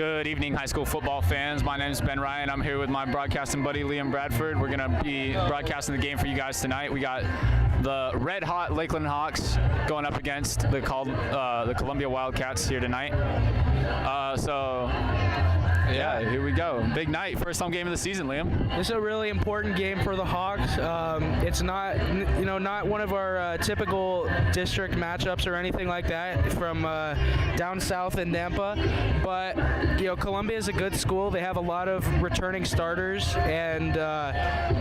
Good evening, high school football fans. My name is Ben Ryan. I'm here with my broadcasting buddy, Liam Bradford. We're going to be broadcasting the game for you guys tonight. We got the red-hot Lakeland Hawks going up against the Columbia Wildcats here tonight. Yeah, here we go. Big night, first home game of the season, Liam. This is a really important game for the Hawks. It's not, not one of our typical district matchups or anything like that from down south in Nampa. But Columbia is a good school. They have a lot of returning starters, and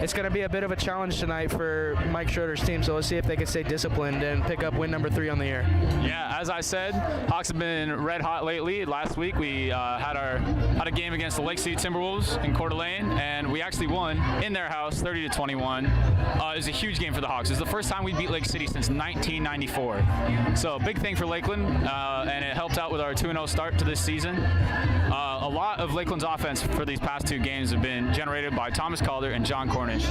it's going to be a bit of a challenge tonight for Mike Schroeder's team. So let's see if they can stay disciplined and pick up win number 3 on the year. Yeah, as I said, Hawks have been red hot lately. Last week we had a game against the Lake City Timberwolves in Coeur d'Alene, and we actually won in their house 30-21. It was a huge game for the Hawks. It was the first time we beat Lake City since 1994. So big thing for Lakeland, and it helped out with our 2-0 start to this season. A lot of Lakeland's offense for these past 2 games have been generated by Thomas Calder and John Cornish.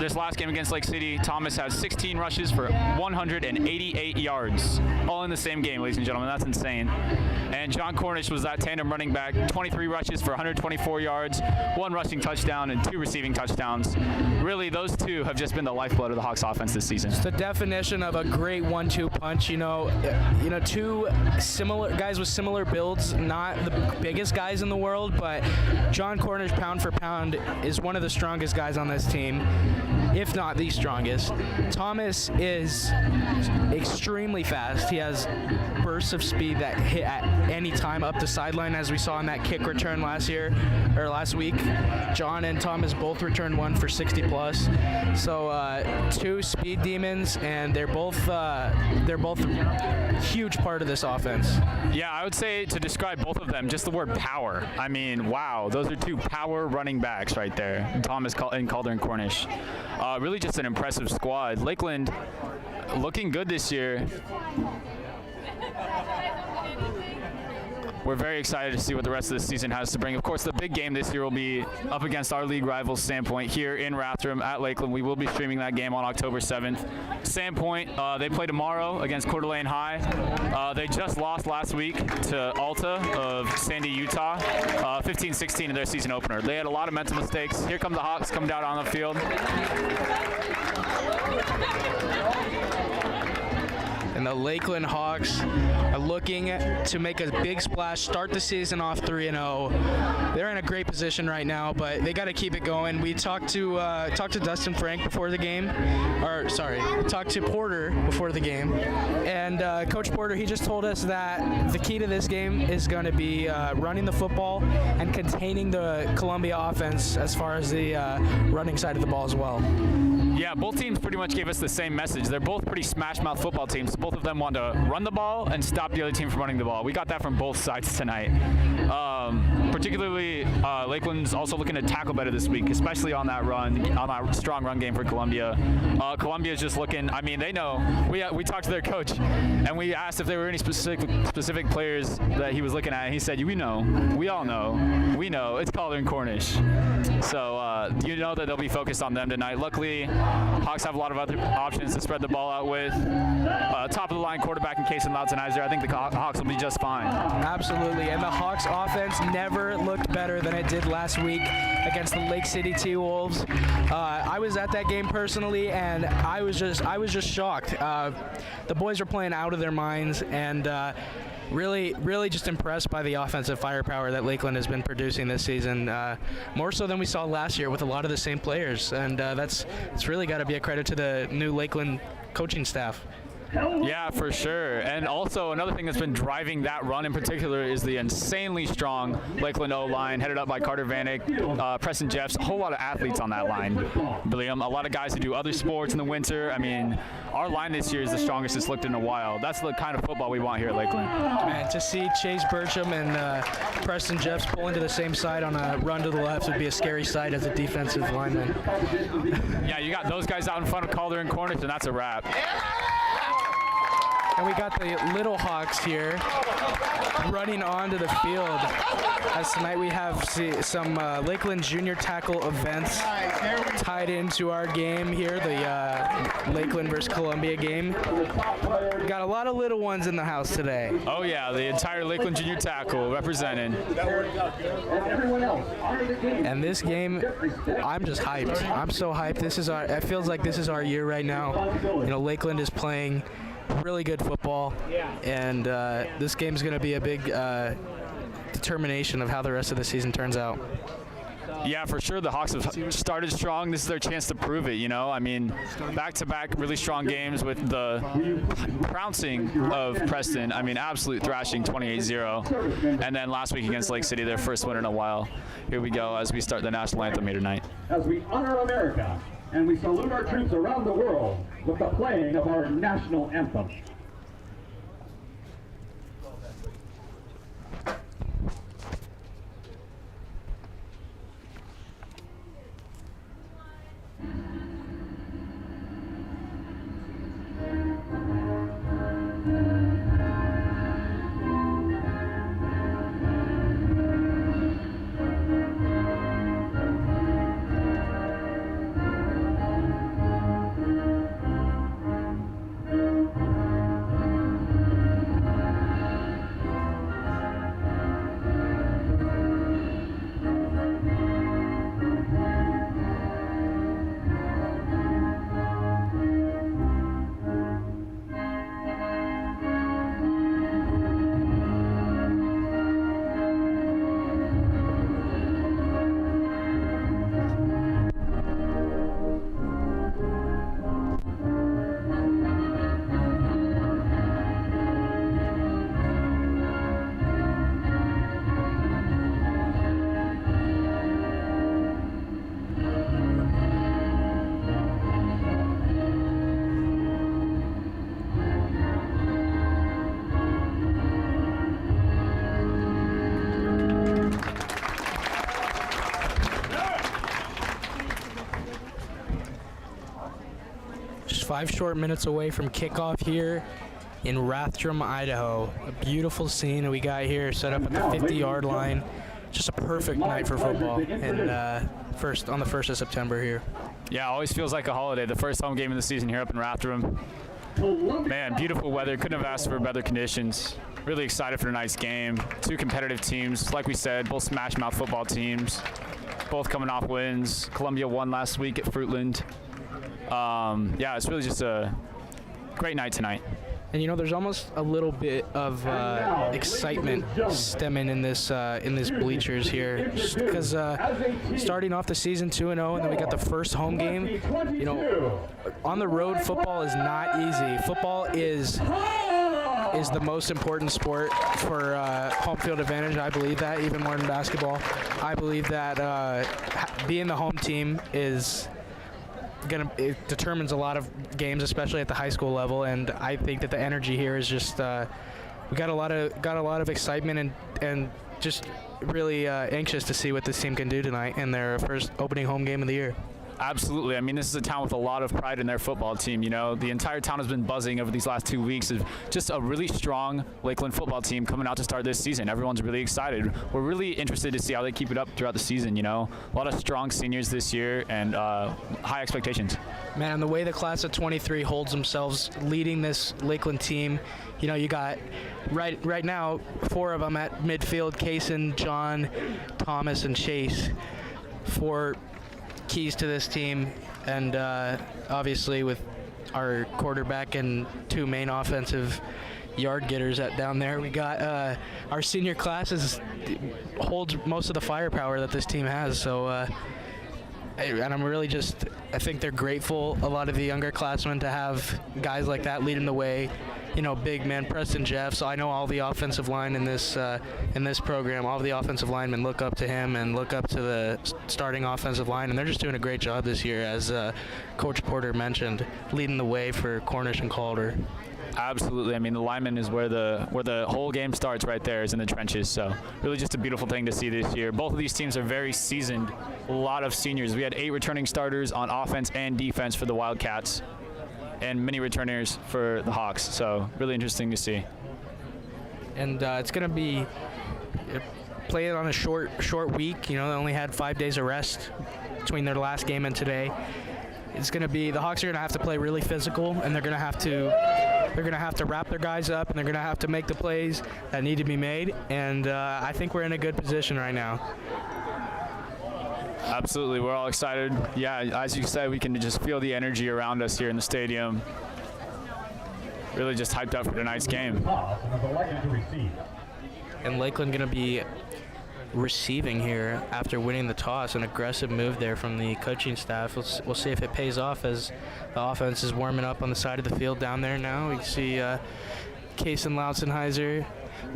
This last game against Lake City, Thomas has 16 rushes for 188 yards, all in the same game, ladies and gentlemen. That's insane. And John Cornish was that tandem running back, 23 rushes for 124 yards, 1 rushing touchdown, and 2 receiving touchdowns. Really, those 2 have just been the lifeblood of the Hawks offense this season. It's the definition of a great 1-2 punch. 2 similar guys with similar builds, not the biggest guys in the world, but John Cornish, pound for pound, is one of the strongest guys on this team, if not the strongest. Thomas is extremely fast. He has bursts of speed that hit at any time up the sideline, as we saw in that kick return last week. John and Thomas both returned 1 for 60 plus. So 2 speed demons, and they're both a huge part of this offense. Yeah, I would say to describe both of them, just the word power. I mean, wow, those are 2 power running backs right there, Thomas and Calder and Cornish. Really just an impressive squad. Lakeland looking good this year. We're very excited to see what the rest of the season has to bring. Of course, the big game this year will be up against our league rivals, Sandpoint, here in Rathdrum at Lakeland. We will be streaming that game on October 7th. Sandpoint, they play tomorrow against Coeur d'Alene High. They just lost last week to Alta of Sandy, Utah, 15-16 in their season opener. They had a lot of mental mistakes. Here come the Hawks, come down on the field. And the Lakeland Hawks are looking to make a big splash, start the season off 3-0. They're in a great position right now, but they got to keep it going. We talked to Dustin Frank before the game, talked to Porter before the game, and Coach Porter, he just told us that the key to this game is going to be running the football and containing the Columbia offense as far as the running side of the ball as well. Yeah, both teams pretty much gave us the same message. They're both pretty smash-mouth football teams. Both of them want to run the ball and stop the other team from running the ball. We got that from both sides tonight. Particularly, Lakeland's also looking to tackle better this week, especially on that strong run game for Columbia. Columbia's just looking, I mean, they know. We talked to their coach, and we asked if there were any specific players that he was looking at, and he said, we all know, it's Calder and Cornish. So you know that they'll be focused on them tonight. Luckily, Hawks have a lot of other options to spread the ball out with. Top of the line quarterback in Casey Lautzenheiser. I think the Hawks will be just fine. Absolutely, and the Hawks offense never looked better than it did last week against the Lake City T-Wolves. I was at that game personally, and I was just shocked. The boys are playing out of their minds, and really just impressed by the offensive firepower that Lakeland has been producing this season, more so than we saw last year with a lot of the same players, and it's really got to be a credit to the new Lakeland coaching staff. Yeah, for sure. And also another thing that's been driving that run in particular is the insanely strong Lakeland O-line, headed up by Carter Vanek, Preston Jeffs, a whole lot of athletes on that line. William, a lot of guys who do other sports in the winter. I mean, our line this year is the strongest it's looked in a while. That's the kind of football we want here at Lakeland. Man, to see Chase Burcham and Preston Jeffs pull into the same side on a run to the left would be a scary sight as a defensive lineman. Yeah, you got those guys out in front of Calder and Cornish, and that's a wrap. And we got the Little Hawks here running onto the field. As tonight we have some Lakeland junior tackle events tied into our game here, the Lakeland versus Columbia game. Got a lot of little ones in the house today. Oh yeah, the entire Lakeland Junior Tackle represented. And this game, I'm just hyped. I'm so hyped. It feels like this is our year right now. You know, Lakeland is playing really good football, and this game is going to be a big determination of how the rest of the season turns out. Yeah, for sure. The Hawks have started strong. This is their chance to prove it, you know. I mean, back-to-back really strong games with the trouncing of Preston. I mean, absolute thrashing, 28-0. And then last week against Lake City, their first win in a while. Here we go as we start the national anthem here tonight. As we honor America and we salute our troops around the world with the playing of our national anthem. Just 5 short minutes away from kickoff here in Rathdrum, Idaho. A beautiful scene that we got here, set up at the 50-yard line. Just a perfect night for football, and on the 1st of September here. Yeah, always feels like a holiday. The first home game of the season here up in Rathdrum. Man, beautiful weather. Couldn't have asked for better conditions. Really excited for tonight's game. 2 competitive teams. Like we said, both smash mouth football teams. Both coming off wins. Columbia won last week at Fruitland. Yeah, it's really just a great night tonight. And you know, there's almost a little bit of excitement stemming in this bleachers here, because starting off the season 2-0, and then we got the first home game. You know, on the road, football is not easy. Football is the most important sport for home field advantage. I believe that even more than basketball. I believe that being the home team it determines a lot of games, especially at the high school level, and I think that the energy here is just we got a lot of excitement and just really anxious to see what this team can do tonight in their first opening home game of the year. Absolutely. I mean, this is a town with a lot of pride in their football team. You know, the entire town has been buzzing over these last 2 weeks of just a really strong Lakeland football team coming out to start this season. Everyone's really excited. We're really interested to see how they keep it up throughout the season, you know. A lot of strong seniors this year and high expectations. Man, the way the class of 23 holds themselves leading this Lakeland team, you know, you got right now 4 of them at midfield, Kaysen, John, Thomas, and Chase. 4 keys to this team, and obviously with our quarterback and 2 main offensive yard getters down there, we got our senior classes holds most of the firepower that this team has. So and I'm really I think they're grateful, a lot of the younger classmen, to have guys like that leading the way. You know, big man Preston Jeff. So I know all the offensive line in this program, all of the offensive linemen look up to him and look up to the starting offensive line, and they're just doing a great job this year, as Coach Porter mentioned, leading the way for Cornish and Calder. Absolutely. I mean, the lineman is where the whole game starts, right there, is in the trenches. So really just a beautiful thing to see this year. Both of these teams are very seasoned. A lot of seniors. We had 8 returning starters on offense and defense for the Wildcats, and many returners for the Hawks. So really interesting to see. And it's going to be playing on a short week. You know, they only had 5 days of rest between their last game and today. It's going to be, the Hawks are going to have to play really physical, and they're going to have to they're going to have to wrap their guys up, and they're going to have to make the plays that need to be made. And I think we're in a good position right now. Absolutely, we're all excited. Yeah, as you said, we can just feel the energy around us here in the stadium. Really just hyped up for tonight's game. And Lakeland going to be receiving here after winning the toss. An aggressive move there from the coaching staff. We'll see if it pays off as the offense is warming up on the side of the field down there now. You see Kason Lautzenheiser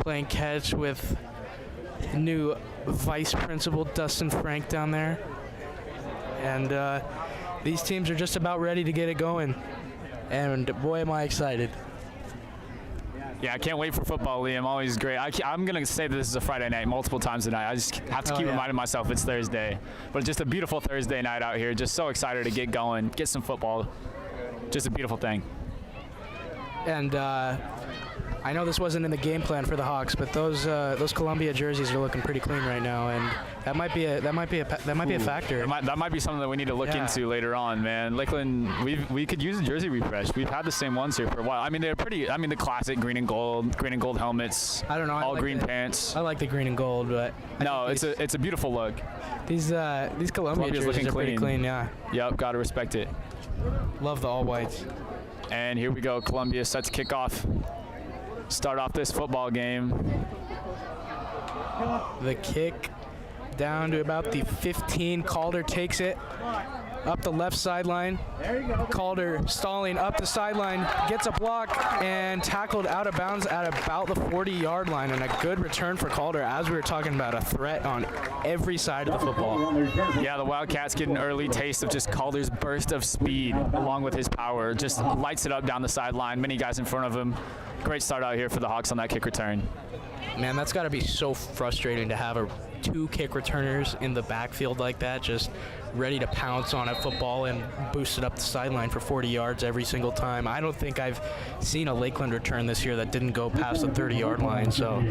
playing catch with new vice principal Dustin Frank down there. And these teams are just about ready to get it going. And boy, am I excited. Yeah, I can't wait for football, Liam. Always great. I'm going to say that this is a Friday night multiple times tonight. I just have to keep reminding myself it's Thursday. But just a beautiful Thursday night out here. Just so excited to get going, get some football. Just a beautiful thing. And I know this wasn't in the game plan for the Hawks, but those Columbia jerseys are looking pretty clean right now, and that might be a factor. That might be something that we need to look into later on, man. Lakeland, we could use a jersey refresh. We've had the same ones here for a while. I mean, they're pretty. I mean, the classic green and gold helmets. I don't know. All green pants. I like the green and gold, but no, it's a beautiful look. These Columbia jerseys are pretty clean. Yeah. Yep, gotta respect it. Love the all whites. And here we go. Columbia set to kick off. Start off this football game. The kick down to about the 15. Calder takes it up the left sideline. There you go. Calder stalling up the sideline, gets a block and tackled out of bounds at about the 40-yard line, and a good return for Calder, as we were talking about, a threat on every side of the football. Yeah, the Wildcats get an early taste of just Calder's burst of speed along with his power. Just lights it up down the sideline. Many guys in front of him. Great start out here for the Hawks on that kick return. Man, that's got to be so frustrating to have two kick returners in the backfield like that, just ready to pounce on a football and boost it up the sideline for 40 yards every single time. I don't think I've seen a Lakeland return this year that didn't go past the 30-yard line, so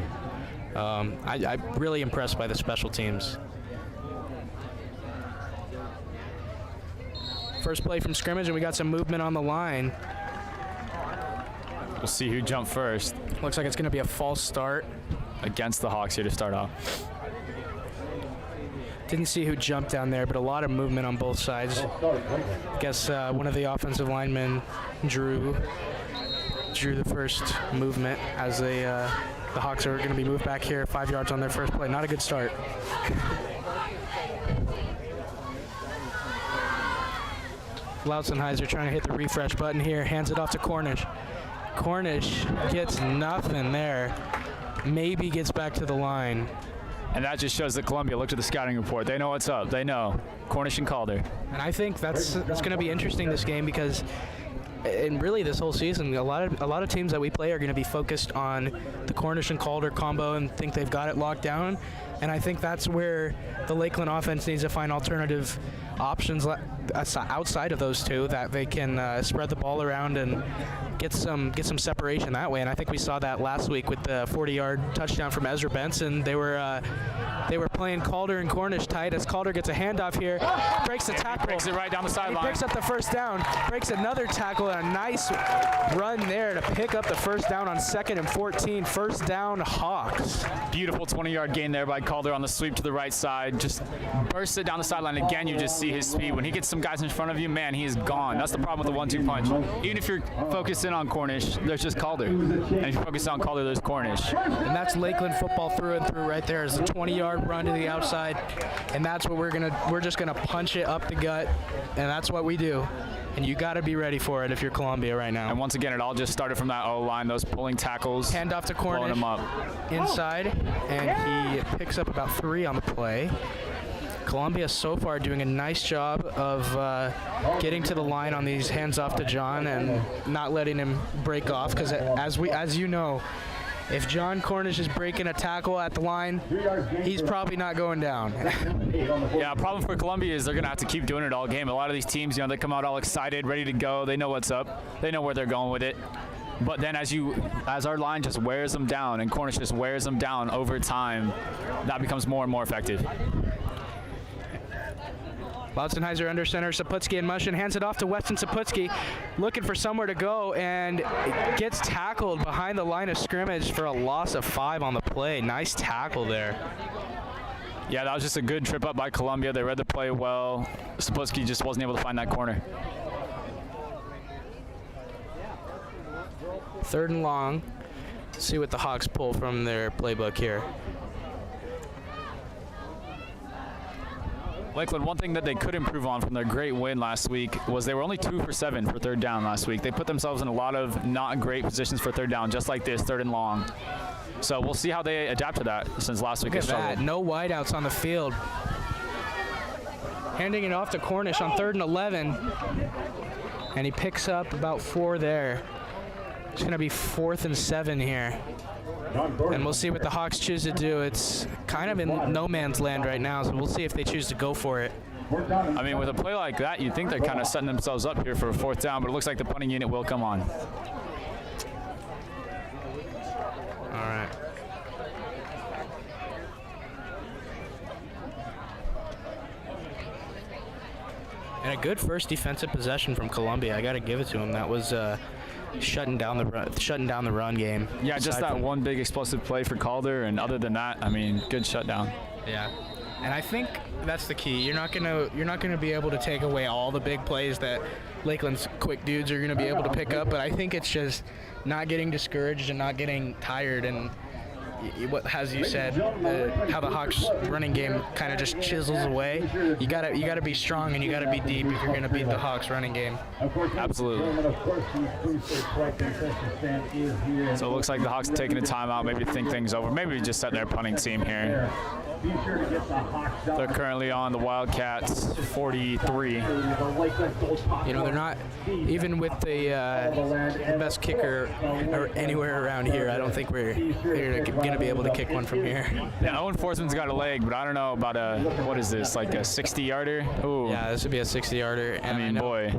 I'm really impressed by the special teams. First play from scrimmage, and we got some movement on the line. We'll see who jumped first. Looks like it's going to be a false start. Against the Hawks here to start off. Didn't see who jumped down there, but a lot of movement on both sides. I guess one of the offensive linemen drew the first movement as the Hawks are going to be moved back here 5 yards on their first play. Not a good start. Lautzenheiser trying to hit the refresh button here, hands it off to Cornish. Cornish gets nothing there. Maybe gets back to the line. And that just shows that Columbia looked at the scouting report. They know what's up. They know. Cornish and Calder. And I think that's going to be interesting this game because, and really this whole season, a lot of teams that we play are going to be focused on the Cornish and Calder combo and think they've got it locked down. And I think that's where the Lakeland offense needs to find alternative options outside of those two that they can spread the ball around and get some separation that way. And I think we saw that last week with the 40-yard touchdown from Ezra Benson. They were playing Calder and Cornish tight as Calder gets a handoff here, breaks the tackle. He breaks it right down the sideline. He picks up the first down, breaks another tackle, and a nice run there to pick up the first down on 2nd and 14. First down, Hawks. Beautiful 20-yard gain there by Calder on the sweep to the right side. Just bursts it down the sideline. Again, you just see his speed. When he gets some guys in front of you, man, he is gone. That's the problem with the 1-2 punch. Even if you're focusing on Cornish, there's just Calder. And if you focus on Calder, there's Cornish. And that's Lakeland football through and through right there. Is a 20-yard run to the outside, and that's what we're just gonna punch it up the gut, and that's what we do. And you got to be ready for it if you're Columbia right now. And once again, it all just started from that O-line, those pulling tackles. Hand off to Cornish. Blowing him up. Inside, and he picks up about 3 on the play. Columbia so far doing a nice job of getting to the line on these hands off to John and not letting him break off, because as you know, if John Cornish is breaking a tackle at the line, he's probably not going down. Yeah, problem for Columbia is they're going to have to keep doing it all game. A lot of these teams, they come out all excited, ready to go. They know what's up. They know where they're going with it. But then as our line just wears them down and Cornish just wears them down over time, that becomes more and more effective. Lautzenheiser under center, Saputski in motion, hands it off to Weston Saputski, looking for somewhere to go, and gets tackled behind the line of scrimmage for a loss of 5 on the play. Nice tackle there. Yeah, that was just a good trip up by Columbia. They read the play well. Saputski just wasn't able to find that corner. 3rd and long. See what the Hawks pull from their playbook here. Lakeland, one thing that they could improve on from their great win last week was they were only 2 for 7 for 3rd down last week. They put themselves in a lot of not great positions for 3rd down, just like this, 3rd and long. So we'll see how they adapt to that since last week. Look at that, no wideouts on the field. Handing it off to Cornish on 3rd and 11. And he picks up about 4 there. It's going to be 4th and 7 here. And we'll see what the Hawks choose to do. It's kind of in no man's land right now, so we'll see if they choose to go for it. I mean, with a play like that, you'd think they're kind of setting themselves up here for a 4th down, but it looks like the punting unit will come on. All right. And a good first defensive possession from Columbia. I got to give it to him. That was shutting down the run game. Yeah, just that one big explosive play for Calder, and other than that, I mean, good shutdown. Yeah. And I think that's the key. You're not gonna be able to take away all the big plays that Lakeland's quick dudes are gonna be able to pick up, but I think it's just not getting discouraged and not getting tired, and what, as you said, how the Hawks running game kind of just chisels away. You gotta be strong and you gotta be deep if you're gonna beat the Hawks running game. Absolutely. So it looks like the Hawks are taking a timeout, maybe to think things over, maybe just set their punting team here. They're currently on the Wildcats 43. You know, they're not, even with the best kicker anywhere around here, I don't think we're going to be able to kick one from here. Yeah, Owen Forsman's got a leg, but I don't know about a, what is this, like a 60-yarder? Ooh. Yeah, this would be a 60-yarder. I mean, boy.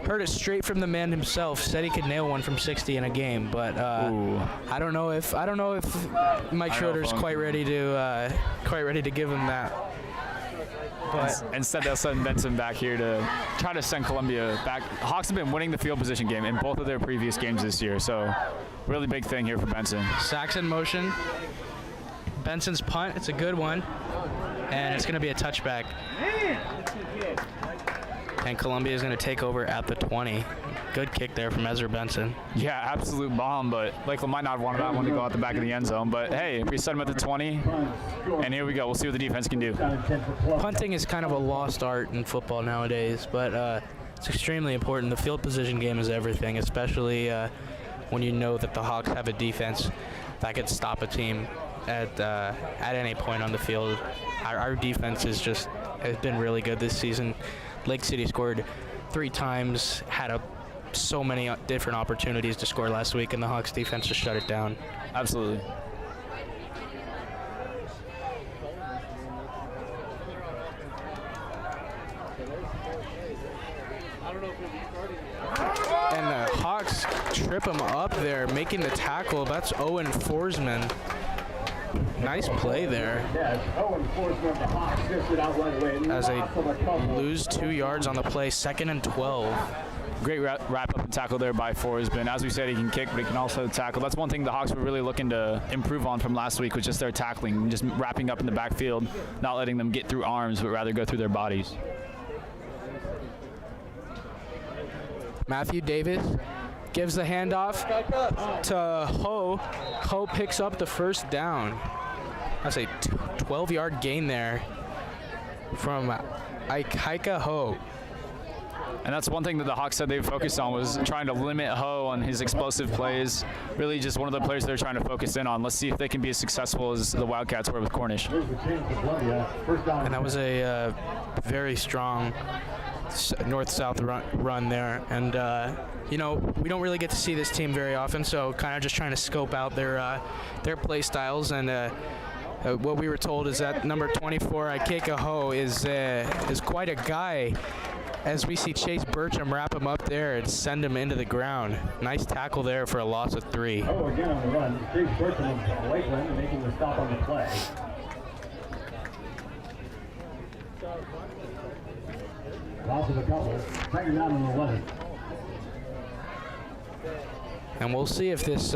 Heard it straight from the man himself. Said he could nail one from 60 in a game, but I don't know if Mike Schroeder's quite ready to give him that. But instead, they'll send Benson back here to try to send Columbia back. Hawks have been winning the field position game in both of their previous games this year, so really big thing here for Benson. Sacks in motion. Benson's punt. It's a good one, and it's going to be a touchback. And Columbia is going to take over at the 20. Good kick there from Ezra Benson. Yeah, absolute bomb, but Lakeland might not have wanted that one to go out the back of the end zone. But hey, we set him at the 20, and here we go. We'll see what the defense can do. Punting is kind of a lost art in football nowadays, but it's extremely important. The field position game is everything, especially when you know that the Hawks have a defense that could stop a team at any point on the field. Our defense has been really good this season. Lake City scored 3 times, had so many different opportunities to score last week, and the Hawks defense just shut it down. Absolutely. And the Hawks trip him up there, making the tackle. That's Owen Forsman. Nice play there. As they lose 2 yards on the play, 2nd and 12. Great wrap up and tackle there by Forsman. As we said, he can kick, but he can also tackle. That's one thing the Hawks were really looking to improve on from last week, was just their tackling, just wrapping up in the backfield, not letting them get through arms, but rather go through their bodies. Matthew Davis gives the handoff to Ho. Ho picks up the 1st down. That's a 12-yard gain there from Ikaika Ho. And that's one thing that the Hawks said they focused on, was trying to limit Ho on his explosive plays. Really just one of the players they're trying to focus in on. Let's see if they can be as successful as the Wildcats were with Cornish. And that was a very strong north-south run there. And, you know, we don't really get to see this team very often, so kind of just trying to scope out their play styles. And what we were told is that number 24, Ikaika Ho, is quite a guy, as we see Chase Burcham wrap him up there and send him into the ground. Nice tackle there for a loss of 3. Oh, again on the run. Chase Burcham of Lakeland making the stop on the play. Loss of a couple. Second down and 11. And we'll see if this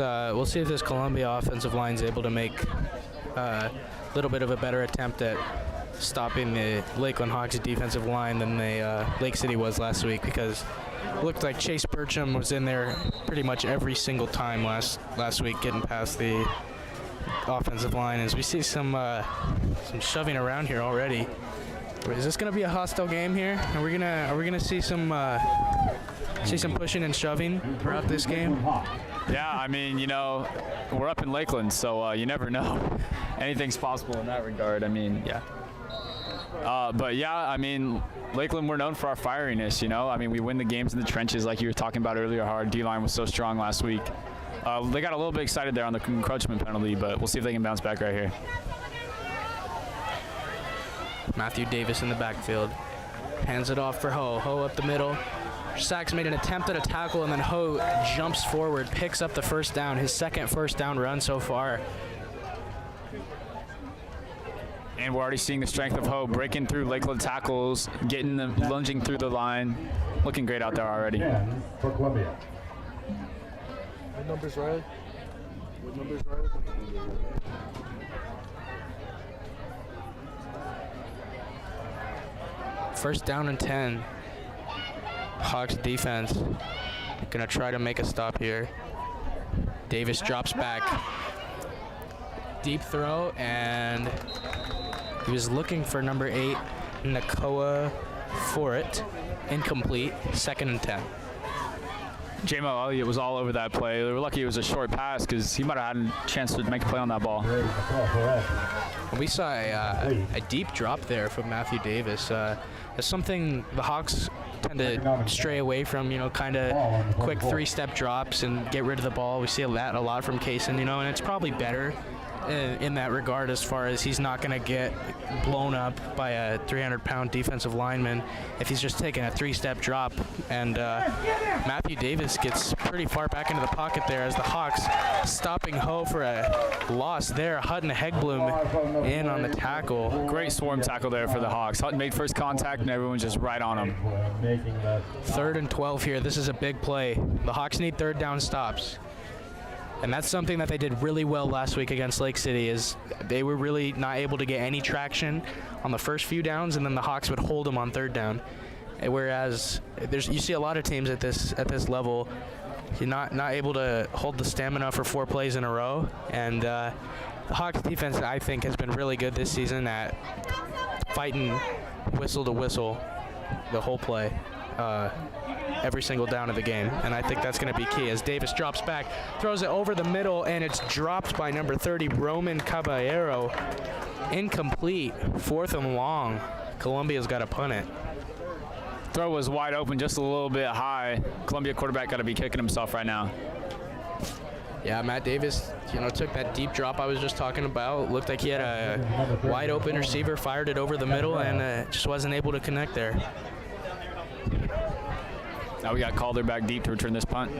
Columbia offensive line is able to make a little bit of a better attempt at stopping the Lakeland Hawks defensive line than the Lake City was last week, because it looked like Chase Burcham was in there pretty much every single time last week, getting past the offensive line. As we see some shoving around here already. Is this going to be a hostile game here? Are we gonna see some pushing and shoving throughout this game? Yeah, I mean, you know, we're up in Lakeland, so you never know. Anything's possible in that regard. I mean, yeah. But yeah, I mean, Lakeland, we're known for our fieriness, you know. I mean, we win the games in the trenches, like you were talking about earlier, how our D-line was so strong last week. They got a little bit excited there on the encroachment penalty, but we'll see if they can bounce back right here. Matthew Davis in the backfield. Hands it off for Ho. Ho up the middle. Sachs made an attempt at a tackle, and then Ho jumps forward, picks up the first down, his second first down run so far. And we're already seeing the strength of Ho breaking through Lakeland tackles, getting them, lunging through the line. Looking great out there already. For Columbia. What number's Riley? What number's Riley? First down and 10. Hawks defense gonna try to make a stop here. Davis drops back. Deep throw, and he was looking for number 8, Nakoa for it. Incomplete. Second and 10. J-Mo Elliott was all over that play. They were lucky it was a short pass because he might have had a chance to make a play on that ball. We saw a deep drop there from Matthew Davis. That's something the Hawks tend to stray away from, you know, kind of quick 3-step drops and get rid of the ball. We see that a lot from Kaysen, you know, and it's probably better in that regard, as far as he's not going to get blown up by a 300-pound defensive lineman if he's just taking a 3-step drop. And Matthew Davis gets pretty far back into the pocket there as the Hawks stopping Ho for a loss there. Hutton Hegblum in on the tackle. Great swarm tackle there for the Hawks. Hutton made first contact and everyone's just right on him. 3rd and 12 here. This is a big play. The Hawks need third down stops. And that's something that they did really well last week against Lake City, is they were really not able to get any traction on the first few downs, and then the Hawks would hold them on third down. Whereas you see a lot of teams at this level, you're not able to hold the stamina for 4 plays in a row. And the Hawks defense, I think, has been really good this season at fighting whistle to whistle the whole play. Every single down of the game, and I think that's going to be key as Davis drops back, throws it over the middle, and it's dropped by number 30, Roman Caballero. Incomplete. 4th and long. Columbia's got to punt it. Throw was wide open, just a little bit high. Columbia quarterback got to be kicking himself right now. Yeah, Matt Davis, you know, took that deep drop I was just talking about. Looked like he had a wide open receiver, fired it over the middle, and just wasn't able to connect there. Now we got Calder back deep to return this punt.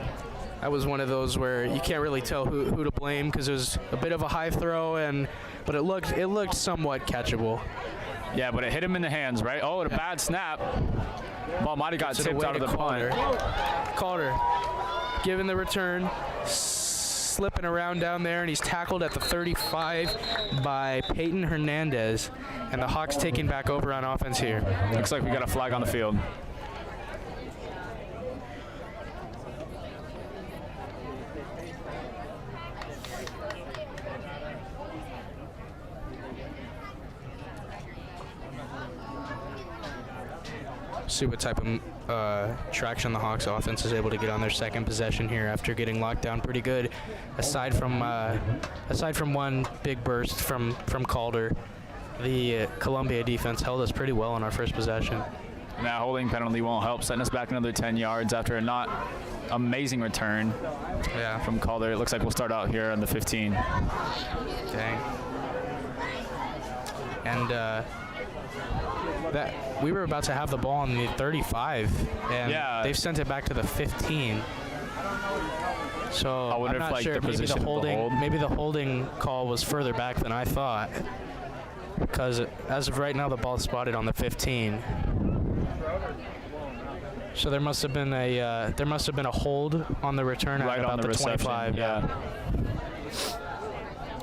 That was one of those where you can't really tell who to blame, because it was a bit of a high throw, but it looked somewhat catchable. Yeah, but it hit him in the hands, right? Oh, and a bad snap. Ball might have got tipped out of the punt. Calder giving the return, slipping around down there, and he's tackled at the 35 by Peyton Hernandez, and the Hawks taking back over on offense here. Looks like we got a flag on the field. See what type of traction the Hawks offense is able to get on their second possession here after getting locked down pretty good. Aside from one big burst from Calder, the Columbia defense held us pretty well on our first possession. That holding penalty won't help, setting us back another 10 yards after a not amazing return from Calder. It looks like we'll start out here on the 15. Dang. And that we were about to have the ball on the 35, and they've sent it back to the 15. So I'm not sure. Maybe the holding call was further back than I thought, because as of right now the ball is spotted on the 15. So there must have been a hold on the return Right at on about the the reception, 25. yeah.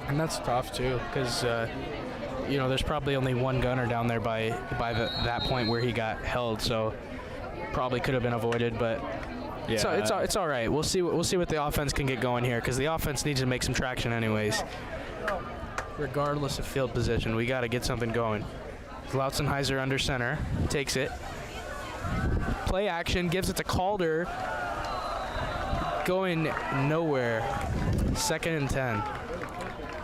And that's tough too, because there's probably only one gunner down there by that point where he got held. So probably could have been avoided, but Yeah. so it's all right. We'll see what the offense can get going here, because the offense needs to make some traction anyways. Regardless of field position, we got to get something going. Lautzenheiser under center, takes it. Play action, gives it to Calder. Going nowhere. 2nd and 10.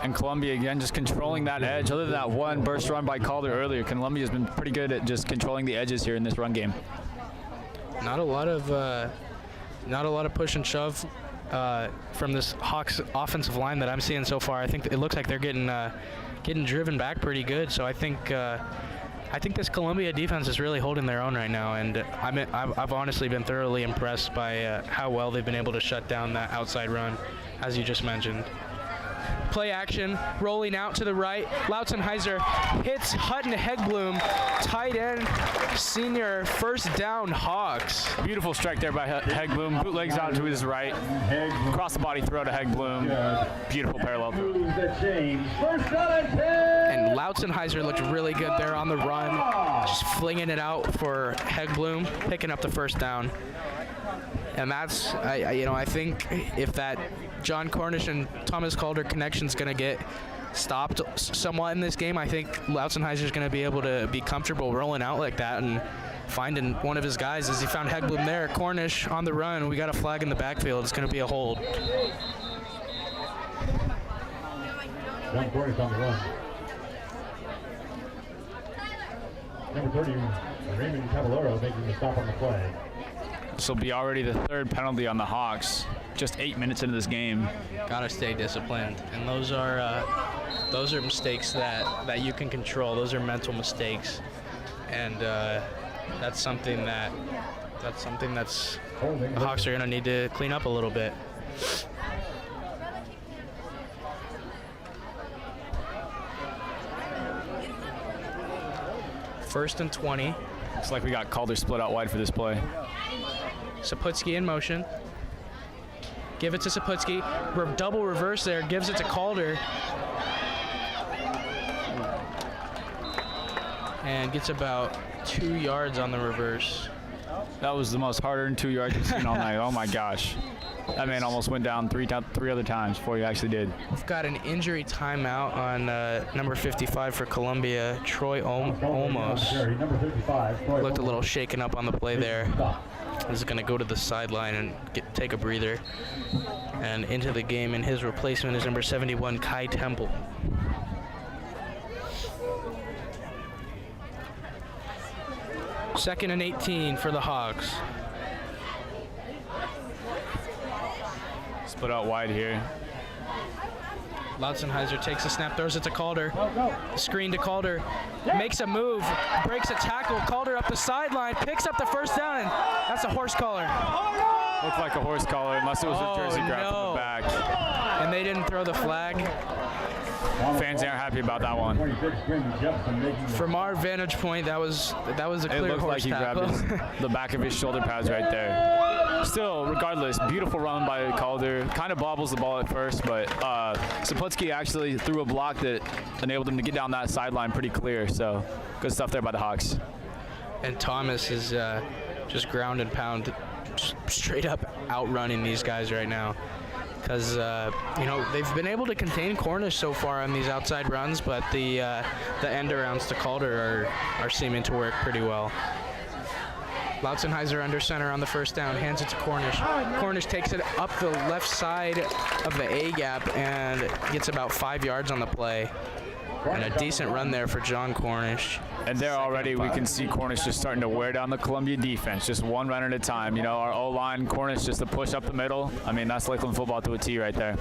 And Columbia, again, just controlling that edge. Other than that one burst run by Calder earlier, Columbia's been pretty good at just controlling the edges here in this run game. Not a lot of push and shove from this Hawks offensive line that I'm seeing so far. I think it looks like they're getting driven back pretty good. So I think this Columbia defense is really holding their own right now, and I've honestly been thoroughly impressed by how well they've been able to shut down that outside run, as you just mentioned. Play action, rolling out to the right. Lautzenheiser hits Hutton Hegblum, tight end, senior, first down Hawks. Beautiful strike there by Hegblum. Bootlegs out to his right. Cross the body throw to Hegblum. Beautiful parallel throw. And Lautzenheiser looked really good there on the run, just flinging it out for Hegblum, picking up the first down. And that's, I think if that John Cornish and Thomas Calder connection is going to get stopped somewhat in this game, I think Lautzenheiser is going to be able to be comfortable rolling out like that and finding one of his guys, as he found Hegblum there. Cornish on the run. We got a flag in the backfield. It's going to be a hold. John Cornish on the run. Number 30, Raymond Caballero making the stop on the play. This will be already the 3rd penalty on the Hawks, just 8 minutes into this game. Gotta stay disciplined, and those are mistakes that you can control. Those are mental mistakes, and that's something that the Hawks are gonna need to clean up a little bit. First and 20. Looks like we got Calder split out wide for this play. Saputsky in motion. Give it to Saputsky. Double reverse there. Gives it to Calder. And gets about 2 yards on the reverse. That was the most hard-earned 2 yards you've seen all night. Oh my gosh. That man almost went down three other times before he actually did. We've got an injury timeout on number 55 for Columbia, Troy Olmos. Looked a little shaken up on the play there. Is going to go to the sideline and take a breather. And into the game, and his replacement is number 71, Kai Temple. Second and 18 for the Hawks. Split out wide here. Lautzenheiser takes a snap, throws it to Calder. Screen to Calder. Makes a move, breaks a tackle. Calder up the sideline, picks up the first down, and that's a horse collar. Looked like a horse collar, unless it was a jersey grab from the back. And they didn't throw the flag. Fans aren't happy about that one. From our vantage point, that was a clear It looked like horse he tackle. grabbed the back of his shoulder pads right there. Still, regardless, beautiful run by Calder. Kind of bobbles the ball at first, but Saputsky actually threw a block that enabled him to get down that sideline pretty clear. So good stuff there by the Hawks. And Thomas is just ground and pound, straight up outrunning these guys right now. Because they've been able to contain Cornish so far on these outside runs, but the end arounds to Calder are seeming to work pretty well. Lautzenheiser under center on the first down, hands it to Cornish. Cornish takes it up the left side of the A gap and gets about 5 yards on the play. And a decent run there for John Cornish. And there already we can see Cornish just starting to wear down the Columbia defense, just one run at a time. You know, our O-line, Cornish just to push up the middle. I mean, that's Lakeland football to a T right there.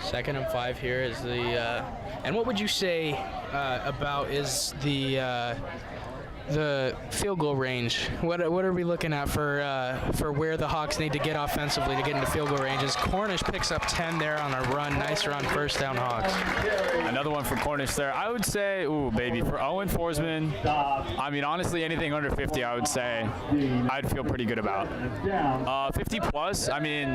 Second and 5 here is the, and what would you say about is the the field goal range. What are we looking at for where the Hawks need to get offensively to get into field goal ranges? Cornish picks up 10 there on a run. Nice run, first down Hawks. Another one for Cornish there. I would say, ooh, baby, for Owen Forsman, I mean, honestly, anything under 50, I would say I'd feel pretty good about. 50 plus, I mean,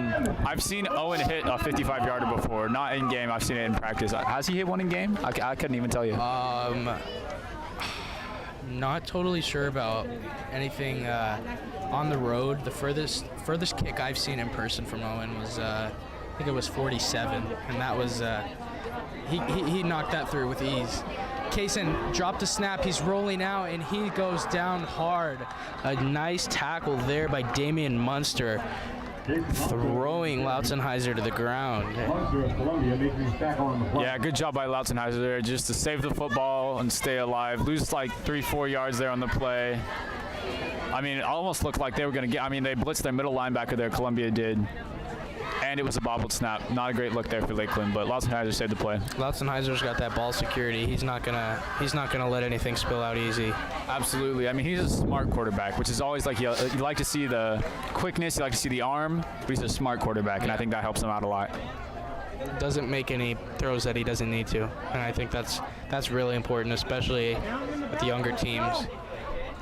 I've seen Owen hit a 55-yarder before. Not in game, I've seen it in practice. Has he hit one in game? I couldn't even tell you. Not totally sure about anything on the road. The furthest kick I've seen in person from Owen was I think it was 47, and that was he knocked that through with ease. Kaysen dropped the snap, he's rolling out, and he goes down hard. A nice tackle there by Damian Munster, throwing Lautzenheiser to the ground. Yeah, good job by Lautzenheiser there, just to save the football and stay alive. Lose like 3-4 yards there on the play. I mean, it almost looked like they were going to get, I mean, they blitzed their middle linebacker there, Columbia did. And it was a bobbled snap. Not a great look there for Lakeland, but Lautzenheiser saved the play. Lautzenheiser's got that ball security. He's not gonna let anything spill out easy. Absolutely. I mean, he's a smart quarterback, which is always like you like to see the quickness, you like to see the arm, but he's a smart quarterback, and I think that helps him out a lot. Doesn't make any throws that he doesn't need to, and I think that's really important, especially with the younger teams.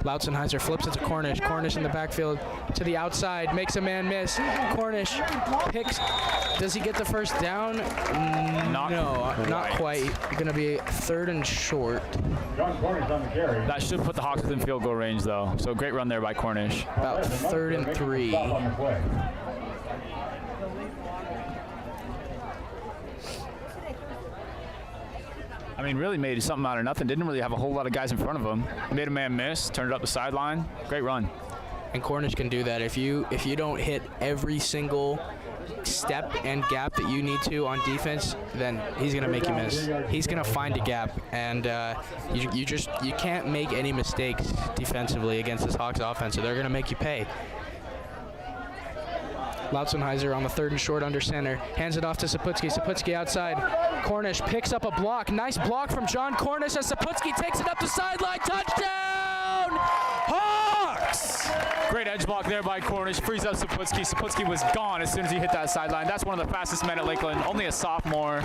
Lautzenheiser flips it to Cornish. Cornish in the backfield to the outside, makes a man miss. Cornish picks. Does he get the first down? Not quite. Going to be 3rd and short. That should put the Hawks within field goal range, though. So great run there by Cornish. About 3rd and 3. I mean, really made something out of nothing. Didn't really have a whole lot of guys in front of him. Made a man miss, turned it up the sideline. Great run. And Cornish can do that. If you don't hit every single step and gap that you need to on defense, then he's going to make you miss. He's going to find a gap, and you can't make any mistakes defensively against this Hawks offense, so they're going to make you pay. Lautzenheiser on the 3rd and short under center. Hands it off to Saputski. Saputski outside. Cornish picks up a block. Nice block from John Cornish as Saputski takes it up the sideline. Touchdown! Hawks! Great edge block there by Cornish. Frees up Saputski. Saputski was gone as soon as he hit that sideline. That's one of the fastest men at Lakeland. Only a sophomore.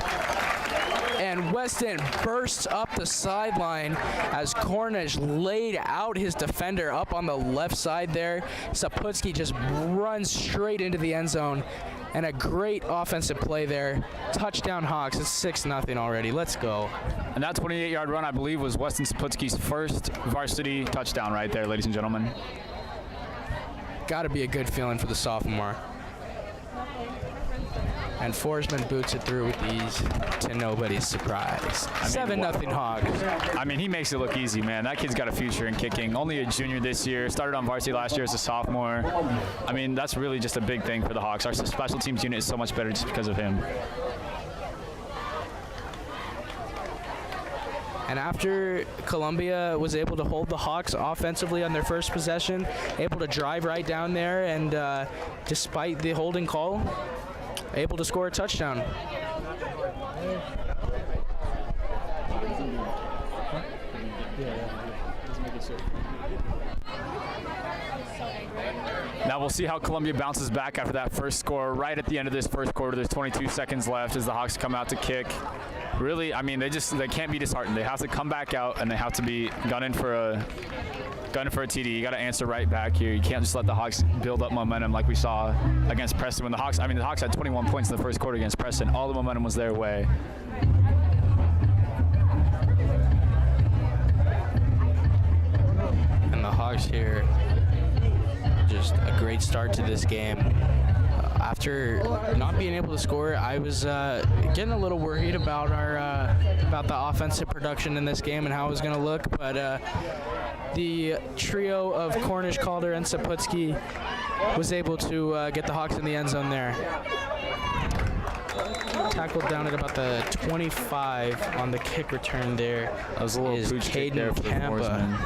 And Weston bursts up the sideline as Cornish laid out his defender up on the left side there. Saputski just runs straight into the end zone. And a great offensive play there. Touchdown Hawks. It's 6-0 already. Let's go. And that 28-yard run, I believe, was Weston Saputski's first varsity touchdown right there, ladies and gentlemen. Got to be a good feeling for the sophomore. And Forsman boots it through with ease to nobody's surprise. 7-0 Hawks. I mean, he makes it look easy, man. That kid's got a future in kicking. Only a junior this year. Started on varsity last year as a sophomore. I mean, that's really just a big thing for the Hawks. Our special teams unit is so much better just because of him. And after Columbia was able to hold the Hawks offensively on their first possession, able to drive right down there, and despite the holding call, able to score a touchdown. Now we'll see how Columbia bounces back after that first score. Right at the end of this first quarter, there's 22 seconds left as the Hawks come out to kick. Really, I mean, they can't be disheartened. They have to come back out, and they have to be gunning for a TD. You got to answer right back here. You can't just let the Hawks build up momentum like we saw against Preston. When the Hawks had 21 points in the first quarter against Preston. All the momentum was their way. And the Hawks here, just a great start to this game. After not being able to score, I was getting a little worried about about the offensive production in this game and how it was going to look, but the trio of Cornish, Calder, and Saputski was able to get the Hawks in the end zone there. Tackled down at about the 25 on the kick return there. That was a little pooch kick there for the Forsman.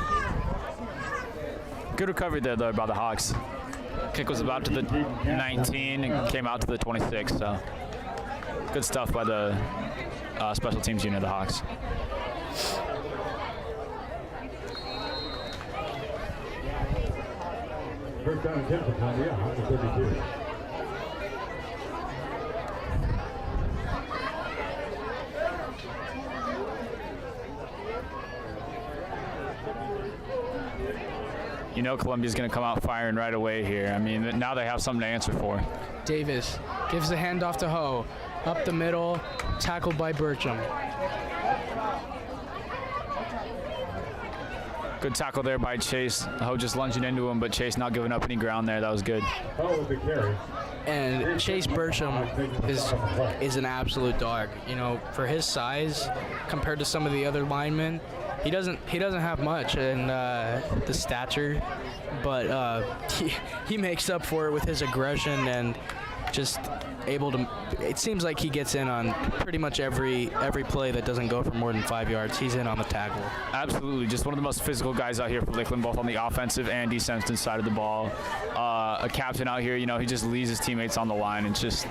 Good recovery there, though, by the Hawks. Kick was about to the 19 and came out to the 26, so good stuff by the special teams unit of the Hawks. First down and 10 for Columbia, on the 32. You know Columbia's going to come out firing right away here. I mean, now they have something to answer for. Davis gives the handoff to Ho. Up the middle, tackled by Burcham. Good tackle there by Chase. Ho just lunging into him, but Chase not giving up any ground there. That was good. Oh, the carry. And Chase Burcham is an absolute dog. You know, for his size, compared to some of the other linemen, he doesn't have much in the stature, but he makes up for it with his aggression and just able to. It seems like he gets in on pretty much every play that doesn't go for more than 5 yards. He's in on the tackle. Absolutely, just one of the most physical guys out here for Lakeland, both on the offensive and defensive side of the ball. A captain out here, you know, he just leads his teammates on the line. And just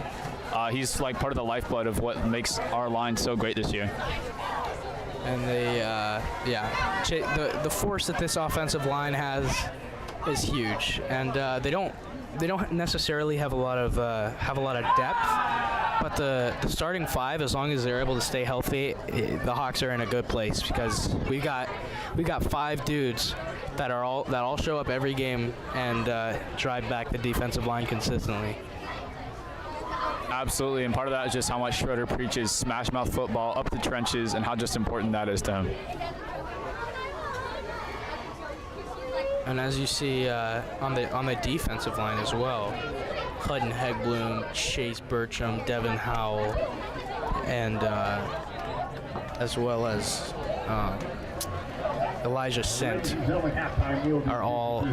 he's like part of the lifeblood of what makes our line so great this year. And the force that this offensive line has is huge, and they don't necessarily have a lot of depth, but the starting five, as long as they're able to stay healthy, the Hawks are in a good place because we got 5 dudes that all show up every game and drive back the defensive line consistently. Absolutely, and part of that is just how much Schroeder preaches smash mouth football up the trenches and how just important that is to him. And as you see on the defensive line as well, Hudden Hegbloom, Chase Burcham, Devin Howell, and as well as Elijah Sent are all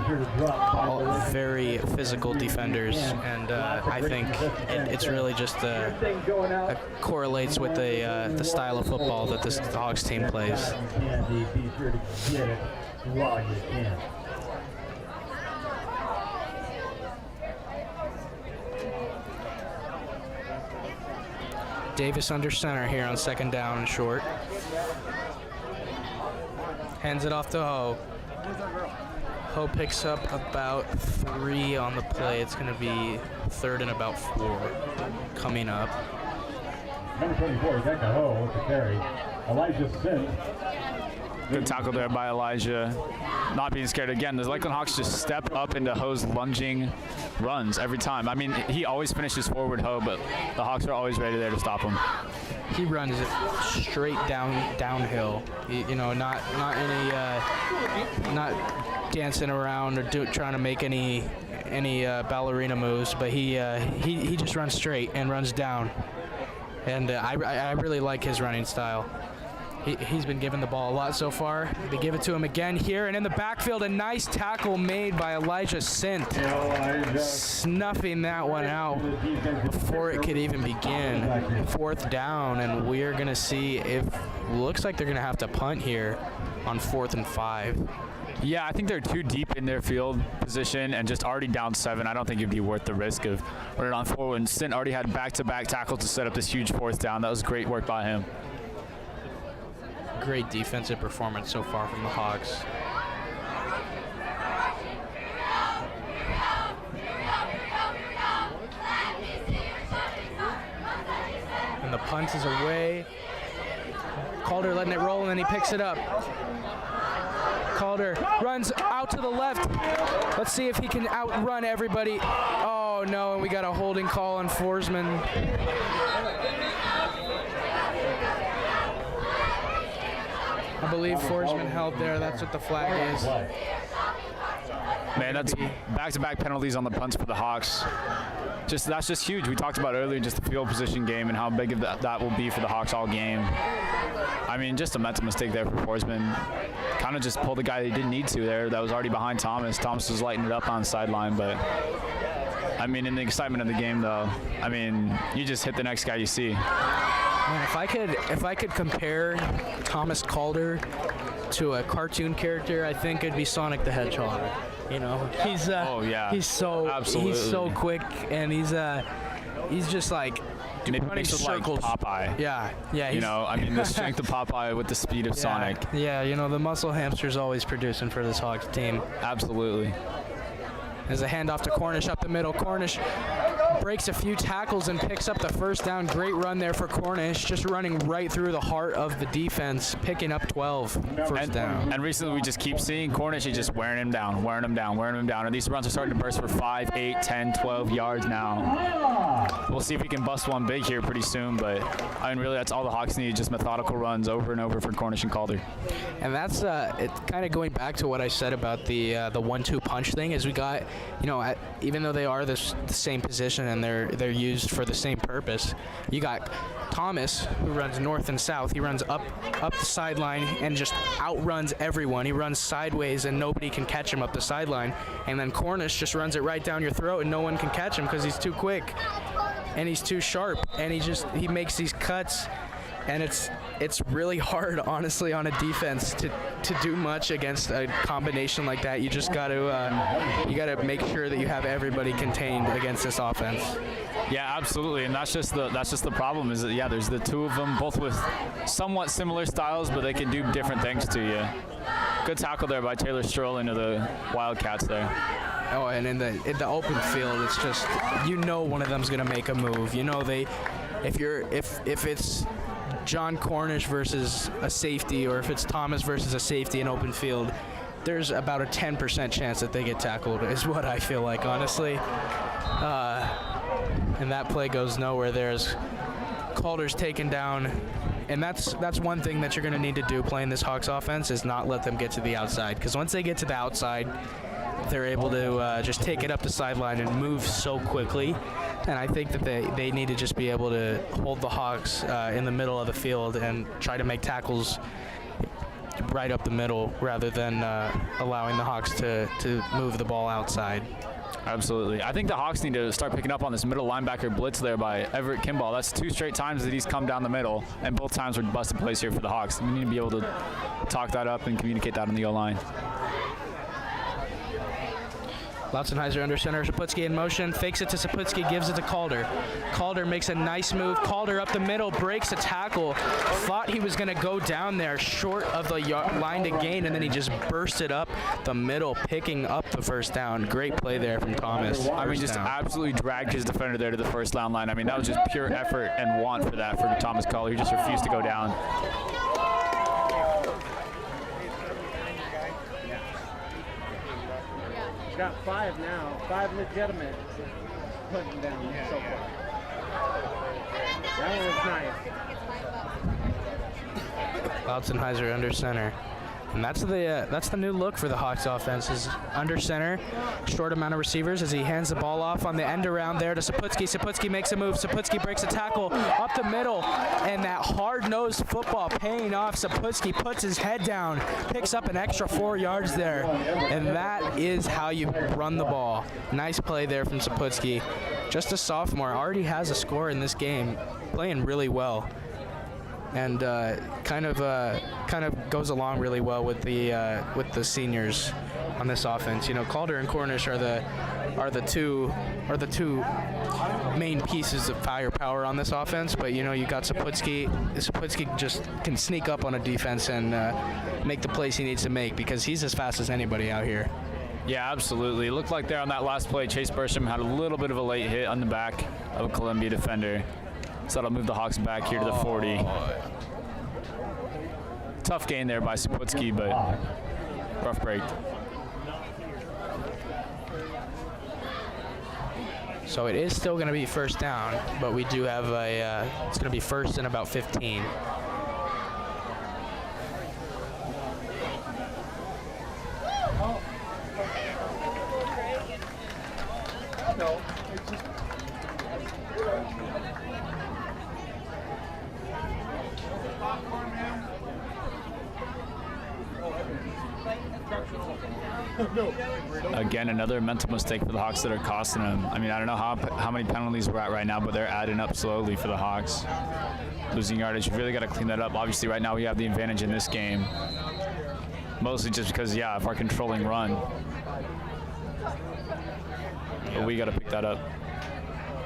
very physical defenders, and I think it's really just correlates with the style of football that this Hawks team plays. Davis under center here on second down and short. Hands it off to Ho. Ho picks up about 3 on the play. It's going to be third and about 4 coming up. Number 24, Rebecca Ho with the carry. Elijah Sint. Good tackle there by Elijah. Not being scared again. The Lakeland Hawks just step up into Ho's lunging runs every time. I mean, he always finishes forward, Ho, but the Hawks are always ready there to stop him. He runs it straight downhill. Not dancing around or trying to make any ballerina moves, but he just runs straight and runs down. And I really like his running style. He's been given the ball a lot so far. They give it to him again here, and in the backfield, a nice tackle made by Elijah Sint, snuffing that one out before it could even begin. 4th down, and we're going to see if looks like they're going to have to punt here on 4th and 5. Yeah, I think they're too deep in their field position and just already down 7. I don't think it'd be worth the risk of running on forward. And Sint already had back-to-back tackles to set up this huge 4th down. That was great work by him. Great defensive performance so far from the Hawks. And the punt is away. Calder letting it roll, and then he picks it up. Calder runs out to the left. Let's see if he can outrun everybody. Oh no, and we got a holding call on Forsman. I believe Forsman held there. That's what the flag is. Man, that's back-to-back penalties on the punts for the Hawks. That's just huge. We talked about earlier just the field position game and how big of that will be for the Hawks all game. I mean, just a mental mistake there for Forsman. Kind of just pulled the guy that he didn't need to there. That was already behind Thomas. Thomas was lighting it up on the sideline, but I mean, in the excitement of the game, though, I mean, you just hit the next guy you see. Man, if I could compare Thomas Calder to a cartoon character, I think it'd be Sonic the Hedgehog. You know, he's he's so quick, and he's just like running circles. Like Popeye. Yeah. You know, I mean, the strength of Popeye with the speed of Sonic. Yeah, you know, the muscle hamster's always producing for this Hawks team. Absolutely. As a handoff to Cornish up the middle. Cornish breaks a few tackles and picks up the first down. Great run there for Cornish, just running right through the heart of the defense, picking up 12 first down. And recently we just keep seeing Cornish is just wearing him down. And these runs are starting to burst for 5, 8, 10, 12 yards now. We'll see if we can bust one big here pretty soon, but I mean, really, that's all the Hawks need, just methodical runs over and over for Cornish and Calder. And that's it, kind of going back to what I said about the 1-2 punch thing, is we got, even though they are the same position and they're used for the same purpose, you got Thomas, who runs north and south. He runs up the sideline and just outruns everyone. He runs sideways and nobody can catch him up the sideline. And then Cornish just runs it right down your throat and no one can catch him because he's too quick and he's too sharp, and he makes these cuts. And it's really hard, honestly, on a defense to do much against a combination like that. You just got to make sure that you have everybody contained against this offense. Yeah, absolutely, and that's just the problem. Is that there's the two of them, both with somewhat similar styles, but they can do different things to you. Good tackle there by Taylor Stroll into the Wildcats there. Oh, and in the open field, it's just one of them's gonna make a move. If it's John Cornish versus a safety, or if it's Thomas versus a safety in open field, there's about a 10% chance that they get tackled, is what I feel like, honestly. And that play goes nowhere. There's Calder's taken down, and that's one thing that you're going to need to do playing this Hawks offense, is not let them get to the outside, because once they get to the outside, they're able to just take it up the sideline and move so quickly. And I think that they need to just be able to hold the Hawks in the middle of the field and try to make tackles right up the middle, rather than allowing the Hawks to move the ball outside. Absolutely. I think the Hawks need to start picking up on this middle linebacker blitz there by Everett Kimball. That's 2 straight times that he's come down the middle, and both times were busted plays here for the Hawks. We need to be able to talk that up and communicate that on the O-line. Lautzenheiser under center. Saputski in motion. Fakes it to Saputski. Gives it to Calder. Calder makes a nice move. Calder up the middle. Breaks a tackle. Thought he was going to go down there short of the line to gain, and then he just bursted up the middle, picking up the first down. Great play there from Thomas. I mean, just absolutely dragged his defender there to the first down line. I mean, that was just pure effort and want for that for Thomas Calder. He just refused to go down. Got 5 now, 5 legitimate putting down so far. That was nice. Lautzenheiser under center. And that's the new look for the Hawks offense, is under center, short amount of receivers, as he hands the ball off on the end around there to Saputski. Saputski makes a move. Saputski breaks a tackle up the middle, and that hard-nosed football paying off. Saputski puts his head down, picks up an extra 4 yards there, and that is how you run the ball. Nice play there from Saputski. Just a sophomore, already has a score in this game, playing really well. And kind of goes along really well with the seniors on this offense. Calder and Cornish are the two main pieces of firepower on this offense. But you got Saputski. Saputski just can sneak up on a defense and make the plays he needs to make, because he's as fast as anybody out here. Yeah, absolutely. It looked like there on that last play, Chase Bursham had a little bit of a late hit on the back of a Columbia defender. So that'll move the Hawks back here to the 40. Tough gain there by Saputski, but rough break. So it is still going to be first down, but we do have it's going to be first and about 15. Again, another mental mistake for the Hawks that are costing them. I mean, I don't know how many penalties we're at right now, but they're adding up slowly for the Hawks. Losing yardage, you really got to clean that up. Obviously, right now we have the advantage in this game. Mostly just because, of our controlling run. But we got to pick that up.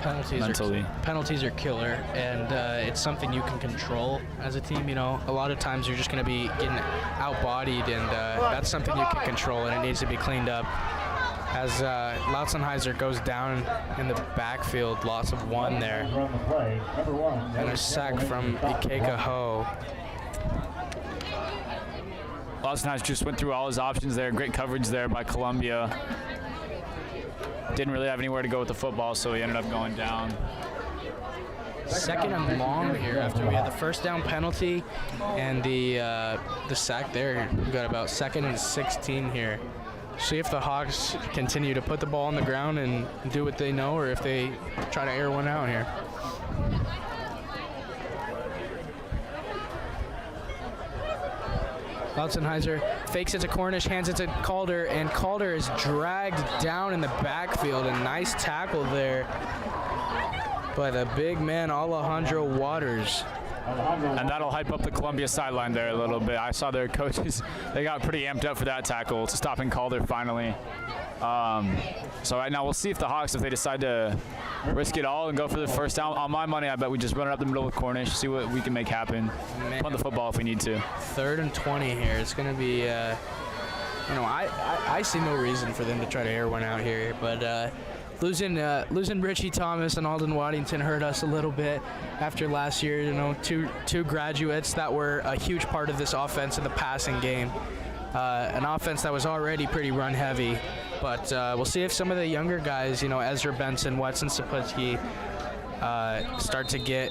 Penalties are killer, and it's something you can control as a team. A lot of times you're just going to be getting outbodied, and that's something you can control, and it needs to be cleaned up as Lautzenheiser goes down in the backfield. Loss of 1 there. And a sack from Ikeka Ho. Lautzenheiser just went through all his options there. Great coverage there by Columbia. Didn't really have anywhere to go with the football, so he ended up going down. 2nd and long here after we had the first down penalty and the sack there. We got about 2nd and 16 here. See if the Hawks continue to put the ball on the ground and do what they know, or if they try to air one out here. Lautzenheiser fakes it to Cornish, hands it to Calder, and Calder is dragged down in the backfield. A nice tackle there by the big man Alejandro Waters. And that'll hype up the Columbia sideline there a little bit. I saw their coaches, they got pretty amped up for that tackle, stopping Calder finally. So right now we'll see if the Hawks, if they decide to risk it all and go for the first down. On my money, I bet we just run it up the middle with Cornish, see what we can make happen. Punt the football if we need to. 3rd and 20 here. It's going to be, I see no reason for them to try to air one out here, but losing Richie Thomas and Alden Waddington hurt us a little bit after last year. Two graduates that were a huge part of this offense in the passing game. An offense that was already pretty run heavy, but we'll see if some of the younger guys, Ezra Benson, Watson Saputski, start to get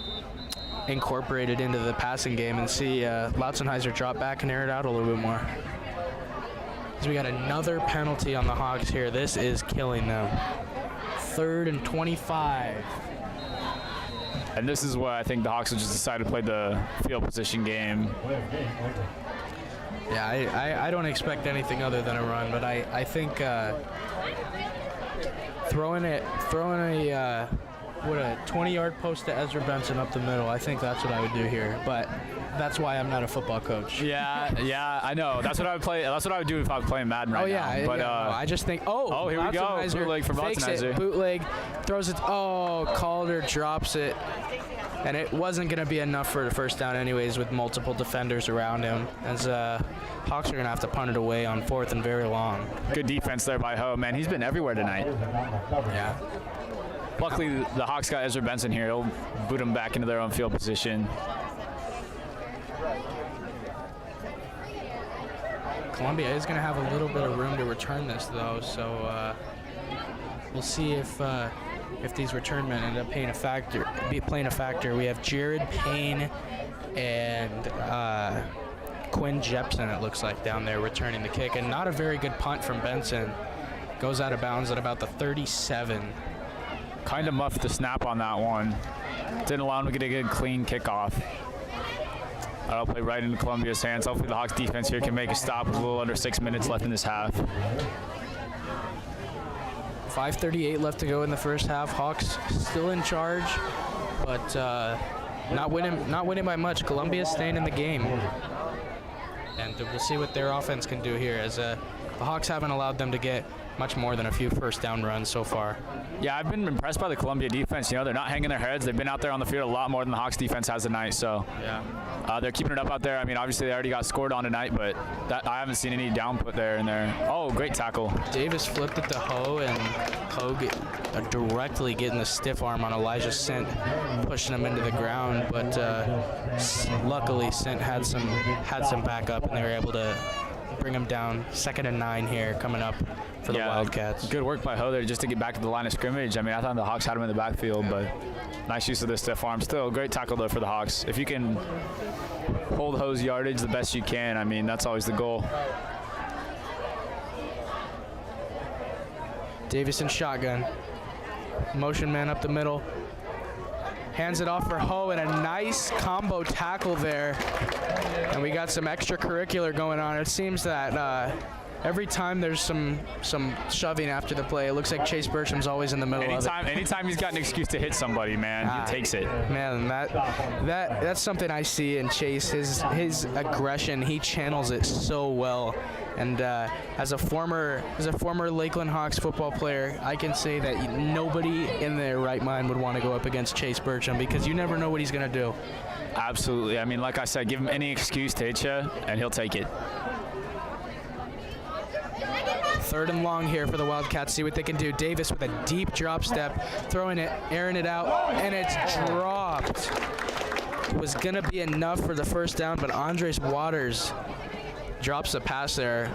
incorporated into the passing game and see Lautzenheiser drop back and air it out a little bit more. So we got another penalty on the Hawks here. This is killing them. 3rd and 25. And this is what I think the Hawks will just decide to play the field position game. Yeah, I don't expect anything other than a run, but I think throwing a 20-yard post to Ezra Benson up the middle, I think that's what I would do here. But that's why I'm not a football coach. Yeah, I know. That's what I would play. That's what I would do if I was playing Madden right now. But I just think, here we go. Bootleg from Lautzenheiser. Bootleg, throws it. Calder drops it. And it wasn't going to be enough for the first down anyways with multiple defenders around him, as Hawks are going to have to punt it away on 4th and very long. Good defense there by Ho. Man, he's been everywhere tonight. Yeah. Luckily, the Hawks got Ezra Benson here. He'll boot him back into their own field position. Columbia is going to have a little bit of room to return this, though, so we'll see if these return men end up playing a factor. We have Jared Payne and Quinn Jepson, it looks like, down there returning the kick. And not a very good punt from Benson. Goes out of bounds at about the 37. Kind of muffed the snap on that one. Didn't allow him to get a good clean kickoff. That'll play right into Columbia's hands. Hopefully the Hawks defense here can make a stop with a little under 6 minutes left in this half. 5:38 left to go in the first half. Hawks still in charge, but not winning by much. Columbia staying in the game, and we'll see what their offense can do here, as the Hawks haven't allowed them to get much more than a few first down runs so far. Yeah, I've been impressed by the Columbia defense. They're not hanging their heads. They've been out there on the field a lot more than the Hawks defense has tonight. So yeah, they're keeping it up out there. I mean, obviously they already got scored on tonight, but I haven't seen any down put there in there. Oh, great tackle. Davis flipped it to Ho, and Ho directly getting the stiff arm on Elijah Sint, pushing him into the ground. But luckily Sint had some backup, and they were able to bring him down. 2nd and 9 here coming up for the Wildcats. Good work by Ho there just to get back to the line of scrimmage. I mean, I thought the Hawks had him in the backfield, but nice use of the stiff arm. Still a great tackle though for the Hawks. If you can hold Ho's yardage the best you can, I mean, that's always the goal. Davis in shotgun. Motion man up the middle. Hands it off for Ho, and a nice combo tackle there. And we got some extracurricular going on. It seems that every time there's some shoving after the play, it looks like Chase Bertram's always in the middle of it. Anytime he's got an excuse to hit somebody, man, he takes it. Man, that's something I see in Chase. His aggression, he channels it so well. And as a former Lakeland Hawks football player, I can say that nobody in their right mind would want to go up against Chase Bertram, because you never know what he's going to do. Absolutely. I mean, like I said, give him any excuse to hit you, and he'll take it. 3rd and long here for the Wildcats. See what they can do. Davis with a deep drop step, throwing it, airing it out, and it's dropped. It was going to be enough for the first down, but Andres Waters drops the pass there.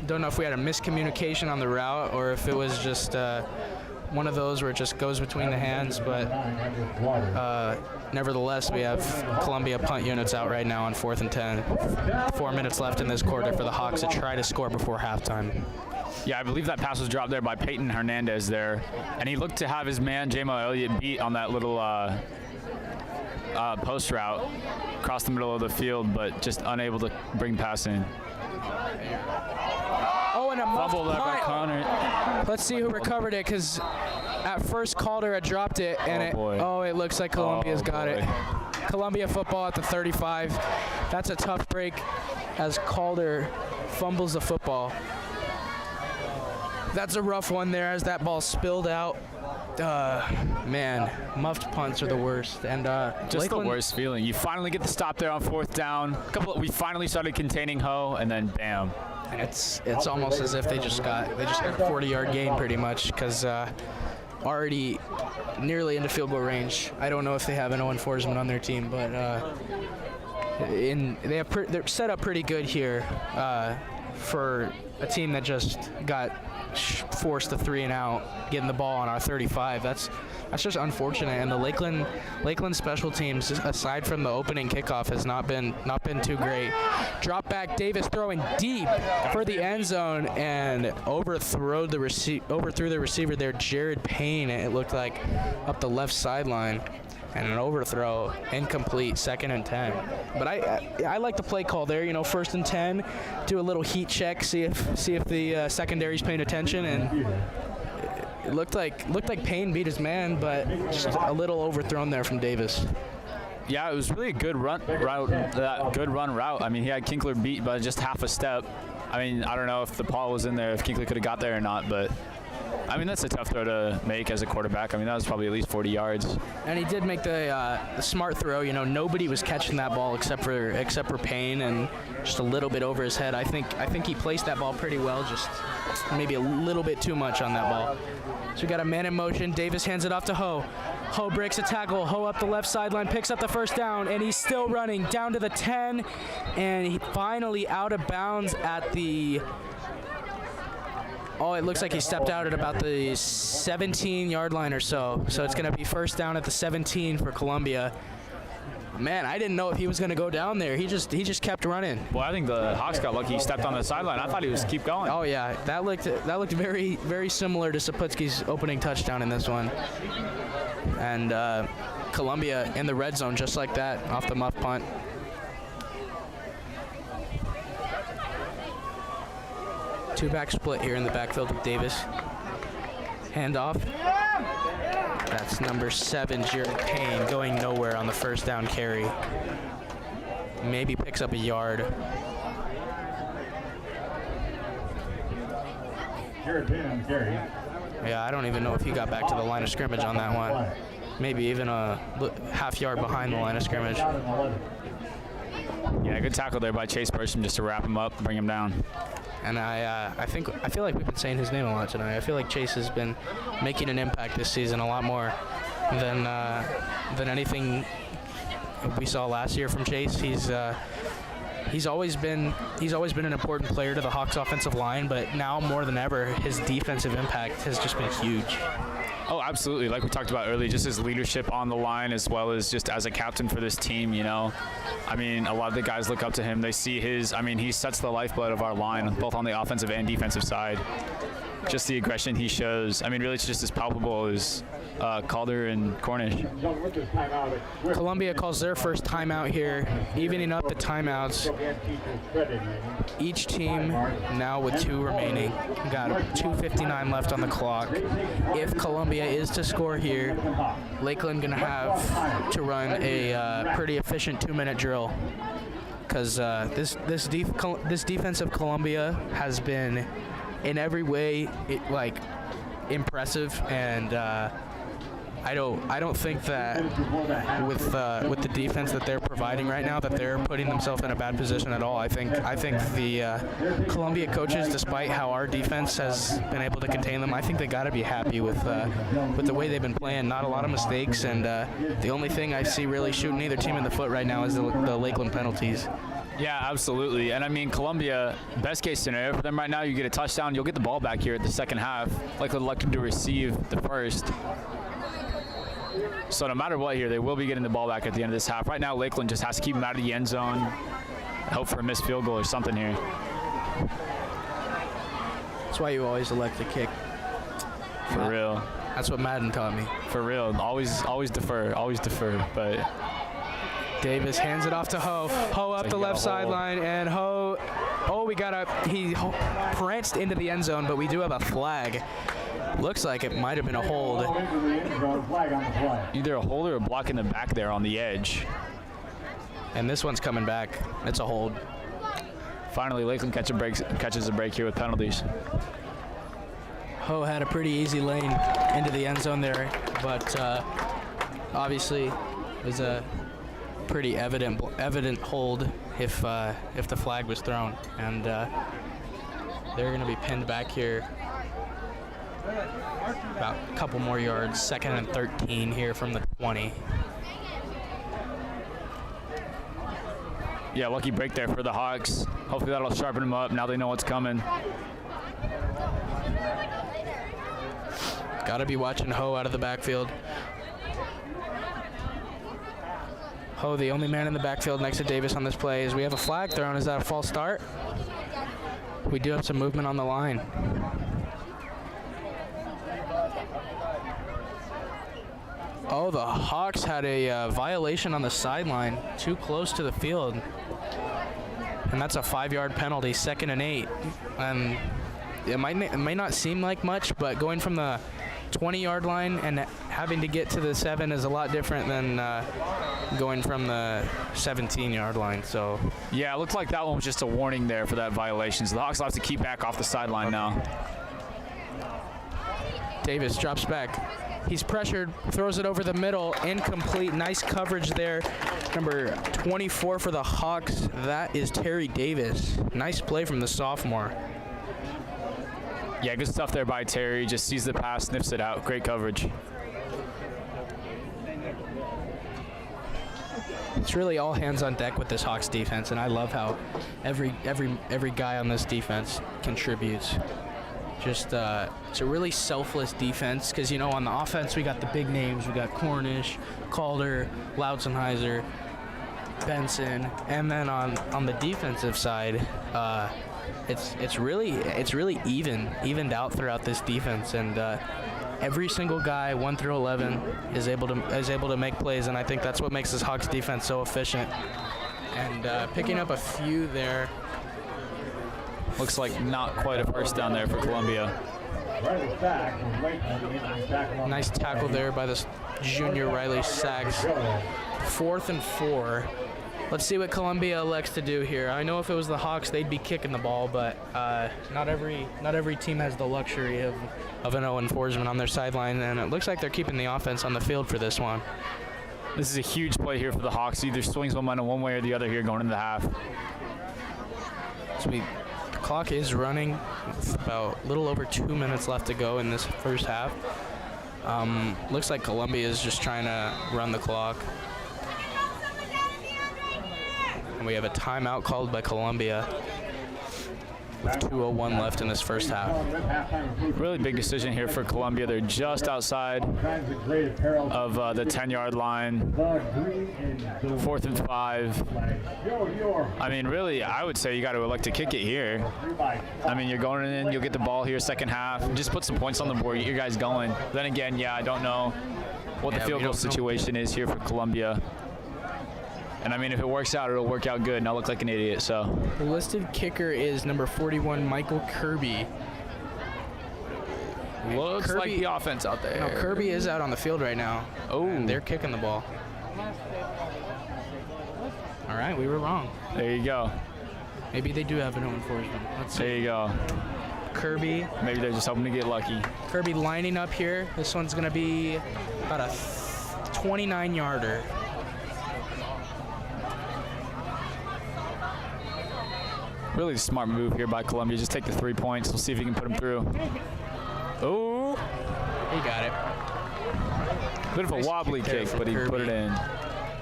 Don't know if we had a miscommunication on the route or if it was just one of those where it just goes between the hands, but nevertheless, we have Columbia punt units out right now on 4th and 10. 4 minutes left in this quarter for the Hawks to try to score before halftime. Yeah, I believe that pass was dropped there by Peyton Hernandez there, and he looked to have his man J-Mo Elliott beat on that little post route across the middle of the field, but just unable to bring pass in. Oh, and a muffed Fumble there by punt. Connor. Let's see who recovered it, because at first Calder had dropped it, and it looks like Columbia's got it. Columbia football at the 35. That's a tough break as Calder fumbles the football. That's a rough one there as that ball spilled out. Man, muffed punts are the worst, and just the worst feeling. You finally get the stop there on 4th down. We finally started containing Ho, and then bam. It's almost as if they just got a 40-yard gain pretty much, because already nearly into field goal range. I don't know if they have an Owen Forsman on their team, but they're set up pretty good here for a team that just got forced to 3 and out, getting the ball on our 35. That's just unfortunate. And the Lakeland special teams, aside from the opening kickoff, has not been too great. Drop back, Davis throwing deep for the end zone and overthrew the receiver there, Jared Payne. It looked like up the left sideline. And an overthrow, incomplete, 2nd and 10. But I like the play call there. 1st and 10, do a little heat check, see if the secondary's paying attention, and it looked like Payne beat his man, but just a little overthrown there from Davis. Yeah, it was really a good run route. I mean, he had Kinkler beat by just half a step. I mean, I don't know if the ball was in there, if Kinkler could have got there or not, but I mean, that's a tough throw to make as a quarterback. I mean, that was probably at least 40 yards. And he did make the smart throw. Nobody was catching that ball except for Payne, and just a little bit over his head. I think he placed that ball pretty well, just maybe a little bit too much on that ball. So we got a man in motion. Davis hands it off to Ho. Ho breaks a tackle. Ho up the left sideline, picks up the first down, and he's still running down to the 10, and he finally out of bounds at the... Oh, it looks like he stepped out at about the 17-yard line or so. So it's going to be first down at the 17 for Columbia. Man, I didn't know if he was going to go down there. He just kept running. Well, I think the Hawks got lucky. He stepped on the sideline. I thought he was keep going. Oh yeah, that looked very, very similar to Saputski's opening touchdown in this one. And Columbia in the red zone just like that off the muff punt. Two-back split here in the backfield with Davis. Handoff. That's number 7, Jared Payne, going nowhere on the first down carry. Maybe picks up a yard. Jared Payne on the carry. Yeah, I don't even know if he got back to the line of scrimmage on that one. Maybe even a half yard behind the line of scrimmage. Yeah, good tackle there by Chase Bursham just to wrap him up, bring him down. And I feel like we've been saying his name a lot tonight. I feel like Chase has been making an impact this season a lot more than anything we saw last year from Chase. He's always been an important player to the Hawks offensive line, but now more than ever, his defensive impact has just been huge. Oh, absolutely. Like we talked about earlier, just his leadership on the line as well as just as a captain for this team, I mean, a lot of the guys look up to him. They see he sets the lifeblood of our line, both on the offensive and defensive side. Just the aggression he shows. I mean, really, it's just as palpable as Calder and Cornish. Columbia calls their first timeout here, evening up the timeouts. Each team now with 2 remaining. We've got 2:59 left on the clock. If Columbia is to score here, Lakeland gonna have to run a pretty efficient 2-minute drill, because this defensive Columbia has been in every way impressive, and I don't think that with the defense that they're providing right now that they're putting themselves in a bad position at all. I think the Columbia coaches, despite how our defense has been able to contain them, I think they got to be happy with the way they've been playing. Not a lot of mistakes, and the only thing I see really shooting either team in the foot right now is the Lakeland penalties. Yeah, absolutely. And I mean, Columbia, best case scenario for them right now, you get a touchdown, you'll get the ball back here at the second half, likely elected to receive the first. So no matter what here, they will be getting the ball back at the end of this half. Right now, Lakeland just has to keep them out of the end zone, hope for a missed field goal or something here. That's why you always elect to kick. For real. That's what Madden taught me. For real. Always defer. Always defer. But Davis hands it off to Ho. Ho up the left sideline, and Ho. Oh, he pranced into the end zone, but we do have a flag. Looks like it might have been a hold. Either a hold or a block in the back there on the edge. And this one's coming back. It's a hold. Finally, Lakeland catches a break here with penalties. Ho had a pretty easy lane into the end zone there, but obviously it was a pretty evident hold if the flag was thrown, and they're going to be pinned back here about a couple more yards, 2nd and 13 here from the 20. Yeah, lucky break there for the Hawks. Hopefully that'll sharpen them up. Now they know what's coming. Got to be watching Ho out of the backfield. Ho, the only man in the backfield next to Davis on this play. As we have a flag thrown. Is that a false start? We do have some movement on the line. Oh, the Hawks had a violation on the sideline, too close to the field. And that's a 5-yard penalty, 2nd and 8. And it may not seem like much, but going from the 20-yard line and having to get to the 7 is a lot different than going from the 17-yard line. So yeah, it looked like that one was just a warning there for that violation. So the Hawks will have to keep back off the sideline now. Davis drops back. He's pressured, throws it over the middle, incomplete. Nice coverage there. Number 24 for the Hawks, that is Terry Davis. Nice play from the sophomore. Yeah, good stuff there by Terry. Just sees the pass, sniffs it out. Great coverage. It's really all hands on deck with this Hawks defense, and I love how every guy on this defense contributes. Just it's a really selfless defense because, you know, on the offense we got the big names. We got Cornish, Calder, Loudsenheiser, Benson, and then on the defensive side, it's really evened out throughout this defense, and every single guy 1 through 11 is able to make plays, and I think that's what makes this Hawks defense so efficient. And picking up a few there. Looks like not quite a first down there for Columbia. Nice tackle there by the junior Riley Sachs. 4th and 4. Let's see what Columbia elects to do here. I know if it was the Hawks, they'd be kicking the ball, but not every team has the luxury of an Owen Forsman on their sideline, and it looks like they're keeping the offense on the field for this one. This is a huge play here for the Hawks. Either swings momentum one way or the other here going into the half. So the clock is running. With about a little over 2 minutes left to go in this first half. Looks like Columbia is just trying to run the clock. And we have a timeout called by Columbia with 2:01 left in this first half. Really big decision here for Columbia. They're just outside of the 10-yard line. 4th and 5. I mean, really, I would say you got to elect to kick it here. I mean, you're going in, you'll get the ball here second half. Just put some points on the board, get your guys going. Then again, yeah, I don't know what the field goal situation is here for Columbia. And I mean, if it works out, it'll work out good, and I'll look like an idiot, so. The listed kicker is number 41, Michael Kirby. Looks like the offense out there. No, Kirby is out on the field right now. Oh. And they're kicking the ball. All right, we were wrong. There you go. Maybe they do have an Owen Forsman. Let's see. There you go. Kirby. Maybe they're just hoping to get lucky. Kirby lining up here. This one's going to be about a 29-yarder. Really smart move here by Columbia. Just take the 3 points. We'll see if he can put them through. Oh, He got it. bit of a wobbly kick, but he put it in.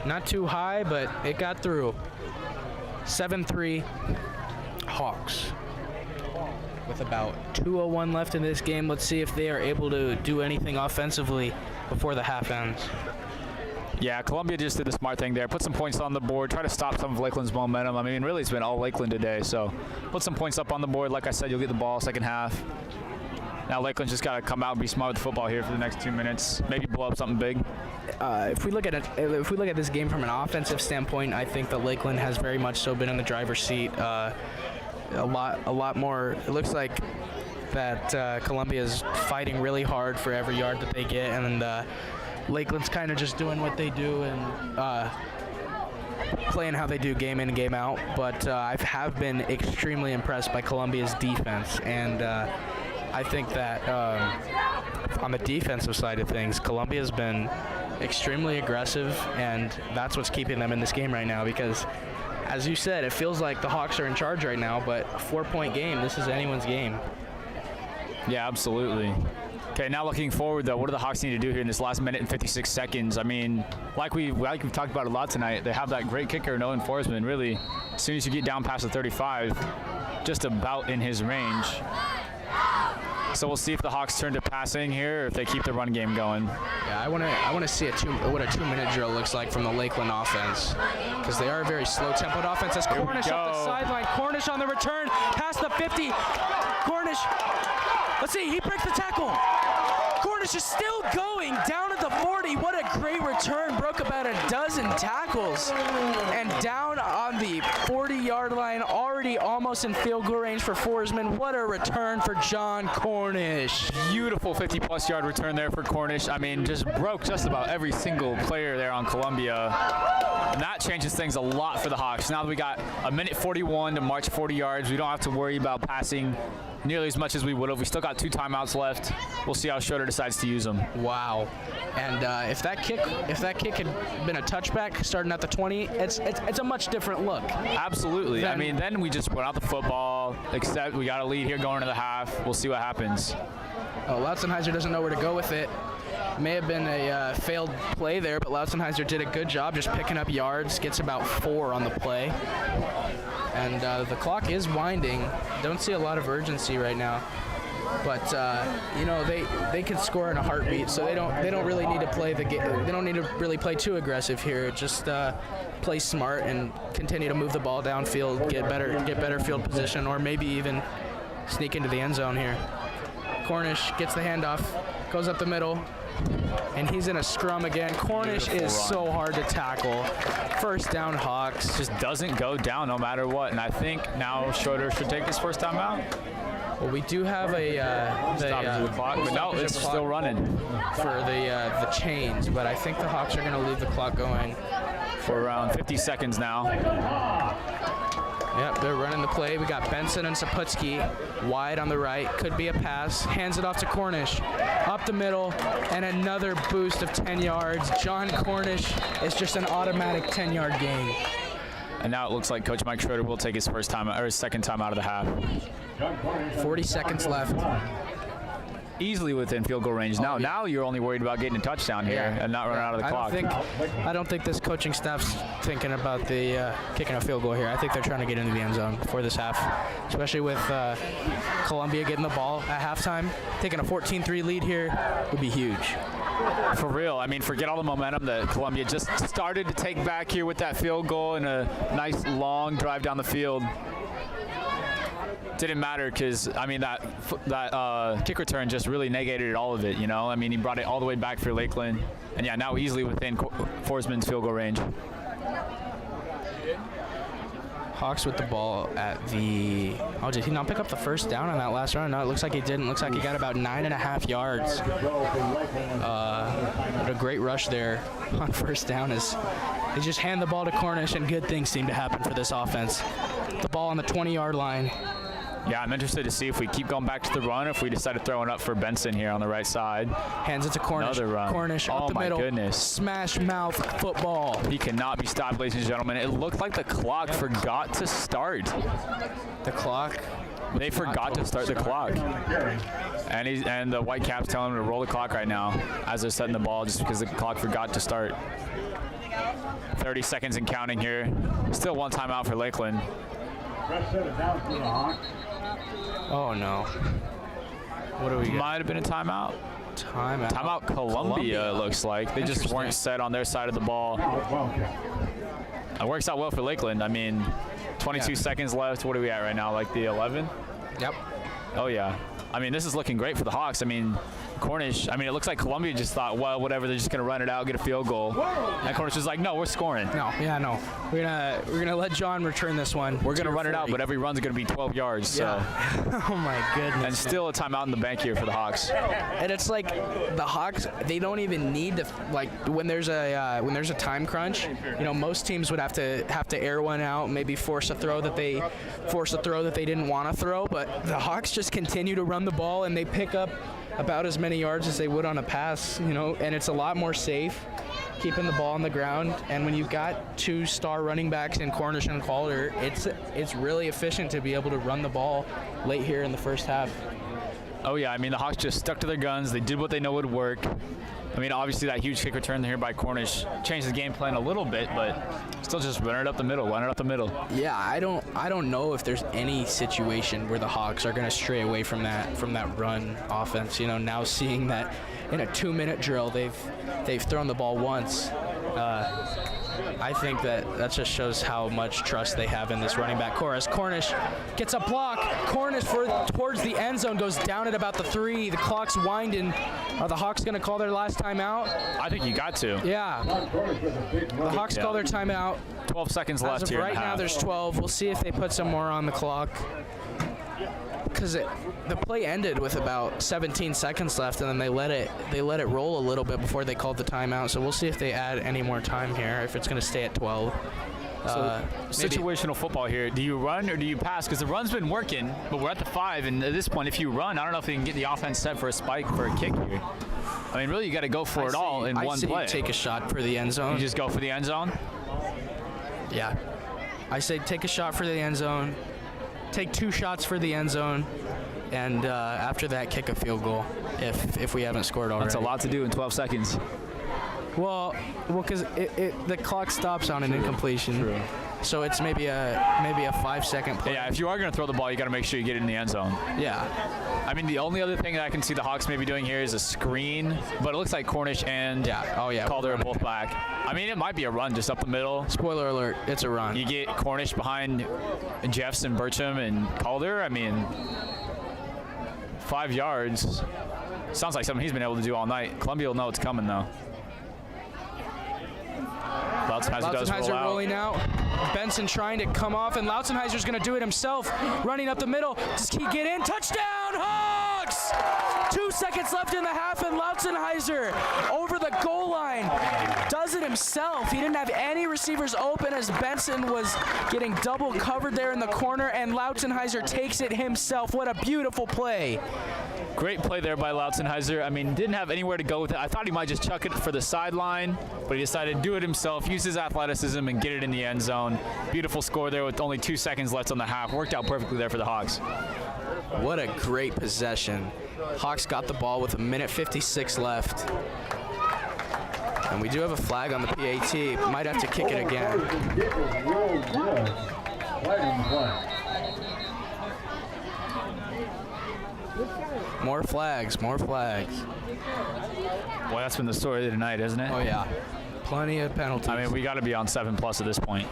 Not too high, but it got through. 7-3 Hawks. With about 2:01 left in this game, let's see if they are able to do anything offensively before the half ends. Yeah, Columbia just did the smart thing there. Put some points on the board, try to stop some of Lakeland's momentum. I mean, really, it's been all Lakeland today. So put some points up on the board. Like I said, you'll get the ball second half. Now Lakeland's just got to come out and be smart with the football here for the next 2 minutes. Maybe blow up something big. If we look at this game from an offensive standpoint, I think that Lakeland has very much so been in the driver's seat. A lot more. It looks like that Columbia is fighting really hard for every yard that they get, and Lakeland's kind of just doing what they do and playing how they do game in and game out. But I have been extremely impressed by Columbia's defense, and I think that on the defensive side of things, Columbia's been extremely aggressive, and that's what's keeping them in this game right now because, as you said, it feels like the Hawks are in charge right now, but a 4-point game, this is anyone's game. Yeah, absolutely. Okay, now looking forward, though, what do the Hawks need to do here in this last minute and 56 seconds? I mean, like we've talked about a lot tonight, they have that great kicker, Nolan Forsman. Really, as soon as you get down past the 35, just about in his range. So we'll see if the Hawks turn to passing here or if they keep the run game going. Yeah, I want to see what a 2-minute drill looks like from the Lakeland offense because they are a very slow-tempoed offense. As Cornish up the sideline, Cornish on the return, past the 50. Cornish, let's see, he breaks the tackle. Cornish is still going down at the 40. What a great return. Broke about a dozen tackles. And down on the 40-yard line, already almost in field goal range for Forsman. What a return for John Cornish. Beautiful 50-plus yard return there for Cornish. I mean, just broke just about every single player there on Columbia. And that changes things a lot for the Hawks. Now that we got a minute 41 to march 40 yards, we don't have to worry about passing nearly as much as we would have. We still got 2 timeouts left. We'll see how Schroeder decides to use them. Wow. And if that kick had been a touchback starting at the 20, it's a much different look. Absolutely. I mean, then we just put out the football, except we got a lead here going into the half. We'll see what happens. Oh, Lautzenheiser doesn't know where to go with it. May have been a failed play there, but Lautzenheiser did a good job just picking up yards, gets about 4 on the play. And the clock is winding. Don't see a lot of urgency right now. But you know, they can score in a heartbeat, so they don't really need to play the game. They don't need to really play too aggressive here. Just play smart and continue to move the ball downfield, get better field position, or maybe even sneak into the end zone here. Cornish gets the handoff, goes up the middle, and he's in a scrum again. Cornish is so hard to tackle. First down, Hawks. Just doesn't go down no matter what, and I think now Schroeder should take his first time out. Well, we do have a stoppage of the clock, but no, it's still running for the chains. But I think the Hawks are going to leave the clock going for around 50 seconds now. Yep, they're running the play. We got Benson and Saputsky wide on the right. Could be a pass. Hands it off to Cornish. Up the middle, and another boost of 10 yards. John Cornish is just an automatic 10-yard gain. And now it looks like Coach Mike Schroeder will take his second time out of the half. 40 seconds left. Easily within field goal range. Now you're only worried about getting a touchdown here and not running out of the clock. I don't think this coaching staff's thinking about the kicking a field goal here. I think they're trying to get into the end zone before this half, especially with Columbia getting the ball at halftime. Taking a 14-3 lead here would be huge. For real. I mean, forget all the momentum that Columbia just started to take back here with that field goal and a nice long drive down the field. Didn't matter because, I mean, that kick return just really negated all of it, you know? I mean, he brought it all the way back for Lakeland. And, yeah, now easily within Forsman's field goal range. Hawks with the ball at the... Oh, did he not pick up the first down on that last run? No, it looks like he didn't. Looks like he got about 9.5 yards. But a great rush there on first down is they just hand the ball to Cornish, and good things seem to happen for this offense. The ball on the 20-yard line. Yeah, I'm interested to see if we keep going back to the run, or if we decide to throw it up for Benson here on the right side. Hands it to Cornish. Another run. Cornish up the middle. Oh my goodness. Smash mouth football. He cannot be stopped, ladies and gentlemen. It looked like the clock forgot to start. The clock? They forgot to start the clock. And the Whitecaps telling him to roll the clock right now as they're setting the ball, just because the clock forgot to start. 30 seconds and counting here. Still one timeout for Lakeland. Oh no. What do we get? Might have been a timeout. Timeout Columbia, it looks like. They just weren't set on their side of the ball. It works out well for Lakeland. I mean, 22 seconds left. What are we at right now? Like the 11? Yep. Oh, yeah. I mean, this is looking great for the Hawks. I mean, Cornish, I mean, it looks like Columbia just thought, well, whatever, they're just going to run it out, get a field goal. And Cornish was like, no, we're scoring. No. We're gonna let John return this one. We're going to run it out, but every run's going to be 12 yards. So. Yeah. Oh, my goodness. And still a timeout in the bank here for the Hawks. And it's like the Hawks, they don't even need to, like, when there's a time crunch, you know, most teams would have to air one out, maybe force a throw that they didn't want to throw, but the Hawks just continue to run the ball, and they pick up about as many yards as they would on a pass, you know, and it's a lot more safe keeping the ball on the ground. And when you've got 2 star running backs in Cornish and Calder, it's really efficient to be able to run the ball late here in the first half. Oh yeah, I mean, the Hawks just stuck to their guns. They did what they know would work. I mean, obviously that huge kick return here by Cornish changed the game plan a little bit, but still just run it up the middle. Yeah, I don't know if there's any situation where the Hawks are going to stray away from that run offense. You know, now seeing that in a 2-minute drill they've thrown the ball once. I think that just shows how much trust they have in this running back chorus. Cornish gets a block. Cornish towards the end zone, goes down at about the 3. The clock's winding. Are the Hawks going to call their last timeout? I think you got to. Yeah. The Hawks call their timeout. 12 seconds left here. Right now there's 12. We'll see if they put some more on the clock. Because the play ended with about 17 seconds left, and then they let it roll a little bit before they called the timeout. So we'll see if they add any more time here, if it's going to stay at 12. Situational football here. Do you run or do you pass? Because the run's been working, but we're at the 5, and at this point, if you run, I don't know if they can get the offense set for a spike for a kick here. I mean, really, you got to go for it all in one play. I say take a shot for the end zone. You just go for the end zone? Yeah. I say take a shot for the end zone. Take 2 shots for the end zone, and after that, kick a field goal if we haven't scored already. That's a lot to do in 12 seconds. Well, because the clock stops on an incompletion. True. So it's maybe a 5-second play. Yeah, if you are going to throw the ball, you got to make sure you get it in the end zone. Yeah. I mean, the only other thing that I can see the Hawks maybe doing here is a screen, but it looks like Cornish and Calder are both back. I mean, it might be a run just up the middle. Spoiler alert, it's a run. You get Cornish behind Jeffson, Burcham, and Calder. I mean, 5 yards. Sounds like something he's been able to do all night. Columbia will know it's coming, though. Lautzenheiser does roll out. Rolling out. Benson trying to come off, and Lautzenheiser's going to do it himself. Running up the middle. Does he get in? Touchdown, Hawks! 2 seconds left in the half, and Lautzenheiser over the goal line does it himself. He didn't have any receivers open as Benson was getting double covered there in the corner, and Lautzenheiser takes it himself. What a beautiful play. Great play there by Lautzenheiser. I mean, didn't have anywhere to go with it. I thought he might just chuck it for the sideline, but he decided to do it himself, use his athleticism, and get it in the end zone. Beautiful score there with only 2 seconds left on the half. Worked out perfectly there for the Hawks. What a great possession. Hawks got the ball with 1:56 left. And we do have a flag on the PAT. Might have to kick it again. More flags, more flags. Boy, that's been the story of the night, isn't it? Oh, yeah. Plenty of penalties. I mean, we got to be on 7+ at this point.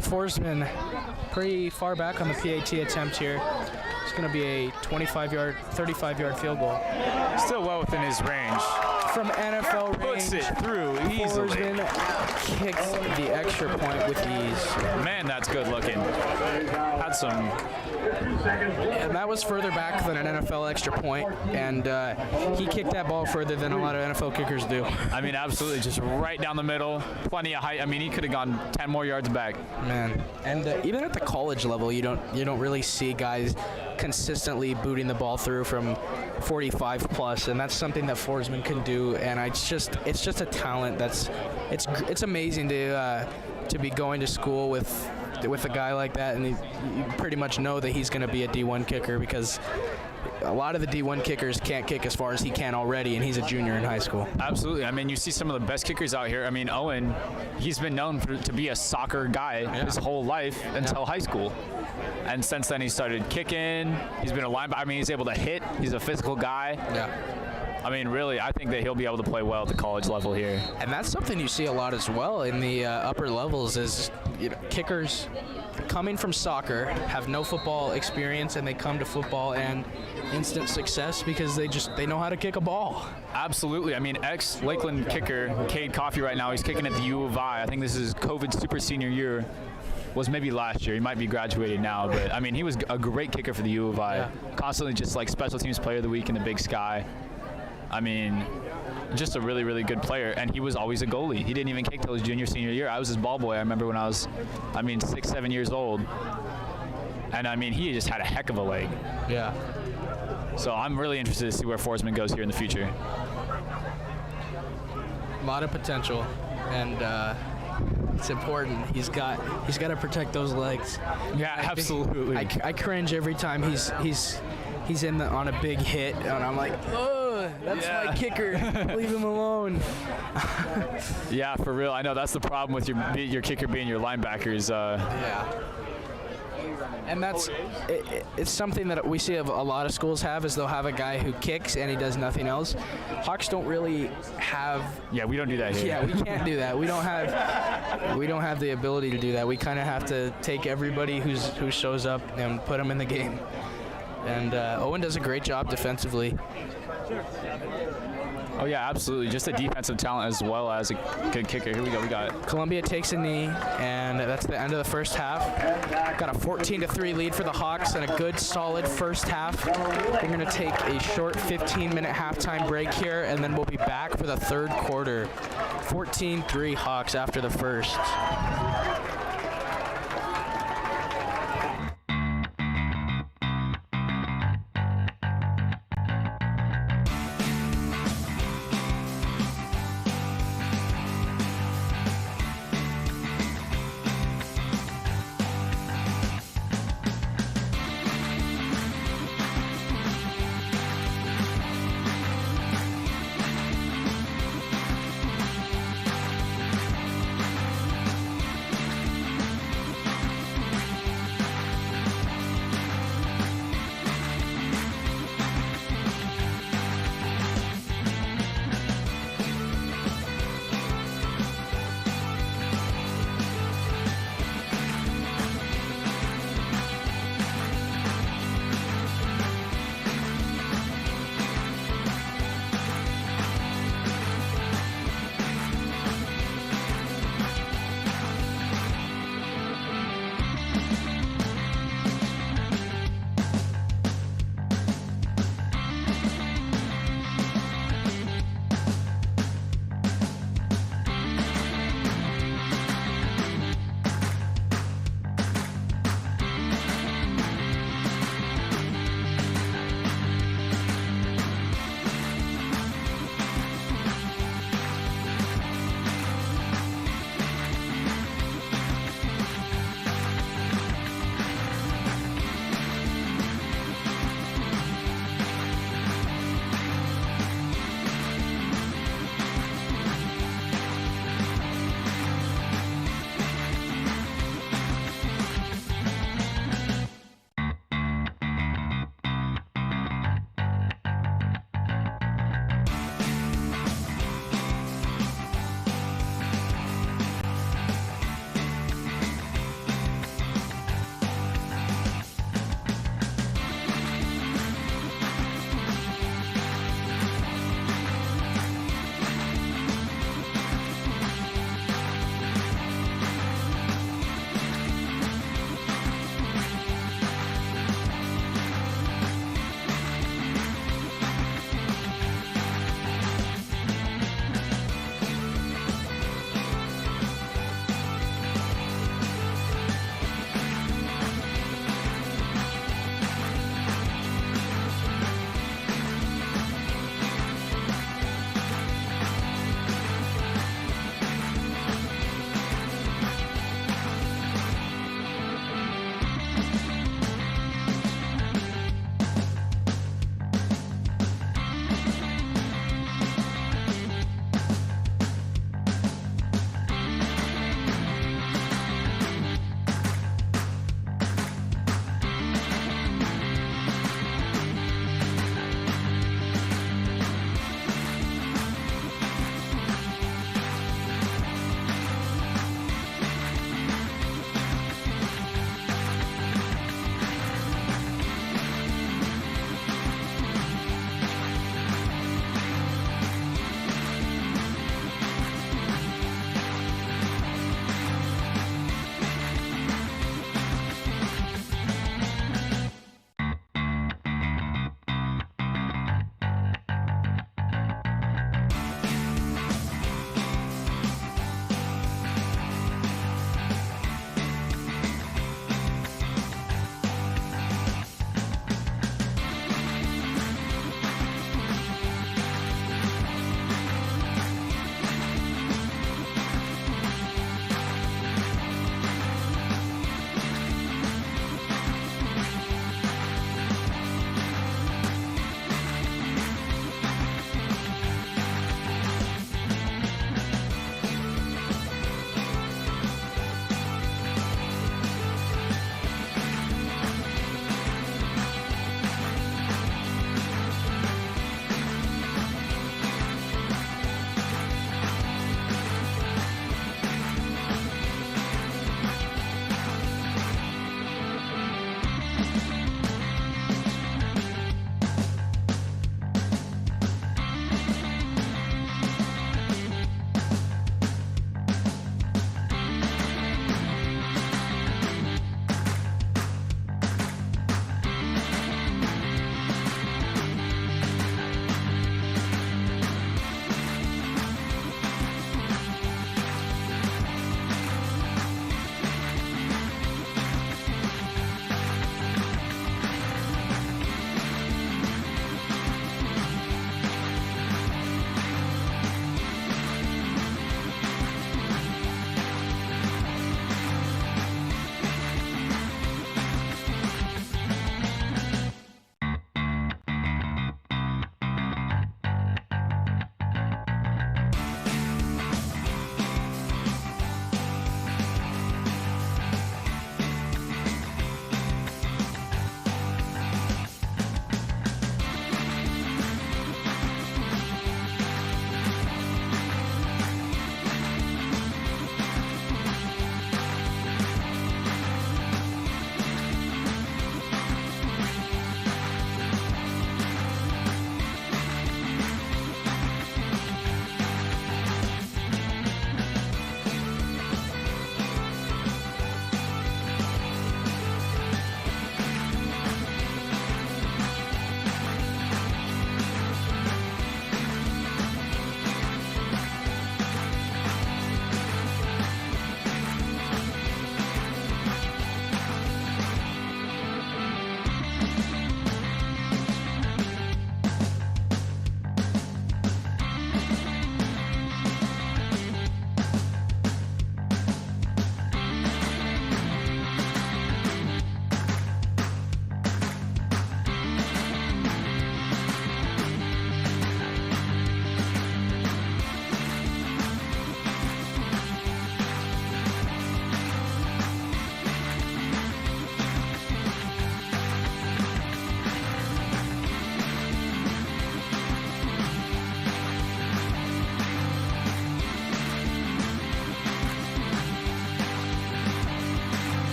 Forsman pretty far back on the PAT attempt here. It's going to be a 25-yard, 35-yard field goal. Still well within his range. From NFL range, Puts it through easily. Forsman kicks the extra point with ease. Man, that's good looking. Had some. And that was further back than an NFL extra point, and he kicked that ball further than a lot of NFL kickers do. I mean, absolutely, just right down the middle. Plenty of height. I mean, he could have gone 10 more yards back. Man, and even at the college level, you don't really see guys consistently booting the ball through from 45 plus, and that's something that Forsman can do. And it's just a talent. It's amazing to be going to school with a guy like that, and you pretty much know that he's going to be a D1 kicker, because a lot of the D1 kickers can't kick as far as he can already, and he's a junior in high school. Absolutely. I mean, you see some of the best kickers out here. I mean, Owen, he's been known to be a soccer guy his whole life until high school. And since then, he started kicking. He's been a linebacker. I mean, he's able to hit. He's a physical guy. Yeah. I mean, really, I think that he'll be able to play well at the college level here. And that's something you see a lot as well in the upper levels is, kickers coming from soccer have no football experience, and they come to football and instant success because they know how to kick a ball. Absolutely. I mean, ex-Lakeland kicker Cade Coffey right now, he's kicking at the U of I. I think this is COVID super senior year. Was maybe last year. He might be graduated now, but I mean, he was a great kicker for the U of I. Yeah. Constantly just like special teams player of the week in the Big Sky. I mean, just a really, really good player, and he was always a goalie. He didn't even kick till his junior, senior year. I was his ball boy. I remember when I was, 6, 7 years old, and I mean, he just had a heck of a leg. Yeah. So I'm really interested to see where Forsman goes here in the future. A lot of potential, and it's important. He's got to protect those legs. Yeah, absolutely. I cringe every time he's on a big hit, and I'm like, oh, that's my kicker. Leave him alone. Yeah, for real. I know that's the problem with your kicker being your linebackers. Yeah. And it's something that we see a lot of schools have, is they'll have a guy who kicks and he does nothing else. Hawks don't really have. Yeah, we don't do that here. Yeah, we can't do that. We don't have the ability to do that. We kind of have to take everybody who shows up and put them in the game. And Owen does a great job defensively. Oh, yeah, absolutely. Just a defensive talent as well as a good kicker. Here we go. We got it. Columbia takes a knee, and that's the end of the first half. Got a 14-3 lead for the Hawks and a good, solid first half. We're going to take a short 15-minute halftime break here, and then we'll be back for the third quarter. 14-3 Hawks after the first.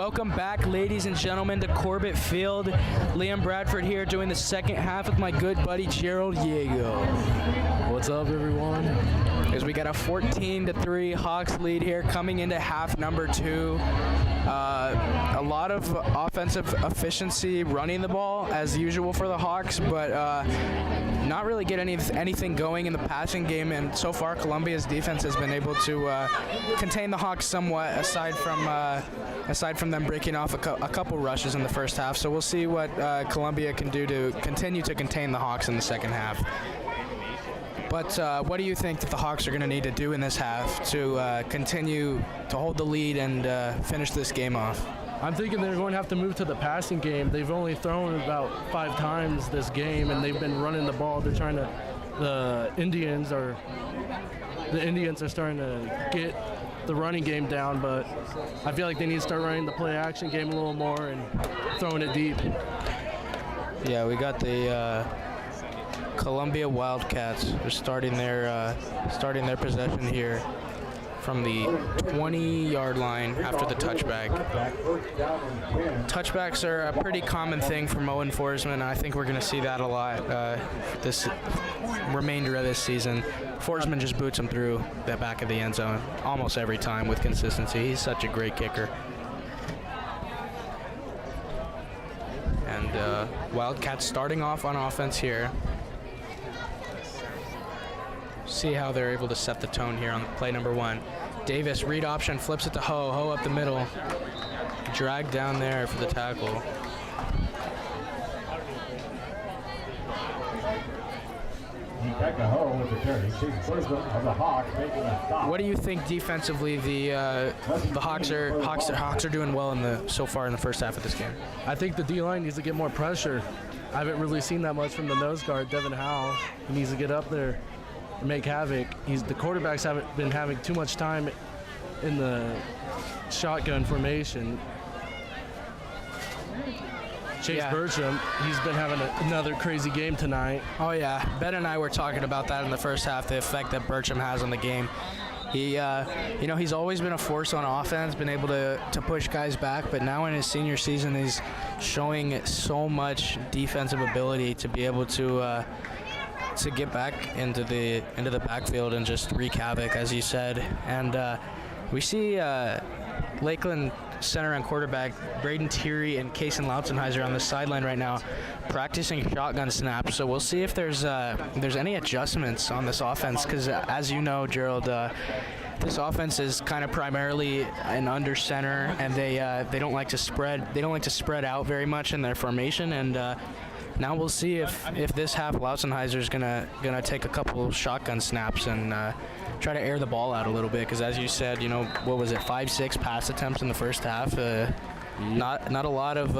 Welcome back, ladies and gentlemen, to Corbett Field. Liam Bradford here doing the second half with my good buddy Gerald Diego. What's up, everyone? As we got a 14-3 Hawks lead here coming into half number 2. A lot of offensive efficiency running the ball as usual for the Hawks, but not really get anything going in the passing game. And so far, Columbia's defense has been able to contain the Hawks somewhat, aside from them breaking off a couple rushes in the first half. So we'll see what Columbia can do to continue to contain the Hawks in the second half. But what do you think that the Hawks are going to need to do in this half to continue to hold the lead and finish this game off? I'm thinking they're going to have to move to the passing game. They've only thrown about 5 times this game, and they've been running the ball. They're trying to. The Indians are starting to get the running game down, but I feel like they need to start running the play action game a little more and throwing it deep. Yeah, we got the Columbia Wildcats. They're starting their possession here from the 20-yard line after the touchback. Touchbacks are a pretty common thing for Mo enforcement. I think we're going to see that a lot this remainder of this season. Forsman just boots him through the back of the end zone almost every time with consistency. He's such a great kicker. And Wildcats starting off on offense here. See how they're able to set the tone here on play number 1. Davis, read option, flips it to Ho. Ho up the middle. Drag down there for the tackle. What do you think defensively the Hawks are doing well so far in the first half of this game? I think the D-line needs to get more pressure. I haven't really seen that much from the nose guard, Devin Howe. He needs to get up there and make havoc. The quarterbacks haven't been having too much time in the shotgun formation. Chase Bertram, he's been having another crazy game tonight. Oh yeah, Ben and I were talking about that in the first half, the effect that Bertram has on the game. He, he's always been a force on offense, been able to push guys back, but now in his senior season, he's showing so much defensive ability to be able to get back into the backfield and just wreak havoc, as you said. And we see Lakeland center and quarterback Braden Thierry and Kason Lautzenheiser on the sideline right now practicing shotgun snaps. So we'll see if there's any adjustments on this offense, because as you know, Gerald, this offense is kind of primarily an under center, and they don't like to spread out very much in their formation. And now we'll see if this half Lautzenheiser is gonna take a couple shotgun snaps and try to air the ball out a little bit, because as you said, what was it, 5-6 pass attempts in the first half. Not a lot of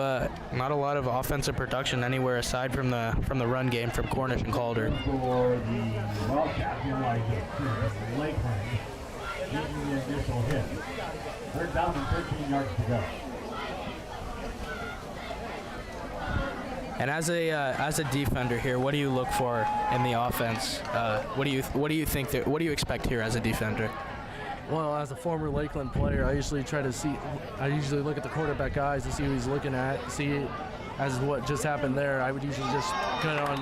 offensive production anywhere aside from the run game from Cornish and Calder. For the Wildcats, Lakeland getting the initial hit. 3rd down and 13 yards to go. And as a defender here, what do you look for in the offense? What do you expect here as a defender? Well, as a former Lakeland player, I usually look at the quarterback eyes to see who he's looking at, see as what just happened there. I would usually just get on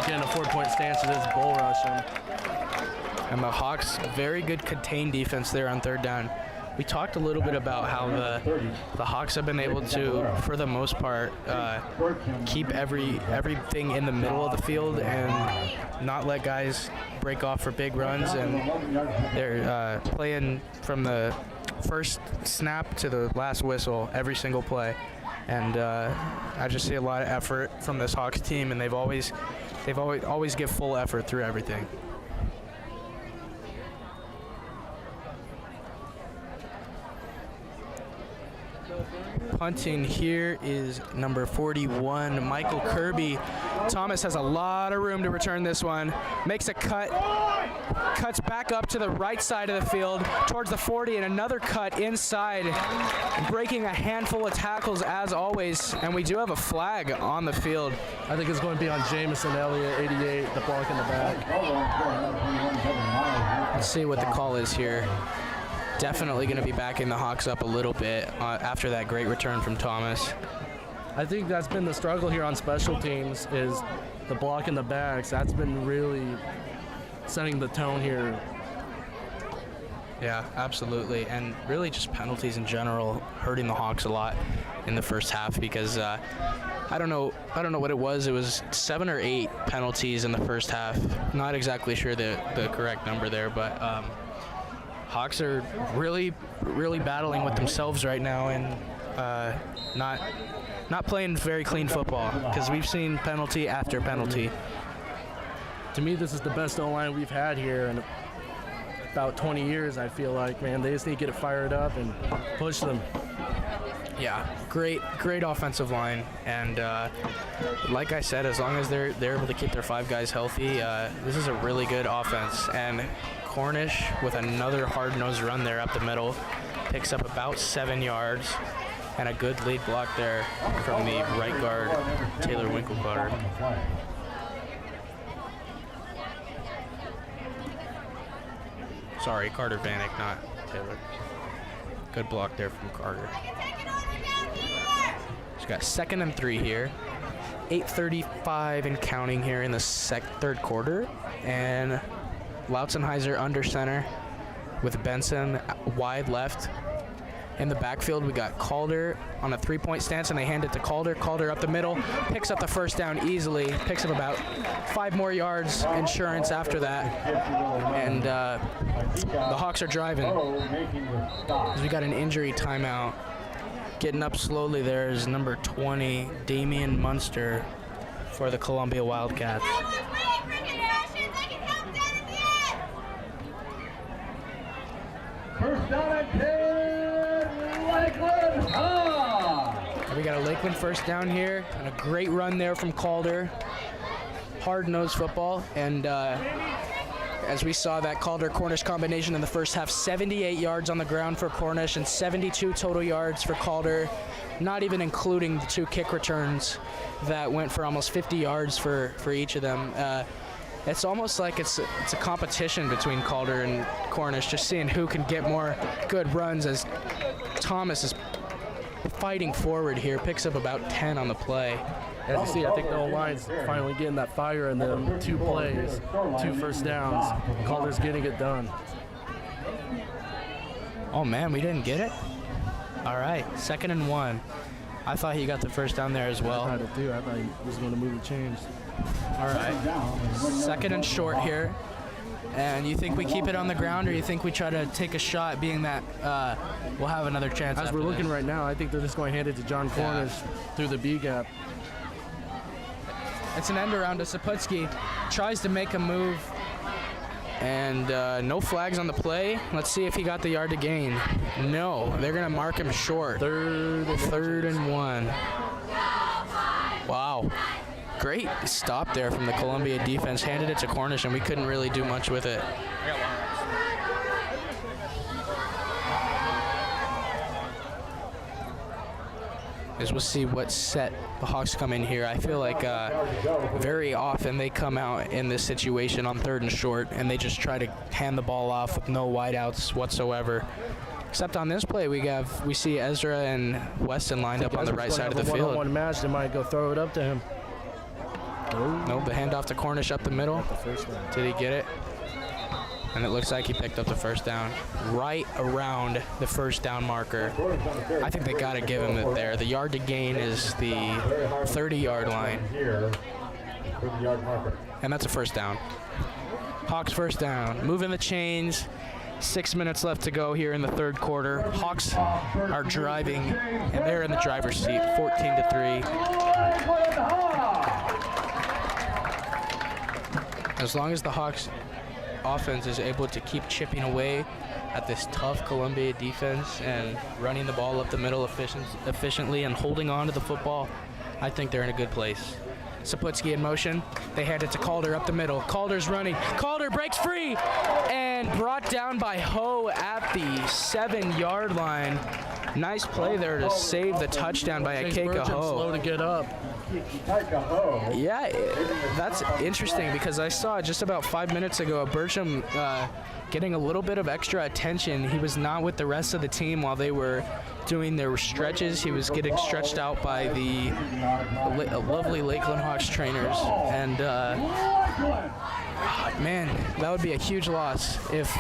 getting a 4-point stance to this bull rush him. And the Hawks, very good contained defense there on 3rd down. We talked a little bit about how the Hawks have been able to, for the most part, keep everything in the middle of the field and not let guys break off for big runs. And they're playing from the first snap to the last whistle every single play. And I just see a lot of effort from this Hawks team, and they've always give full effort through everything. Punting here is number 41, Michael Kirby. Thomas has a lot of room to return this one. Makes a cut, cuts back up to the right side of the field towards the 40, and another cut inside, breaking a handful of tackles as always. And we do have a flag on the field. I think it's going to be on Jamison Elliott, 88, the block in the back. Let's see what the call is here. definitely going to be backing the Hawks up a little bit after that great return from Thomas. I think that's been the struggle here on special teams is the block in the backs. That's been really setting the tone here. Yeah, absolutely, and really just penalties in general hurting the Hawks a lot in the first half because I don't know what it was. It was 7 or 8 penalties in the first half. Not exactly sure the correct number there, but Hawks are really battling with themselves right now and not playing very clean football because we've seen penalty after penalty. To me, this is the best O-line we've had here in about 20 years, I feel like, man. They just need to get it fired up and push them. Yeah, great offensive line, and like I said, as long as they're able to keep their 5 guys healthy, this is a really good offense. And Cornish with another hard-nosed run there up the middle, picks up about 7 yards, and a good lead block there from the right guard, Taylor Winkelcutter. Sorry, Carter Vanek, not Taylor. Good block there from Carter. She's got 2nd and 3 here. 8:35 and counting here in the third quarter. And Lautzenheiser under center with Benson wide left. In the backfield, we got Calder on a 3-point stance, and they hand it to Calder. Calder up the middle, picks up the first down easily, picks up about 5 more yards insurance after that. And the Hawks are driving. As we got an injury timeout. Getting up slowly there is number 20, Damian Munster, for the Columbia Wildcats. First down and 10, Lakeland. We got a Lakeland first down here, and a great run there from Calder. Hard-nosed football, and as we saw that Calder-Cornish combination in the first half, 78 yards on the ground for Cornish and 72 total yards for Calder, not even including the 2 kick returns that went for almost 50 yards for each of them. It's almost like it's a competition between Calder and Cornish, just seeing who can get more good runs as Thomas is fighting forward here, picks up about 10 on the play. As you see, I think the O-line's finally getting that fire in them. 2 plays, 2 first downs. Calder's getting it done. Oh man, we didn't get it? All right, 2nd and 1. I thought he got the first down there as well. I thought it too. I thought he was going to move the chains. All right, 2nd and short here. And you think we keep it on the ground, or you think we try to take a shot, being that we'll have another chance? As we're looking right now, I think they're just going to hand it to John Cornish through the B gap. It's an end around to Saputsky. Tries to make a move. And no flags on the play. Let's see if he got the yard to gain. No, they're going to mark him short. Third and 1. Wow. Great stop there from the Columbia defense. Handed it to Cornish, and we couldn't really do much with it. As we'll see what set the Hawks come in here. I feel like very often they come out in this situation on 3rd and short, and they just try to hand the ball off with no wideouts whatsoever. Except on this play, we see Ezra and Weston lined up on the right side of the field. One match, they might go throw it up to him. Nope, the handoff to Cornish up the middle. Did he get it? And it looks like he picked up the first down right around the first down marker. I think they got to give him it there. The yard to gain is the 30-yard line. And that's a first down. Hawks first down. Moving the chains. 6 minutes left to go here in the third quarter. Hawks are driving, and they're in the driver's seat, 14-3. As long as the Hawks offense is able to keep chipping away at this tough Columbia defense and running the ball up the middle efficiently and holding on to the football, I think they're in a good place. Saputsky in motion. They hand it to Calder up the middle. Calder's running. Calder breaks free and brought down by Ho at the 7-yard line. Nice play there to save the touchdown by Akeka Ho. Slow to get up. Yeah, that's interesting because I saw just about 5 minutes ago Bertram getting a little bit of extra attention. He was not with the rest of the team while they were doing their stretches. He was getting stretched out by the lovely Lakeland Hawks trainers. And man, that would be a huge loss if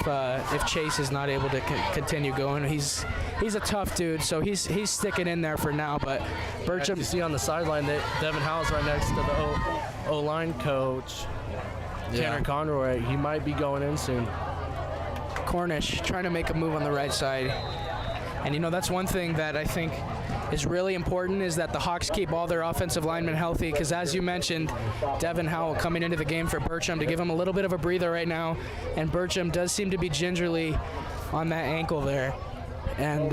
Chase is not able to continue going. He's a tough dude, so he's sticking in there for now. But Bertram, you see on the sideline that Devin Howe's right next to the O-line coach, Tanner Conroy. He might be going in soon. Cornish trying to make a move on the right side. And you know, that's one thing that I think is really important, is that the Hawks keep all their offensive linemen healthy, because as you mentioned, Devin Howell coming into the game for Bertram to give him a little bit of a breather right now, and Bertram does seem to be gingerly on that ankle there, and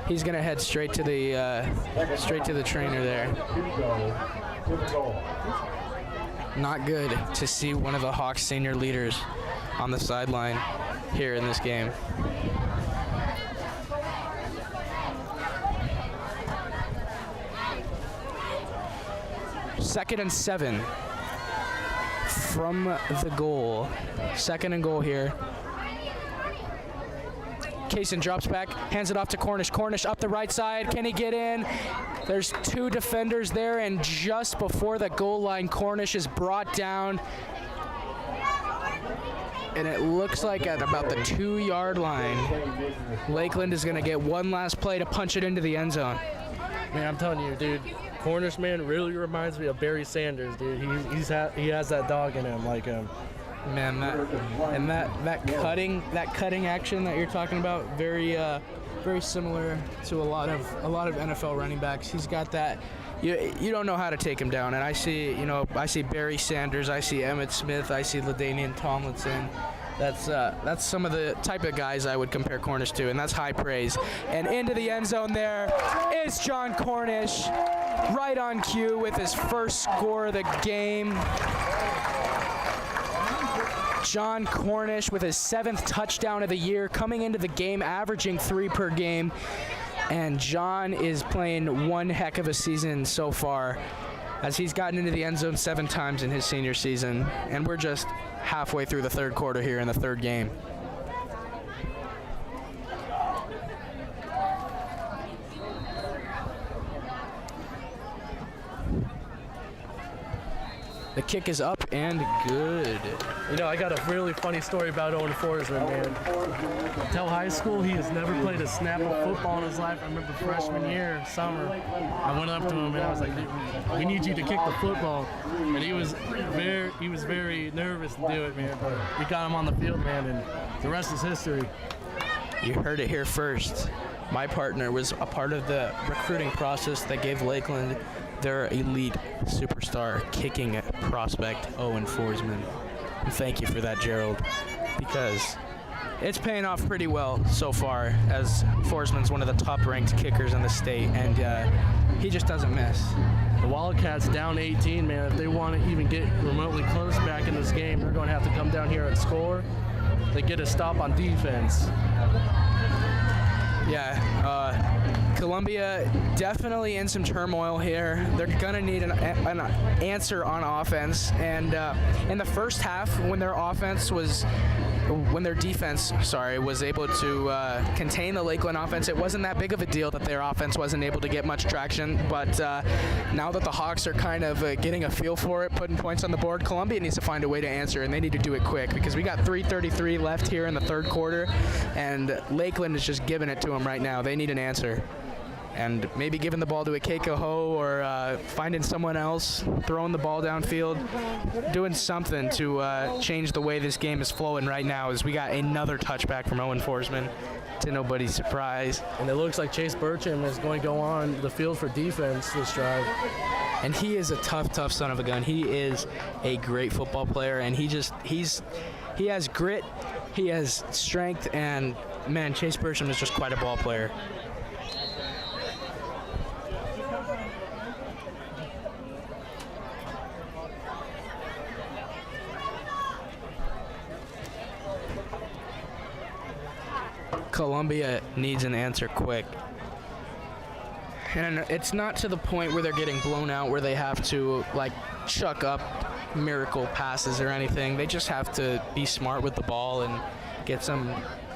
he's gonna head straight to the trainer there. Not good to see one of the Hawks senior leaders on the sideline here in this game. Second and 7 from the goal. Second and goal here. Kaysen drops back, hands it off to Cornish. Cornish up the right side. Can he get in? There's two defenders there, and just before the goal line, Cornish is brought down. And it looks like at about the 2-yard line, Lakeland is going to get one last play to punch it into the end zone. Man, I'm telling you, dude, Cornish man really reminds me of Barry Sanders, dude. He has that dog in him, like him. Man, that cutting action that you're talking about, very similar to a lot of NFL running backs. He's got that. You don't know how to take him down. And I see Barry Sanders, I see Emmitt Smith, I see LaDainian Tomlinson. That's some of the type of guys I would compare Cornish to, and that's high praise. And into the end zone there is John Cornish, right on cue with his first score of the game. John Cornish with his 7th touchdown of the year, coming into the game averaging 3 per game. And John is playing one heck of a season so far, as he's gotten into the end zone 7 times in his senior season. And we're just halfway through the third quarter here in the third game. The kick is up and good. You know, I got a really funny story about Owen Forsman, man. Until high school, he has never played a snap of football in his life. I remember freshman year, summer, I went up to him and I was like, "We need you to kick the football." And he was very nervous to do it, man. But we got him on the field, man, and the rest is history. You heard it here first. My partner was a part of the recruiting process that gave Lakeland their elite superstar kicking prospect, Owen Forsman. And thank you for that, Gerald, because it's paying off pretty well so far, as Forsman's one of the top-ranked kickers in the state, and he just doesn't miss. The Wildcats down 18, man. If they want to even get remotely close back in this game, they're going to have to come down here and score. They get a stop on defense. Yeah, Columbia definitely in some turmoil here. They're gonna need an answer on offense, and in the first half, when their defense was able to contain the Lakeland offense, it wasn't that big of a deal that their offense wasn't able to get much traction. But now that the Hawks are kind of getting a feel for it, putting points on the board, Columbia needs to find a way to answer, and they need to do it quick, because we got 3:33 left here in the third quarter, and Lakeland is just giving it to them right now. They need an answer. And maybe giving the ball to a Keiko Ho, or finding someone else, throwing the ball downfield, doing something to change the way this game is flowing right now, as we got another touchback from Owen Forsman, to nobody's surprise. And it looks like Chase Bertram is going to go on the field for defense this drive. And he is a tough son of a gun. He is a great football player, and he has grit, he has strength, and man, Chase Bertram is just quite a ball player. Columbia needs an answer quick. And it's not to the point where they're getting blown out where they have to, like, chuck up miracle passes or anything. They just have to be smart with the ball and get some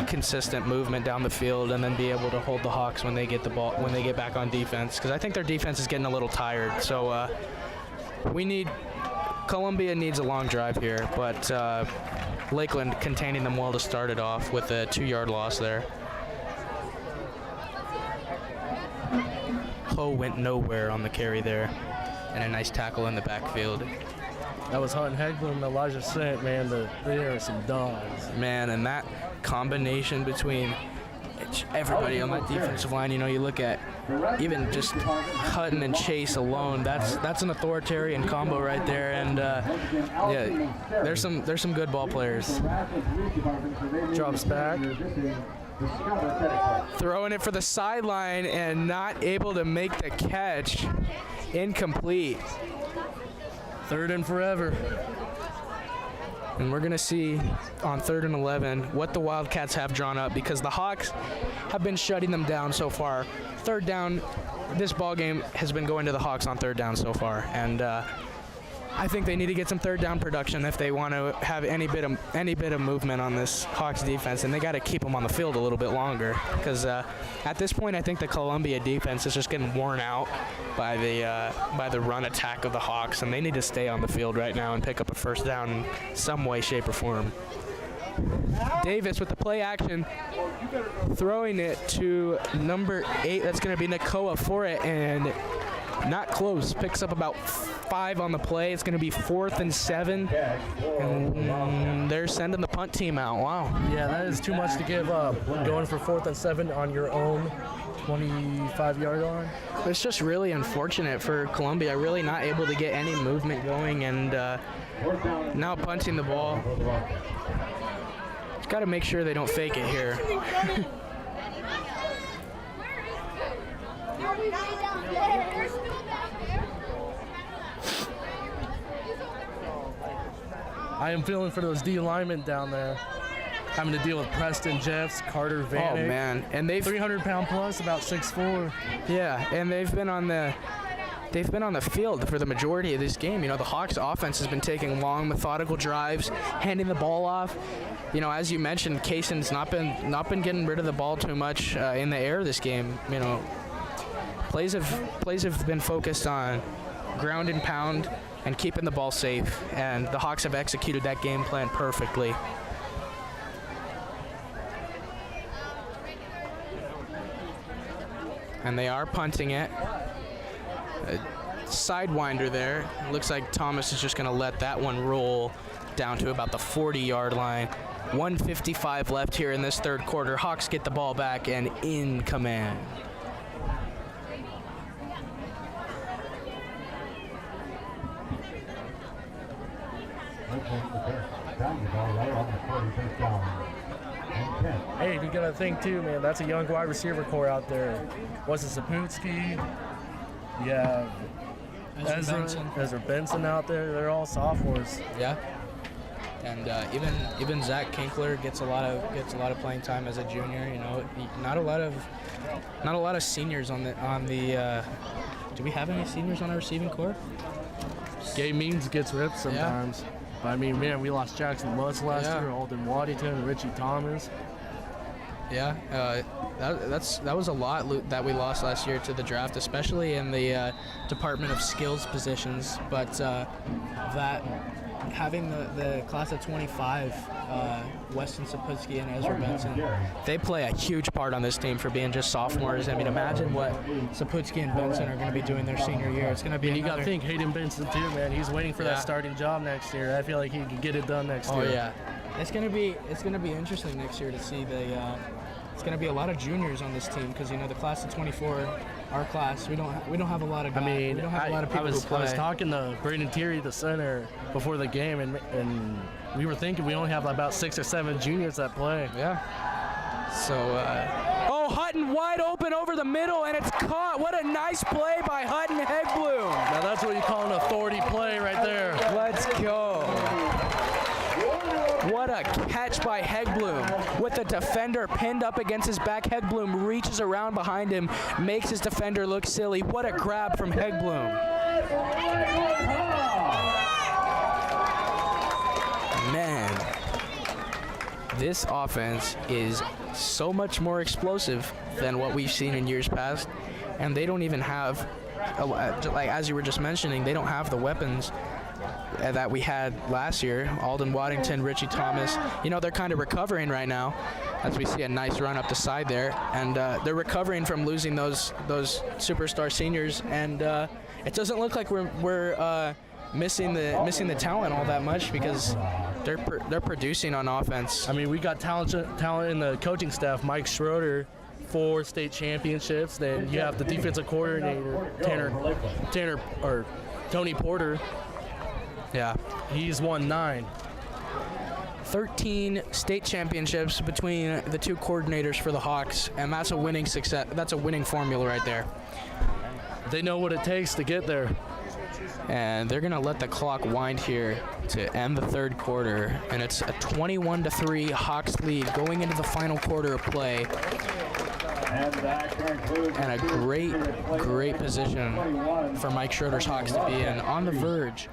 consistent movement down the field and then be able to hold the Hawks when they get the ball, when they get back on defense. Because I think their defense is getting a little tired. So Columbia needs a long drive here, but Lakeland containing them well to start it off with a 2-yard loss there. Ho went nowhere on the carry there, and a nice tackle in the backfield. That was Hutton Hegblum and Elijah Sent, man. They are some dogs. Man, and that combination between everybody on that defensive line, you know, you look at even just Hutton and Chase alone, that's an authoritarian combo right there, and yeah, there's some good ball players. Drops back. Throwing it for the sideline and not able to make the catch. Incomplete. 3rd and forever. And we're going to see on 3rd and 11 what the Wildcats have drawn up, because the Hawks have been shutting them down so far. 3rd down, this ball game has been going to the Hawks on 3rd down so far. And I think they need to get some 3rd down production if they want to have any bit of movement on this Hawks defense, and they got to keep them on the field a little bit longer, because at this point I think the Columbia defense is just getting worn out by the run attack of the Hawks, and they need to stay on the field right now and pick up a 1st down in some way, shape, or form. Davis with the play action, throwing it to number 8. That's going to be Nakoa for it, and not close. Picks up about 5 on the play. It's going to be 4th and 7, and they're sending the punt team out. Wow. Yeah, that is too much to give up. Going for 4th and 7 on your own 25-yard line. It's just really unfortunate for Columbia. Really not able to get any movement going, and now punting the ball. Got to make sure they don't fake it here. I am feeling for those D linemen down there, having to deal with Preston Jeffs, Carter Vanek. Oh man, and they've 300-pound plus, about 6'4". Yeah, and they've been on the field for the majority of this game. You know, the Hawks offense has been taking long, methodical drives, handing the ball off. You know, as you mentioned, Kaysen's not been getting rid of the ball too much in the air this game. You know, plays have been focused on ground and pound and keeping the ball safe, and the Hawks have executed that game plan perfectly. And they are punting it. Sidewinder there. Looks like Thomas is just going to let that one roll down to about the 40-yard line. 1:55 left here in this 3rd quarter. Hawks get the ball back and in command. Hey, you gotta think too, man. That's a young wide receiver core out there. Was it Saputski? You have Ezra Benson out there. They're all sophomores. Yeah. And even Zach Kinkler gets a lot of playing time as a junior. You know, not a lot of seniors on the. Do we have any seniors on our receiving corps? Gabe Means gets ripped sometimes. Yeah. But I mean, man, we lost Jackson Lutz last year, Alden Waddington, Richie Thomas. Yeah, that was a lot that we lost last year to the draft, especially in the Department of Skills positions. But that having the class of 25, Weston Saputski and Ezra Benson, they play a huge part on this team for being just sophomores. I mean, imagine what Saputski and Benson are going to be doing their senior year. It's going to be. You got to think Hayden Benson too, man. He's waiting for that starting job next year. I feel like he could get it done next year. Oh yeah, it's going to be interesting next year to see the. It's going to be a lot of juniors on this team because, you know, the class of 24, our class, we don't have a lot of guys. I mean, we don't have a lot of people who play. I was talking to Braden Thierry, the center, before the game, and we were thinking we only have about 6 or 7 juniors that play. Yeah. So, Hutton wide open over the middle, and it's caught. What a nice play by Hutton Hegblum. Now that's what you call an authority play right there. Let's go. What a catch by Hegblum. With the defender pinned up against his back, Hegblum reaches around behind him, makes his defender look silly. What a grab from Hegblum. Man, this offense is so much more explosive than what we've seen in years past, and they don't even have, like as you were just mentioning, they don't have the weapons that we had last year. Alden Waddington, Richie Thomas, you know, they're kind of recovering right now as we see a nice run up the side there, and they're recovering from losing those superstar seniors, and it doesn't look like we're missing the talent all that much, because they're producing on offense. I mean, we got talent in the coaching staff. Mike Schroeder, 4 state championships. Then you have the defensive coordinator Tony Porter. Yeah, he's won 9. 13 state championships between the 2 coordinators for the Hawks, and that's a winning success. That's a winning formula right there. They know what it takes to get there. And they're gonna let the clock wind here to end the 3rd quarter, and it's a 21-3 Hawks lead going into the final quarter of play. And a great position for Mike Schroeder's Hawks to be in, on the verge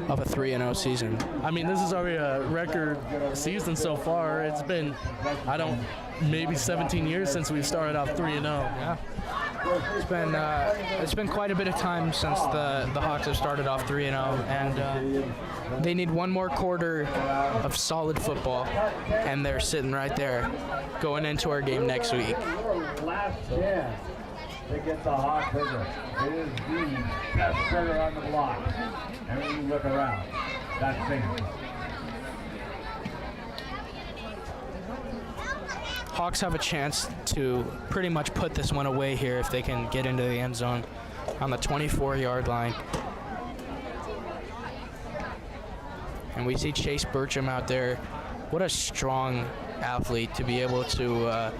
of a 3-0 season. I mean, this is already a record season so far. It's been, maybe 17 years since we started off 3-0. Yeah. It's been quite a bit of time since the Hawks have started off 3-0, and they need one more quarter of solid football, and they're sitting right there going into our game next week. Last chance to get the Hawks in it. It is the best player on the block. And when you look around, that's Bingham. Hawks have a chance to pretty much put this one away here if they can get into the end zone on the 24-yard line. And we see Chase Burcham out there. What a strong athlete to be able to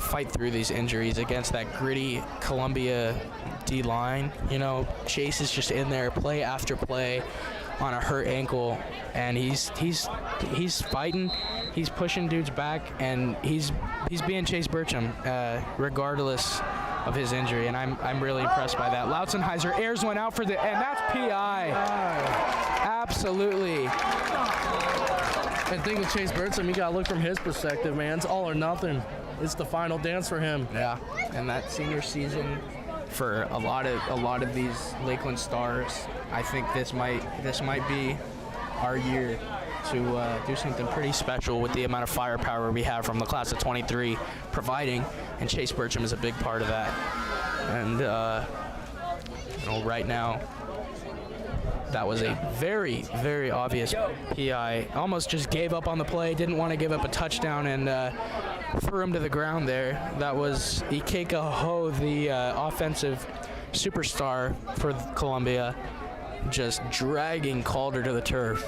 fight through these injuries against that gritty Columbia D-line. You know, Chase is just in there play after play on a hurt ankle, and he's fighting. He's pushing dudes back, and he's being Chase Burcham regardless of his injury, and I'm really impressed by that. Lautzenheiser airs one out and that's PI. Absolutely. And think of Chase Burcham, you gotta look from his perspective, man. It's all or nothing. It's the final dance for him. Yeah, and that senior season for a lot of these Lakeland stars, I think this might be our year to do something pretty special with the amount of firepower we have from the class of 23 providing, and Chase Burcham is a big part of that. And right now, that was a very, very obvious PI. Almost just gave up on the play, didn't want to give up a touchdown, and threw him to the ground there. That was Ikeka Ho, the offensive superstar for Columbia, just dragging Calder to the turf.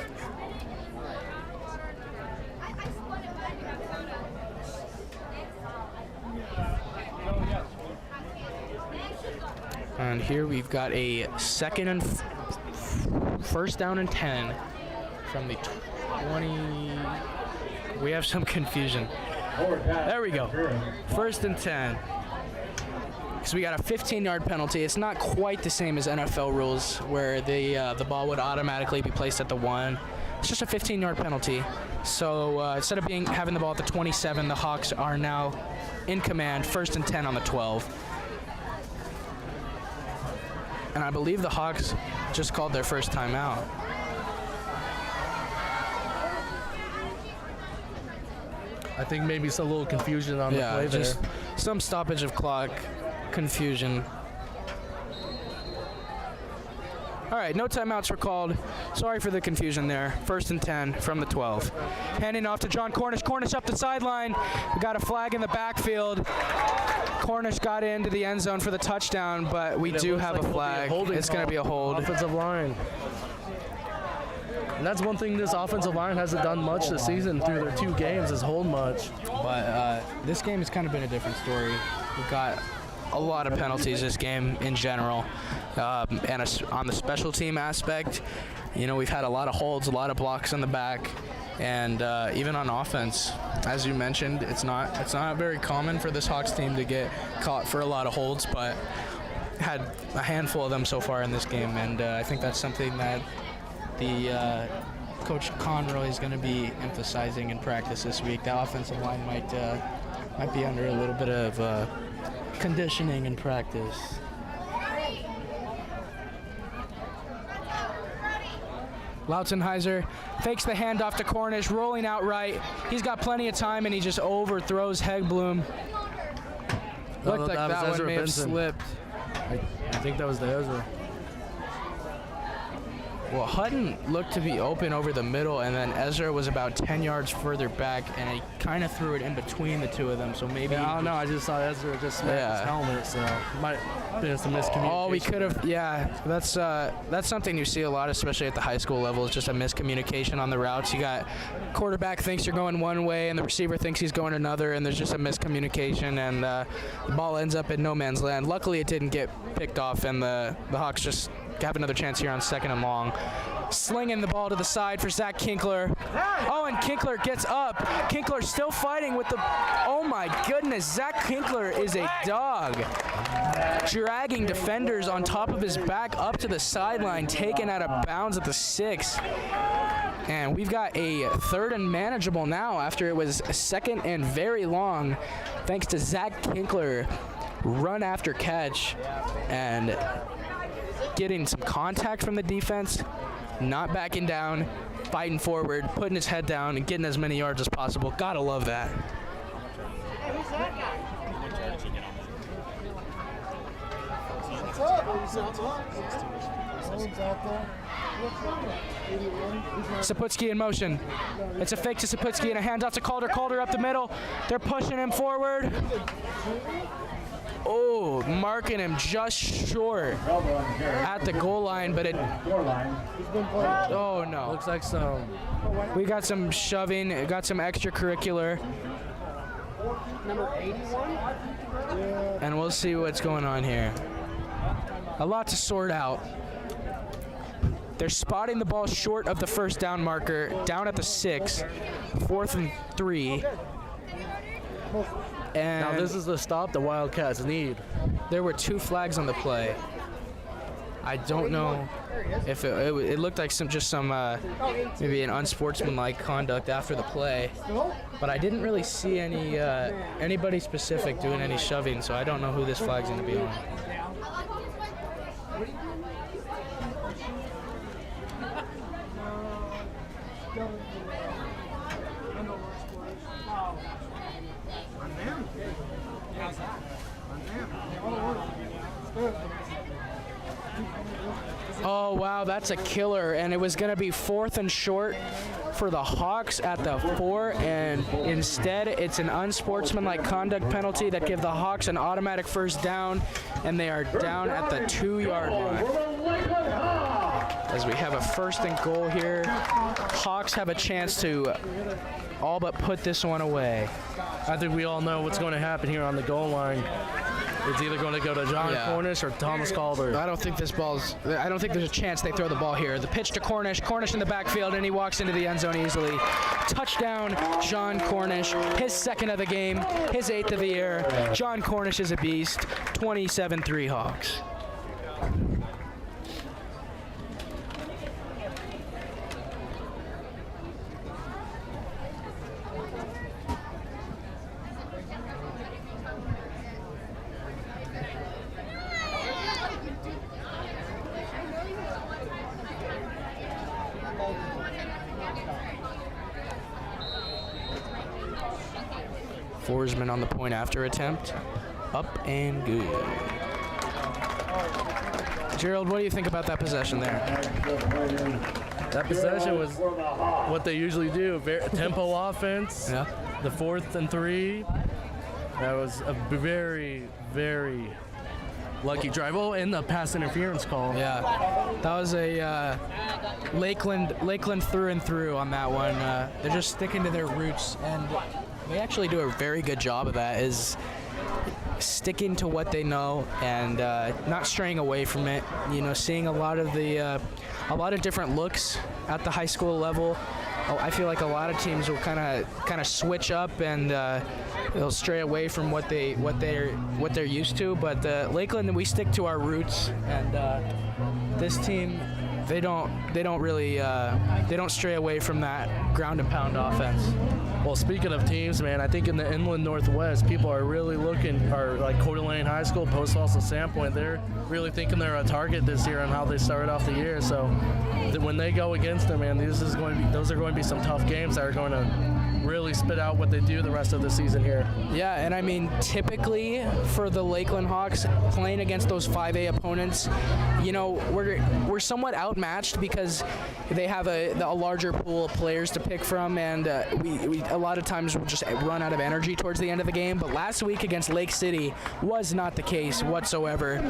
And here we've got a first down and 10 from the 20. We have some confusion. There we go. 1st and 10. Because we got a 15-yard penalty. It's not quite the same as NFL rules where the ball would automatically be placed at the 1. It's just a 15-yard penalty. So instead of having the ball at the 27, the Hawks are now in command, 1st and 10 on the 12. And I believe the Hawks just called their first timeout. I think maybe it's a little confusion on the play there. Just some stoppage of clock, confusion. All right, no timeouts were called. Sorry for the confusion there. 1st and 10 from the 12. Handing off to John Cornish. Cornish up the sideline. We got a flag in the backfield. Cornish got into the end zone for the touchdown, but we do have a flag. It's going to be a hold. Offensive line. And that's one thing this offensive line hasn't done much this season through their 2 games is hold much. But this game has kind of been a different story. We've got a lot of penalties this game in general. And on the special team aspect, you know, we've had a lot of holds, a lot of blocks in the back. And even on offense, as you mentioned, it's not very common for this Hawks team to get caught for a lot of holds, but had a handful of them so far in this game, and I think that's something that the Coach Conroy is going to be emphasizing in practice this week. The offensive line might be under a little bit of conditioning in practice. Lautenheiser fakes the handoff to Cornish, rolling out right. He's got plenty of time, and he just overthrows Hegblum. Looked like that one may have slipped. I think that was the Ezra. Well, Hutton looked to be open over the middle, and then Ezra was about 10 yards further back, and he kind of threw it in between the two of them, so maybe... Yeah, I don't know. I just saw Ezra just smack his helmet, so might have been some miscommunication. Oh, we could have... Yeah, that's something you see a lot, especially at the high school level. It's just a miscommunication on the routes. You got quarterback thinks you're going one way, and the receiver thinks he's going another, and there's just a miscommunication, and the ball ends up in no man's land. Luckily, it didn't get picked off, and the Hawks just have another chance here on 2nd and long. Slinging the ball to the side for Zach Kinkler. Oh, and Kinkler gets up. Kinkler still fighting with the... Oh, my goodness. Zach Kinkler is a dog. Dragging defenders on top of his back up to the sideline, taken out of bounds at the 6. And we've got a 3rd and manageable now after it was a 2nd and very long, thanks to Zach Kinkler run after catch and getting some contact from the defense, not backing down, fighting forward, putting his head down, and getting as many yards as possible. Gotta love that. Saputsky in motion. It's a fake to Saputsky and a handoff to Calder. Calder up the middle. They're pushing him forward. Oh, marking him just short at the goal line, but it... Oh, no. Looks like some... We got some shoving, got some extracurricular. Number 81? And we'll see what's going on here. A lot to sort out. They're spotting the ball short of the first down marker, down at the 6, 4th and 3. And now this is the stop the Wildcats need. There were 2 flags on the play. I don't know if it looked like some maybe an unsportsmanlike conduct after the play, but I didn't really see anybody specific doing any shoving, so I don't know who this flag's going to be on. Oh, wow, that's a killer, and it was going to be 4th and short for the Hawks at the 4, and instead it's an unsportsmanlike conduct penalty that give the Hawks an automatic first down, and they are down at the 2-yard line. As we have a 1st and goal here, Hawks have a chance to all but put this one away. I think we all know what's going to happen here on the goal line. It's either going to go to John Cornish or Thomas Calder. I don't think there's a chance they throw the ball here. The pitch to Cornish. Cornish in the backfield, and he walks into the end zone easily. Touchdown, John Cornish. His 2nd of the game, his 8th of the year. John Cornish is a beast. 27-3 Hawks. Forsman on the point after attempt. Up and good. Gerald, what do you think about that possession there? That possession was what they usually do. Tempo offense. Yeah. The 4th and 3. That was a very, very lucky drive. Oh, and the pass interference call. Yeah. That was a Lakeland through and through on that one. They're just sticking to their roots, and they actually do a very good job of that, is sticking to what they know and not straying away from it. You know, seeing a lot of different looks at the high school level, I feel like a lot of teams will kind of switch up and they'll stray away from what they're used to. But Lakeland, we stick to our roots, and this team, they don't stray away from that ground and pound offense. Well, speaking of teams, man, I think in the Inland Northwest, people are really like Coeur d'Alene High School, Post Falls, and Sandpoint, they're really thinking they're a target this year on how they started off the year. So when they go against them, man, those are going to be some tough games that are going to really spit out what they do the rest of the season here. Yeah, and I mean, typically for the Lakeland Hawks playing against those 5A opponents, you know, we're somewhat outmatched because they have a larger pool of players to pick from, and we a lot of times we'll just run out of energy towards the end of the game. But last week against Lake City was not the case whatsoever.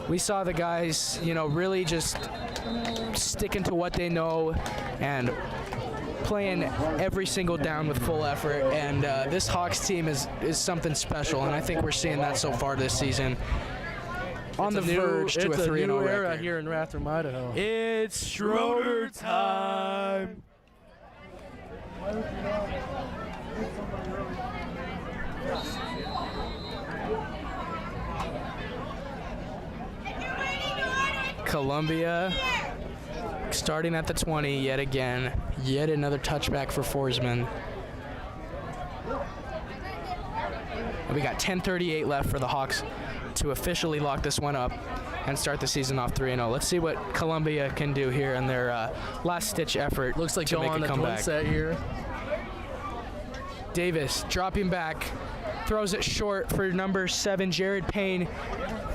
We saw the guys, you know, really just sticking to what they know and playing every single down with full effort, and this Hawks team is something special, and I think we're seeing that so far this season. On the verge to a 3-0 record. It's a new era here in Rathdrum, Idaho. It's Schroeder time. Columbia starting at the 20 yet again. Yet another touchback for Forsman. And we got 10:38 left for the Hawks to officially lock this one up and start the season off 3-0. Let's see what Columbia can do here in their last-ditch effort. Looks like to make a comeback. Set here. Davis dropping back, throws it short for number 7, Jared Payne,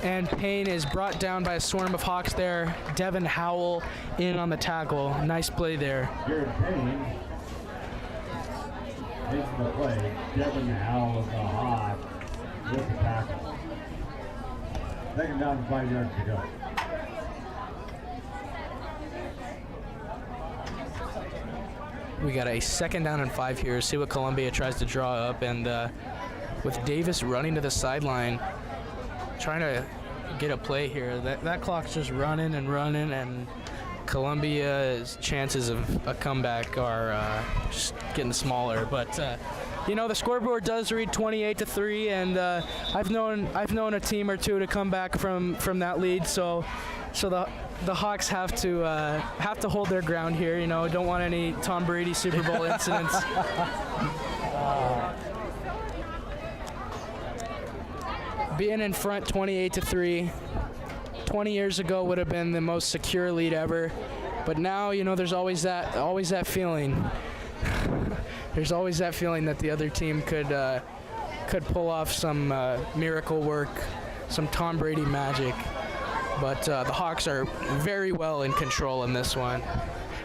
and Payne is brought down by a swarm of Hawks there. Devin Howell in on the tackle. Nice play there. Jared Payne takes the play. Devin Howell is the Hawk with the tackle. 2nd down, 5 yards to go. We got a 2nd down and 5 here. See what Columbia tries to draw up, and with Davis running to the sideline, trying to get a play here. That clock's just running, and Columbia's chances of a comeback are just getting smaller. But you know, the scoreboard does read 28-3, and I've known a team or two to come back from that lead. So the Hawks have to hold their ground here. You know, don't want any Tom Brady Super Bowl incidents. Being in front 28-3, 20 years ago would have been the most secure lead ever. But now, you know, there's always that feeling. There's always that feeling that the other team could pull off some miracle work, some Tom Brady magic. But the Hawks are very well in control in this one.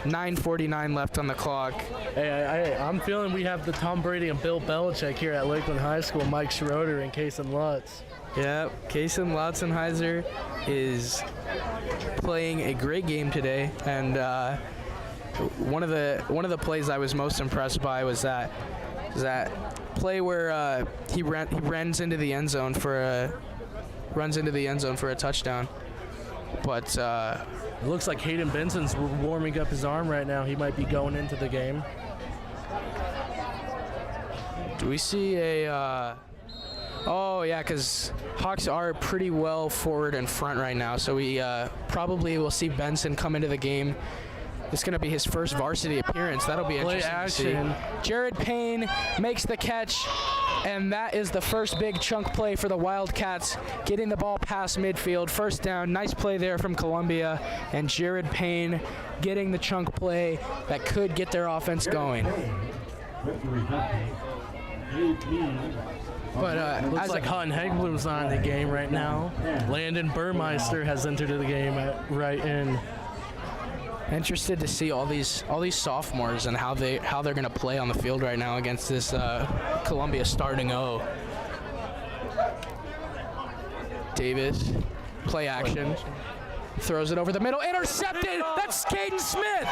9:49 left on the clock. Hey, I'm feeling we have the Tom Brady and Bill Belichick here at Lakeland High School, Mike Schroeder and Kason Lutz. Yeah, Kason Lutzenheiser is playing a great game today, and one of the plays I was most impressed by was that play where he runs into the end zone for a touchdown. But it looks like Hayden Benson's warming up his arm right now. He might be going into the game. Do we see a? Oh yeah, because Hawks are pretty well forward and front right now, so we probably will see Benson come into the game. It's going to be his first varsity appearance. That'll be interesting to see. Jared Payne makes the catch, and that is the first big chunk play for the Wildcats, getting the ball past midfield. 1st down. Nice play there from Columbia, and Jared Payne getting the chunk play that could get their offense going. But it looks like Hutton Hegbloom's on the game right now. Landon Burmeister has entered the game at right in. Interested to see all these sophomores and how they're going to play on the field right now against this Columbia starting O. Davis, play action, throws it over the middle, intercepted. That's Caden Smith.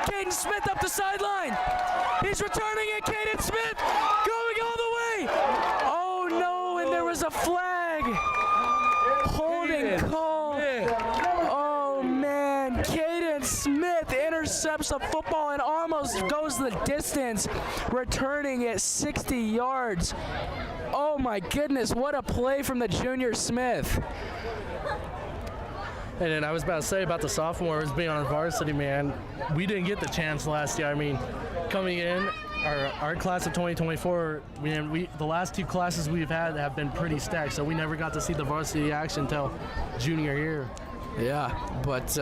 Caden Smith up the sideline. He's returning it. Caden Smith going all the way. Oh no! And there was a flag. Holding call. Oh man! Caden Smith intercepts snaps the football and almost goes the distance, returning it 60 yards. Oh my goodness, what a play from the junior Smith. And then I was about to say about the sophomores being on varsity, man, we didn't get the chance last year. I mean, coming in, our class of 2024, the last 2 classes we've had have been pretty stacked, so we never got to see the varsity action until junior year. Yeah, but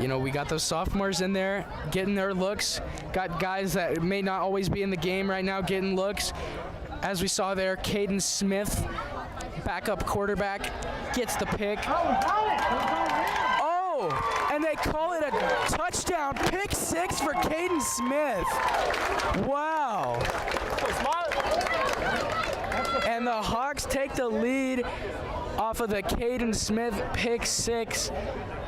we got those sophomores in there getting their looks. Got guys that may not always be in the game right now getting looks. As we saw there, Caden Smith, backup quarterback, gets the pick. Oh, and they call it a touchdown. Pick 6 for Caden Smith. Wow. And the Hawks take the lead off of the Caden Smith pick 6.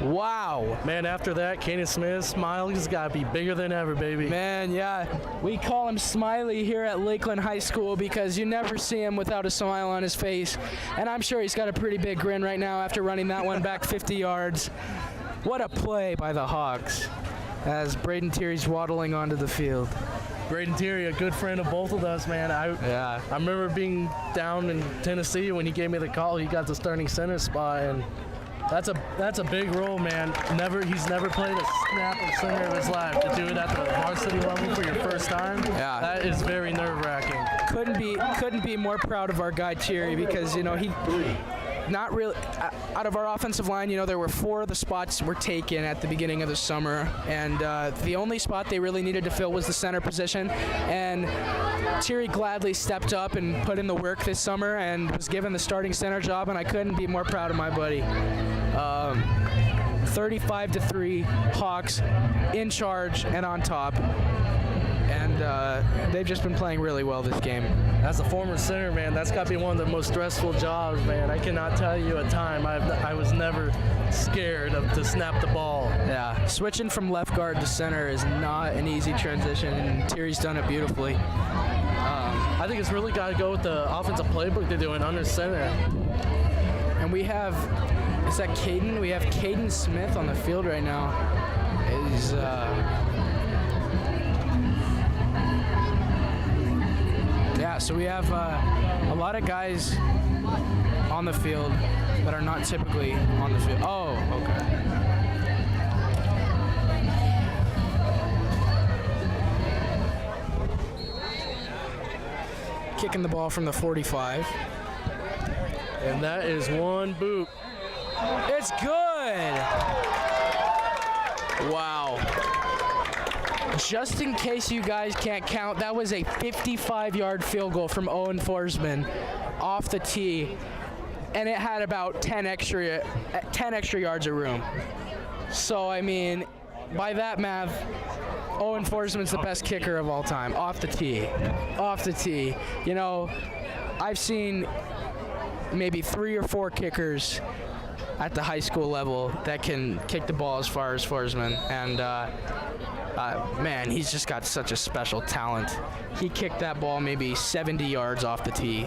Wow. Man, after that, Caden Smith's smile has got to be bigger than ever, baby. Man, yeah. We call him Smiley here at Lakeland High School because you never see him without a smile on his face. And I'm sure he's got a pretty big grin right now after running that one back 50 yards. What a play by the Hawks as Braden Thierry's waddling onto the field. Braden Thierry, a good friend of both of us, man. I remember being down in Tennessee when he gave me the call. He got the starting center spot, and that's a big role, man. He's never played a snap of center of his life. To do it at the varsity level for your first time, that is very nerve-wracking. Couldn't be more proud of our guy Thierry because he. Not really. Out of our offensive line, there were 4 of the spots were taken at the beginning of the summer, and the only spot they really needed to fill was the center position. And Thierry gladly stepped up and put in the work this summer and was given the starting center job, and I couldn't be more proud of my buddy. 35-3, Hawks in charge and on top. And they've just been playing really well this game. As a former center, man, that's got to be one of the most stressful jobs, man. I cannot tell you a time I was never scared to snap the ball. Yeah, switching from left guard to center is not an easy transition, and Thierry's done it beautifully. I think it's really got to go with the offensive playbook they're doing under center. And we have, is that Caden? We have Caden Smith on the field right now. So we have a lot of guys on the field that are not typically on the field. Oh, okay. Kicking the ball from the 45. And that is one boot. It's good. Wow. Just in case you guys can't count, that was a 55-yard field goal from Owen Forsman off the tee, and it had about 10 extra yards of room. So, I mean, by that math, Owen Forsman's the best kicker of all time, off the tee. Off the tee. I've seen maybe 3 or 4 kickers at the high school level that can kick the ball as far as Forsman, and man, he's just got such a special talent. He kicked that ball maybe 70 yards off the tee.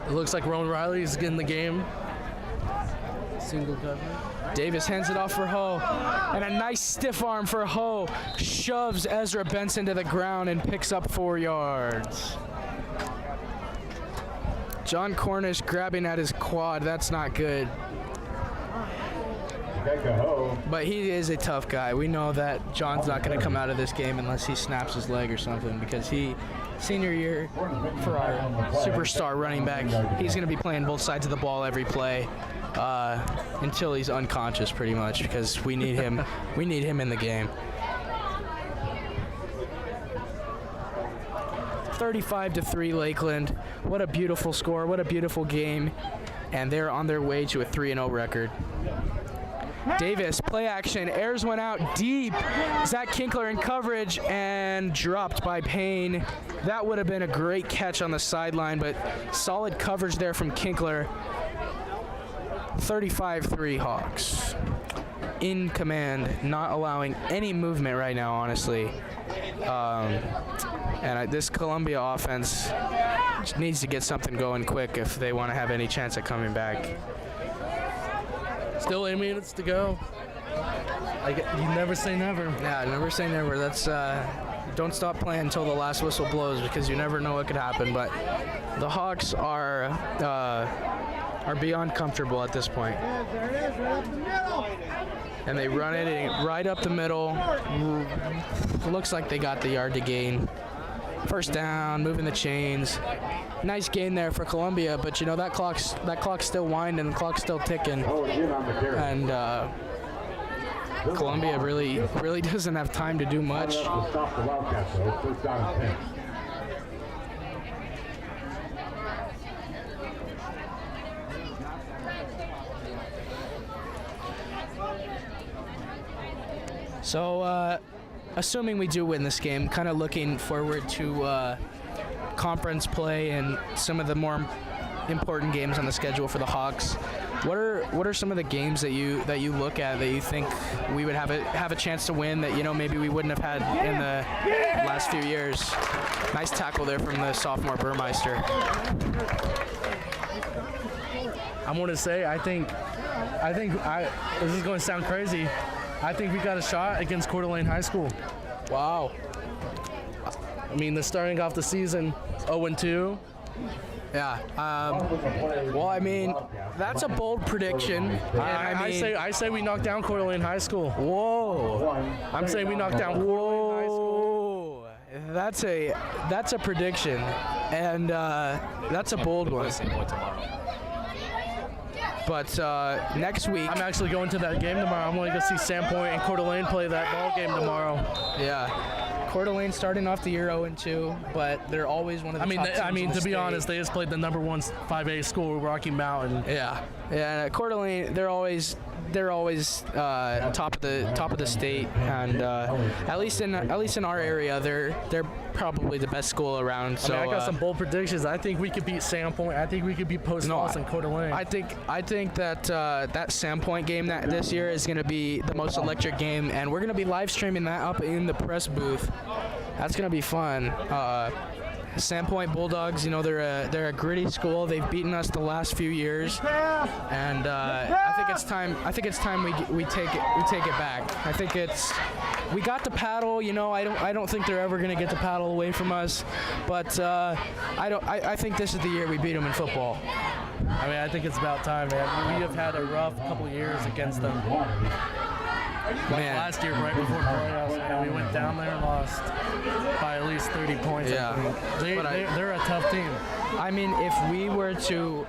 It looks like Ron Riley is getting the game. Single cover. Davis hands it off for Ho, and a nice stiff arm for Ho. Shoves Ezra Benson to the ground and picks up 4 yards. John Cornish grabbing at his quad. That's not good. But he is a tough guy. We know that John's not going to come out of this game unless he snaps his leg or something, because senior year for our superstar running back, he's going to be playing both sides of the ball every play until he's unconscious pretty much, because we need him in the game. 35-3 Lakeland. What a beautiful score. What a beautiful game. And they're on their way to a 3-0 record. Davis, play action, airs one out deep. Zach Kinkler in coverage and dropped by Payne. That would have been a great catch on the sideline, but solid coverage there from Kinkler. 35-3 Hawks. In command, not allowing any movement right now, honestly. And this Columbia offense needs to get something going quick if they want to have any chance at coming back. Still 8 minutes to go. You never say never. Yeah, never say never. That's don't stop playing until the last whistle blows, because you never know what could happen. But the Hawks are beyond comfortable at this point. There it is, right up the middle. And they run it right up the middle. Looks like they got the yard to gain. First down, moving the chains. Nice gain there for Columbia, but you know that clock's still winding, the clock's still ticking. And Columbia really doesn't have time to do much. Stop the Wildcats, though. First down and 10. So, assuming we do win this game, kind of looking forward to conference play and some of the more important games on the schedule for the Hawks. What are some of the games that you look at that you think we would have a chance to win that maybe we wouldn't have had in the last few years? Nice tackle there from the sophomore Burmeister. I'm going to say I think this is going to sound crazy. I think we got a shot against Coeur d'Alene High School. Wow. I mean, they're starting off the season 0-2. Yeah. Well, I mean, that's a bold prediction. I say we knock down Coeur d'Alene High School. Whoa. I'm saying we knock down Coeur d'Alene High School. That's a prediction, and that's a bold one. But next week, I'm actually going to that game tomorrow. I'm going to go see Sandpoint and Coeur d'Alene play that ball game tomorrow. Yeah. Coeur d'Alene starting off the year 0-2, but they're always one of the top teams I mean, in the to be state. honest, they just played the number 1 5A school, Rocky Mountain. Yeah. Coeur d'Alene, they're always top of the state, and at least in our area, they're probably the best school around. So I got some bold predictions. I think we could beat Sandpoint. I think we could beat Post Falls and Coeur d'Alene. I think that that Sandpoint game this year is going to be the most electric game, and we're going to be live streaming that up in the press booth. That's going to be fun. Sandpoint Bulldogs, they're a gritty school. They've beaten us the last few years, and I think it's time we take it back. I think we got the paddle. I don't think they're ever gonna get the paddle away from us, but I think this is the year we beat them in football. I mean, I think it's about time, man. We have had a rough couple years against them. Man. Last year, right before playoffs, we went down there and lost by at least 30 points. Yeah. I think. They're a tough team. I mean, if we were to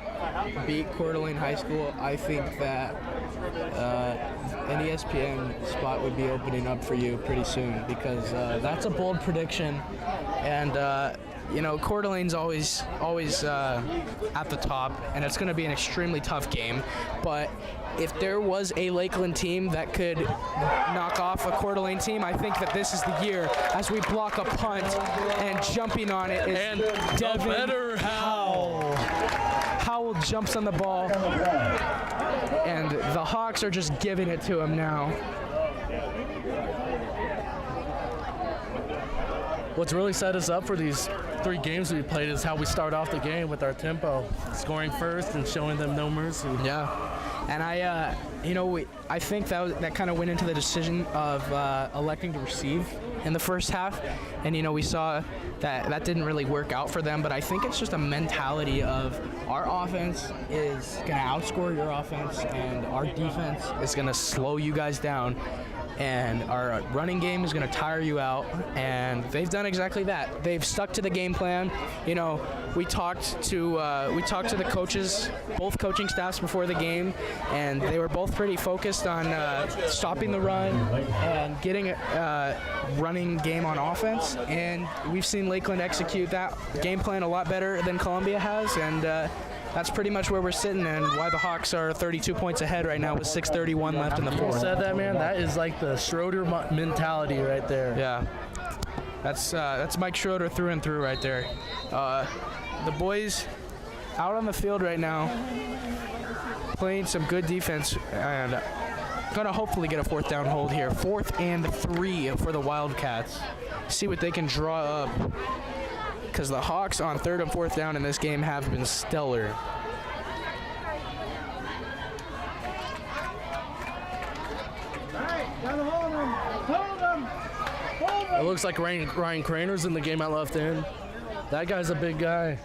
beat Coeur d'Alene High School, I think that an ESPN spot would be opening up for you pretty soon, because that's a bold prediction, and Coeur d'Alene's always at the top, and it's going to be an extremely tough game. But if there was a Lakeland team that could knock off a Coeur d'Alene team, I think that this is the year, as we block a punt, and jumping on it is And Devin better Howell. Howell jumps on the ball, and the Hawks are just giving it to him now. What's really set us up for these 3 games we played is how we start off the game with our tempo, scoring first and showing them no mercy. Yeah, and I think that kind of went into the decision of electing to receive in the first half, and we saw that didn't really work out for them. But I think it's just a mentality of our offense is going to outscore your offense, and our defense is going to slow you guys down. And our running game is going to tire you out, and they've done exactly that. They've stuck to the game plan. We talked to the coaches, both coaching staffs before the game, and they were both pretty focused on stopping the run and getting a running game on offense. And we've seen Lakeland execute that game plan a lot better than Columbia has, and that's pretty much where we're sitting, and why the Hawks are 32 points ahead right now with 6:31 left in the fourth. You said that, man. That is like the Schroeder mentality right there. Yeah, that's Mike Schroeder through and through right there. The boys out on the field right now, playing some good defense, and gonna hopefully get a 4th down hold here. 4th and 3 for the Wildcats. See what they can draw up, because the Hawks on 3rd and 4th down in this game have been stellar. Gotta hold him. Hold him. Hold him. It looks like Ryan Craner's in the game at left end. That guy's a big guy.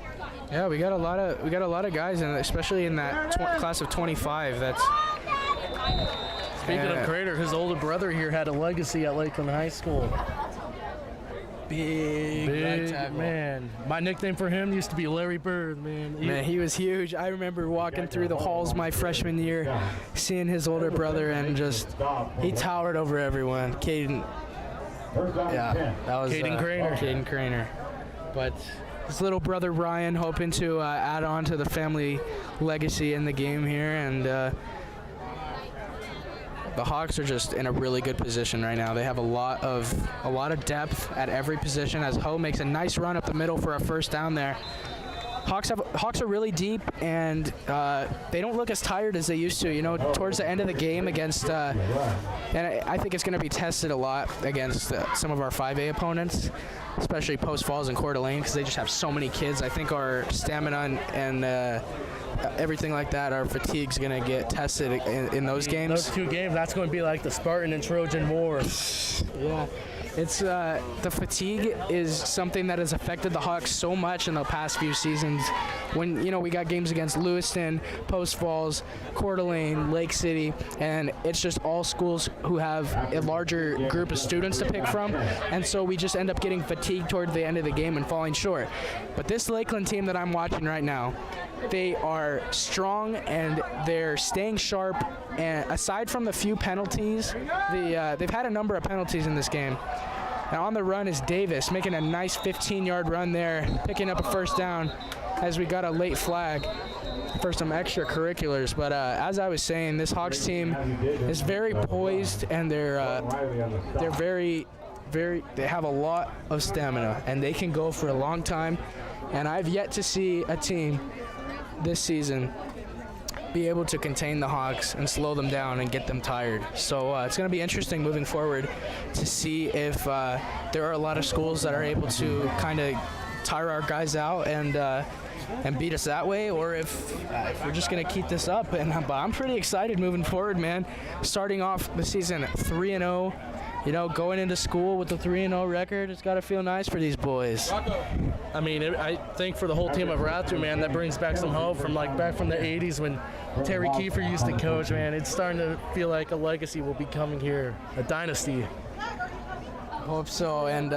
Yeah, we got a lot of guys, and especially in that class of 25. That's Speaking of Craner, his older brother here had a legacy at Lakeland High School. big right tackle. Man. My nickname for him used to be Larry Bird, man. Man, he was huge. I remember walking through the halls my freshman year, seeing his older brother, and just he towered over everyone. Caden. Yeah, that was Caden Craner. Caden Craner. But his little brother Ryan hoping to add on to the family legacy in the game here, and the Hawks are just in a really good position right now. They have a lot of depth at every position as Ho makes a nice run up the middle for a first down there. Hawks are really deep, and they don't look as tired as they used to. You know, towards the end of the game against, and I think it's going to be tested a lot against some of our 5A opponents, especially Post Falls and Coeur d'Alene, because they just have so many kids. I think our stamina and everything like that, our fatigue's going to get tested in those games. Those two games, that's going to be like the Spartan and Trojan War. Yeah. It's the fatigue is something that has affected the Hawks so much in the past few seasons. When, you know, we got games against Lewiston, Post Falls, Coeur d'Alene, Lake City, and it's just all schools who have a larger group of students to pick from, and so we just end up getting fatigued toward the end of the game and falling short. But this Lakeland team that I'm watching right now, they are strong and they're staying sharp, and aside from the few penalties, they've had a number of penalties in this game. Now on the run is Davis, making a nice 15-yard run there, picking up a first down as we got a late flag for some extracurriculars. But as I was saying, this Hawks team is very poised, and they're very, they have a lot of stamina, and they can go for a long time. And I've yet to see a team this season be able to contain the Hawks and slow them down and get them tired. So it's going to be interesting moving forward to see if there are a lot of schools that are able to kind of tire our guys out and beat us that way, or if we're just going to keep this up. But I'm pretty excited moving forward, man. Starting off the season 3-0, you know, going into school with a 3-0 record, it's got to feel nice for these boys. I mean, I think for the whole team of Raptor, man, that brings back some hope from back from the 80s when Terry Kiefer used to coach, man. It's starting to feel like a legacy will be coming here, a dynasty. Hope so, and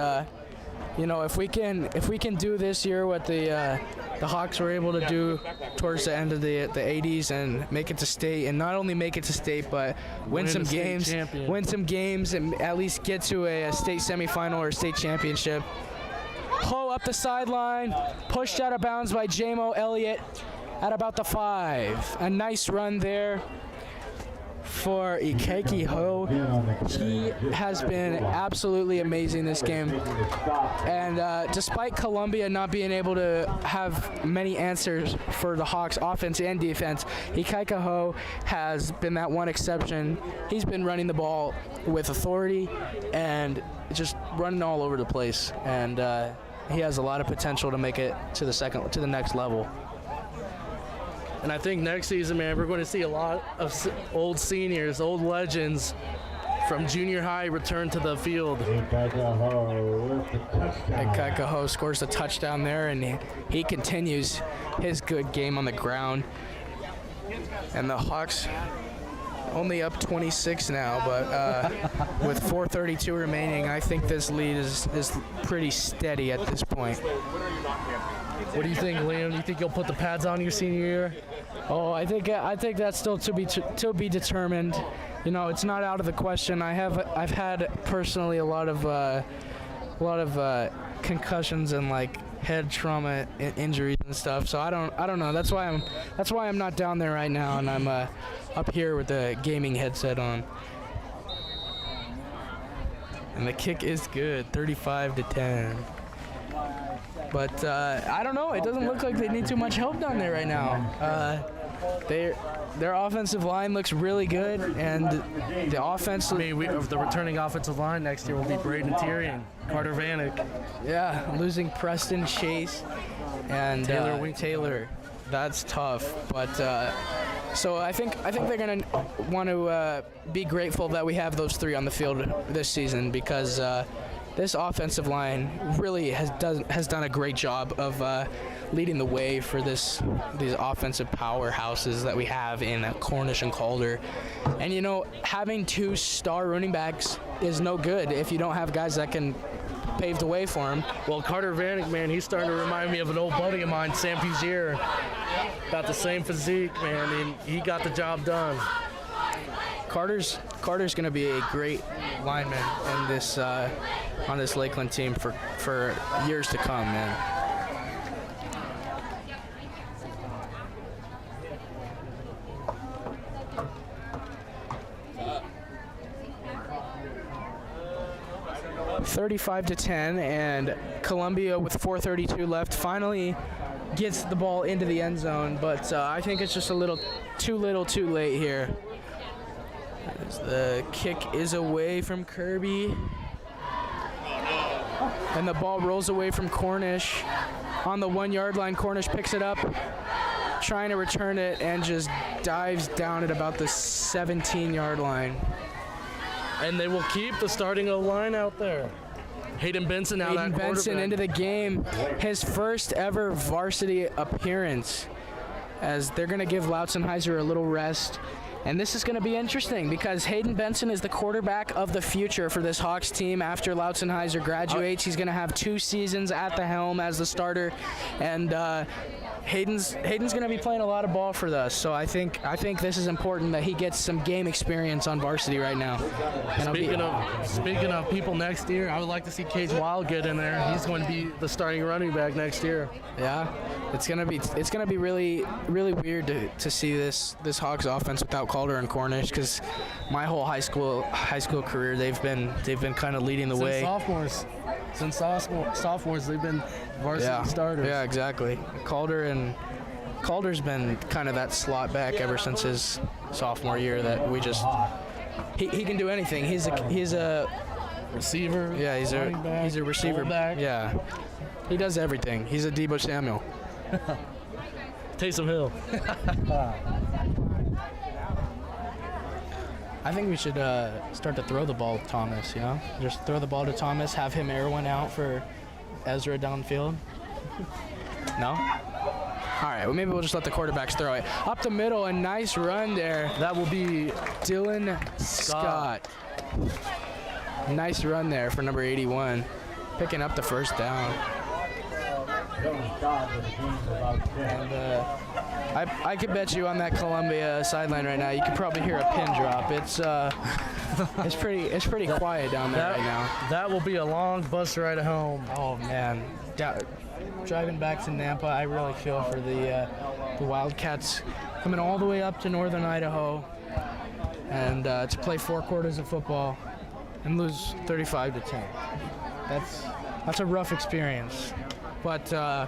you know, if we can do this year what the Hawks were able to do towards the end of the 80s and make it to state, and not only make it to state, but win some games, and at least get to a state semifinal or state championship. Ho up the sideline, pushed out of bounds by J-Mo Elliott at about the 5. A nice run there for Ikeki Ho. He has been absolutely amazing this game. And despite Columbia not being able to have many answers for the Hawks offense and defense, Ikeki Ho has been that one exception. He's been running the ball with authority and just running all over the place. And he has a lot of potential to make it to the next level. And I think next season, man, we're going to see a lot of old seniors, old legends from junior high return to the field. Ikeki Ho scores a touchdown there, and he continues his good game on the ground. And the Hawks only up 26 now, but with 4:32 remaining, I think this lead is pretty steady at this point. What do you think, Liam? Do you think you'll put the pads on your senior year? Oh, I think that's still to be determined. You know, it's not out of the question. I've had personally a lot of concussions and like head trauma injuries and stuff. So I don't know. That's why I'm not down there right now, and I'm up here with the gaming headset on. And the kick is good, 35-10. But I don't know. It doesn't look like they need too much help down there right now. Their offensive line looks really good, and the offense. I mean, the returning offensive line next year will be Braden Tyrion, Carter Vanek. Yeah, losing Preston Chase and Taylor. That's tough, but So I think they're going to want to be grateful that we have those 3 on the field this season, because this offensive line really has done a great job of leading the way for these offensive powerhouses that we have in Cornish and Calder. And having 2 star running backs is no good if you don't have guys that can pave the way for him. Well, Carter Vanek, man, he's starting to remind me of an old buddy of mine, Sam Fuzier. Got the same physique, man, and he got the job done. Carter's going to be a great lineman in this on this Lakeland team for years to come, man. $35-10, and Columbia with 4:32 left finally gets the ball into the end zone, but I think it's just a little too late here. As the kick is away from Kirby, and the ball rolls away from Cornish. On the 1-yard line, Cornish picks it up, trying to return it, and just dives down at about the 17-yard line. And they will keep the starting O-line out there. Hayden Benson out Hayden Benson into the game, his first ever varsity appearance, as they're going to give Lautzenheiser a little rest. And this is going to be interesting because Hayden Benson is the quarterback of the future for this Hawks team. After Lautzenheiser graduates, he's going to have 2 seasons at the helm as the starter, and Hayden's going to be playing a lot of ball for us. So I think this is important that he gets some game experience on varsity right now. Speaking of people next year, I would like to see Cage Wild get in there. He's going to be the starting running back next year. Yeah, it's gonna be really weird to see this Hawks offense without Calder and Cornish, because my whole high school career they've been kind of leading the way. Since sophomores, they've been varsity starters. Yeah, exactly. Calder's been kind of that slot back ever since his sophomore year. That we just he can do anything. He's a receiver. Yeah, he's a receiver. Fullback. Yeah, he does everything. He's a Debo Samuel. Taysom Hill. I think we should start to throw the ball to Thomas, Just throw the ball to Thomas, have him air one out for Ezra downfield. No? All right, well, maybe we'll just let the quarterbacks throw it. Up the middle, a nice run there. That will be Dylan Scott. Nice run there for number 81, picking up the first down. And I could bet you on that Columbia sideline right now, you could probably hear a pin drop. It's pretty quiet down there right now. That will be a long bus ride home. Oh man, driving back to Nampa, I really feel for the Wildcats coming all the way up to northern Idaho and to play 4 quarters of football and lose 35-10. That's a rough experience. But the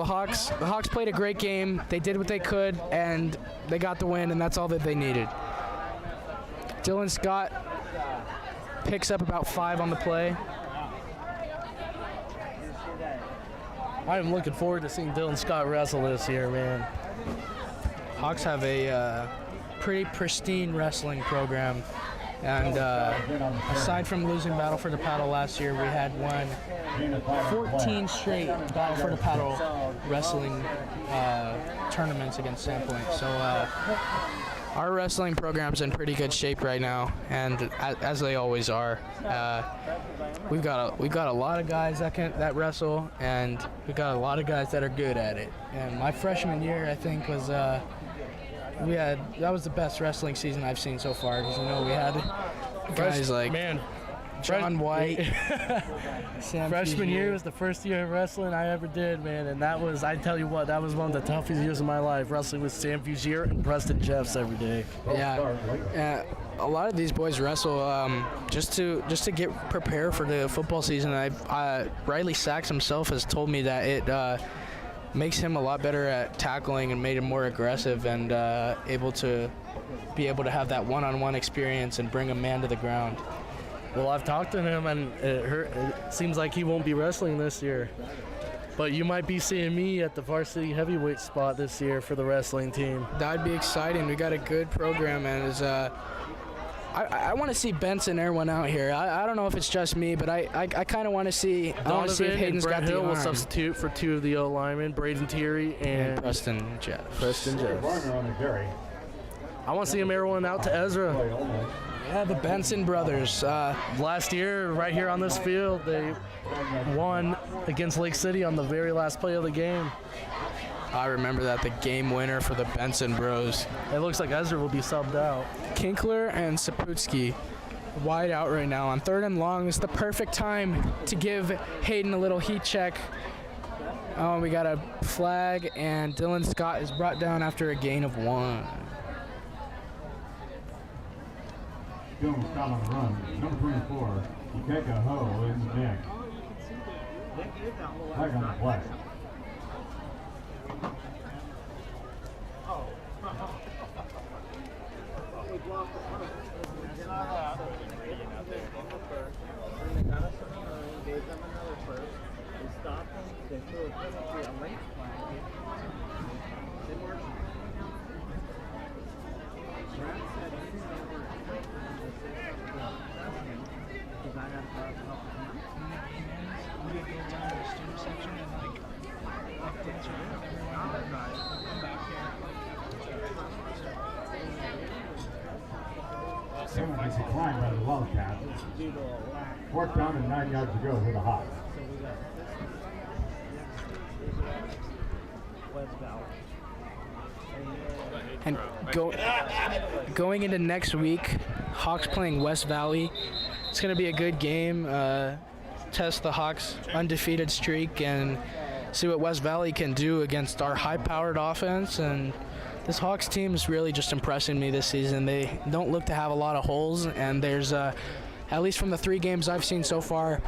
Hawks played a great game. They did what they could, and they got the win, and that's all that they needed. Dylan Scott picks up about 5 on the play. I am looking forward to seeing Dylan Scott wrestle this year, man. Hawks have a pretty pristine wrestling program. And aside from losing Battle for the Paddle last year, we had won 14 straight Battle for the Paddle wrestling tournaments against Sandpoint. So our wrestling program's in pretty good shape right now, and as they always are. We've got a lot of guys that wrestle, and we've got a lot of guys that are good at it. And my freshman year, I think, was that was the best wrestling season I've seen so far, because we had guys like John White. Freshman year was the first year of wrestling I ever did, man, and I tell you what, that was one of the toughest years of my life, wrestling with Sam Fuzier and Preston Jeffs every day. Yeah, a lot of these boys wrestle just to get prepared for the football season. Riley Sachs himself has told me that it makes him a lot better at tackling and made him more aggressive and able to have that one-on-one experience and bring a man to the ground. Well, I've talked to him, and it seems like he won't be wrestling this year. But you might be seeing me at the varsity heavyweight spot this year for the wrestling team. That'd be exciting. We got a good program, and I want to see Benson Erwin out here. I don't know if it's just me, but I kind of want to see. I want to see if Hayden's got the Hill will arm. substitute for 2 of the O linemen, Braden Thierry and Preston Jeff. Varner on the carry. I want to see him Erwin out to Ezra. Yeah, the Benson brothers. Last year, right here on this field, they won against Lake City on the very last play of the game. I remember that, the game winner for the Benson bros. It looks like Ezra will be subbed out. Kinkler and Saputsky wide out right now on 3rd and long. It's the perfect time to give Hayden a little heat check. Oh, we got a flag, and Dylan Scott is brought down after a gain of 1. Dylan Scott on the run. Number 24, Ikeka Ho in the mix. Flag on the play. Gave them another first. They stopped them. They threw a penalty, a late flag. They weren't. Brad said he didn't know where to take them because I had to help him. We go down to the student section and like dance around everyone. I'm back here. Penalty declined by the Wildcats. 4th down and 9 yards to go for the Hawks. And going into next week, Hawks playing West Valley. It's going to be a good game. Test the Hawks' undefeated streak and see what West Valley can do against our high-powered offense. And this Hawks team is really just impressing me this season. They don't look to have a lot of holes, and there's, at least from the 3 games I've seen so far,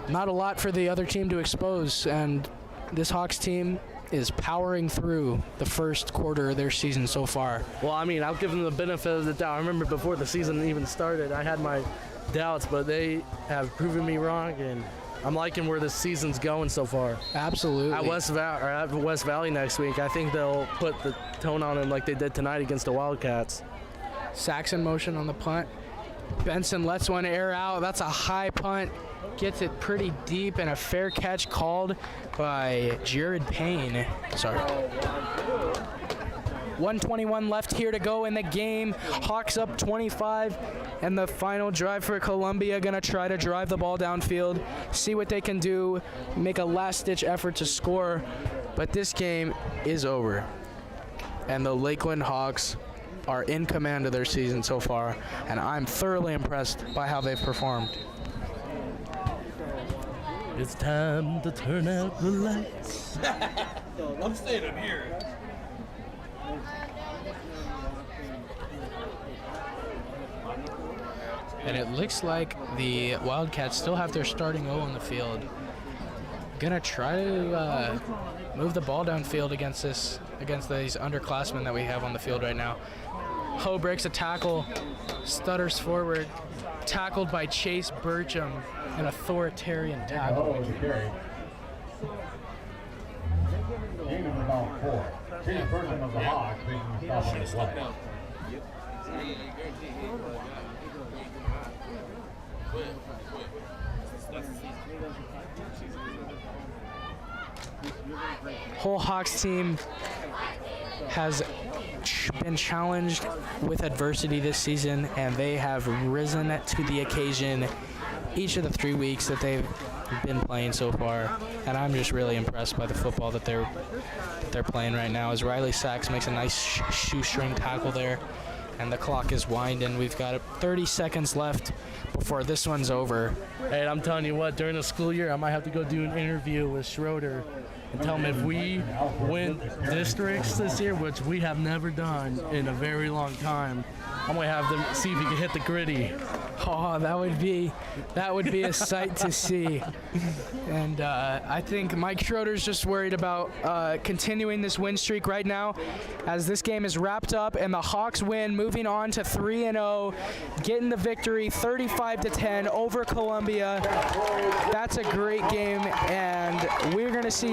not a lot for the other team to expose. And this Hawks team is powering through the first quarter of their season so far. Well, I mean, I'll give them the benefit of the doubt. I remember before the season even started, I had my doubts, but they have proven me wrong, and I'm liking where this season's going so far. Absolutely. At West Valley next week, I think they'll put the tone on them like they did tonight against the Wildcats. Saxon motion on the punt. Benson lets one air out. That's a high punt. Gets it pretty deep, and a fair catch called by Jared Payne. Sorry. 1:21 left here to go in the game. Hawks up 25, and the final drive for Columbia. Gonna try to drive the ball downfield, see what they can do, make a last-ditch effort to score. But this game is over, and the Lakeland Hawks are in command of their season so far, and I'm thoroughly impressed by how they've performed. It's time to turn out the lights. I'm staying up here. And it looks like the Wildcats still have their starting O on the field. Gonna try to move the ball downfield against these underclassmen that we have on the field right now. Ho breaks a tackle, stutters forward, tackled by Chase Burcham, an authoritarian tackle. Oh, the carry. Gain of about 4. Chase Burton of the Hawks making the stop on the play. Whole Hawks team has been challenged with adversity this season, and they have risen to the occasion each of the 3 weeks that they've been playing so far. And I'm just really impressed by the football that they're playing right now. As Riley Sachs makes a nice shoestring tackle there, and the clock is winding. We've got 30 seconds left before this one's over. Hey, I'm telling you what, during the school year, I might have to go do an interview with Schroeder and tell him if we win districts this year, which we have never done in a very long time, I'm going to have them see if he can hit the gritty. Oh, that would be a sight to see. And I think Mike Schroeder's just worried about continuing this win streak right now, as this game is wrapped up and the Hawks win, moving on to 3-0, getting the victory 35-10 over Columbia. That's a great game, and we're going to see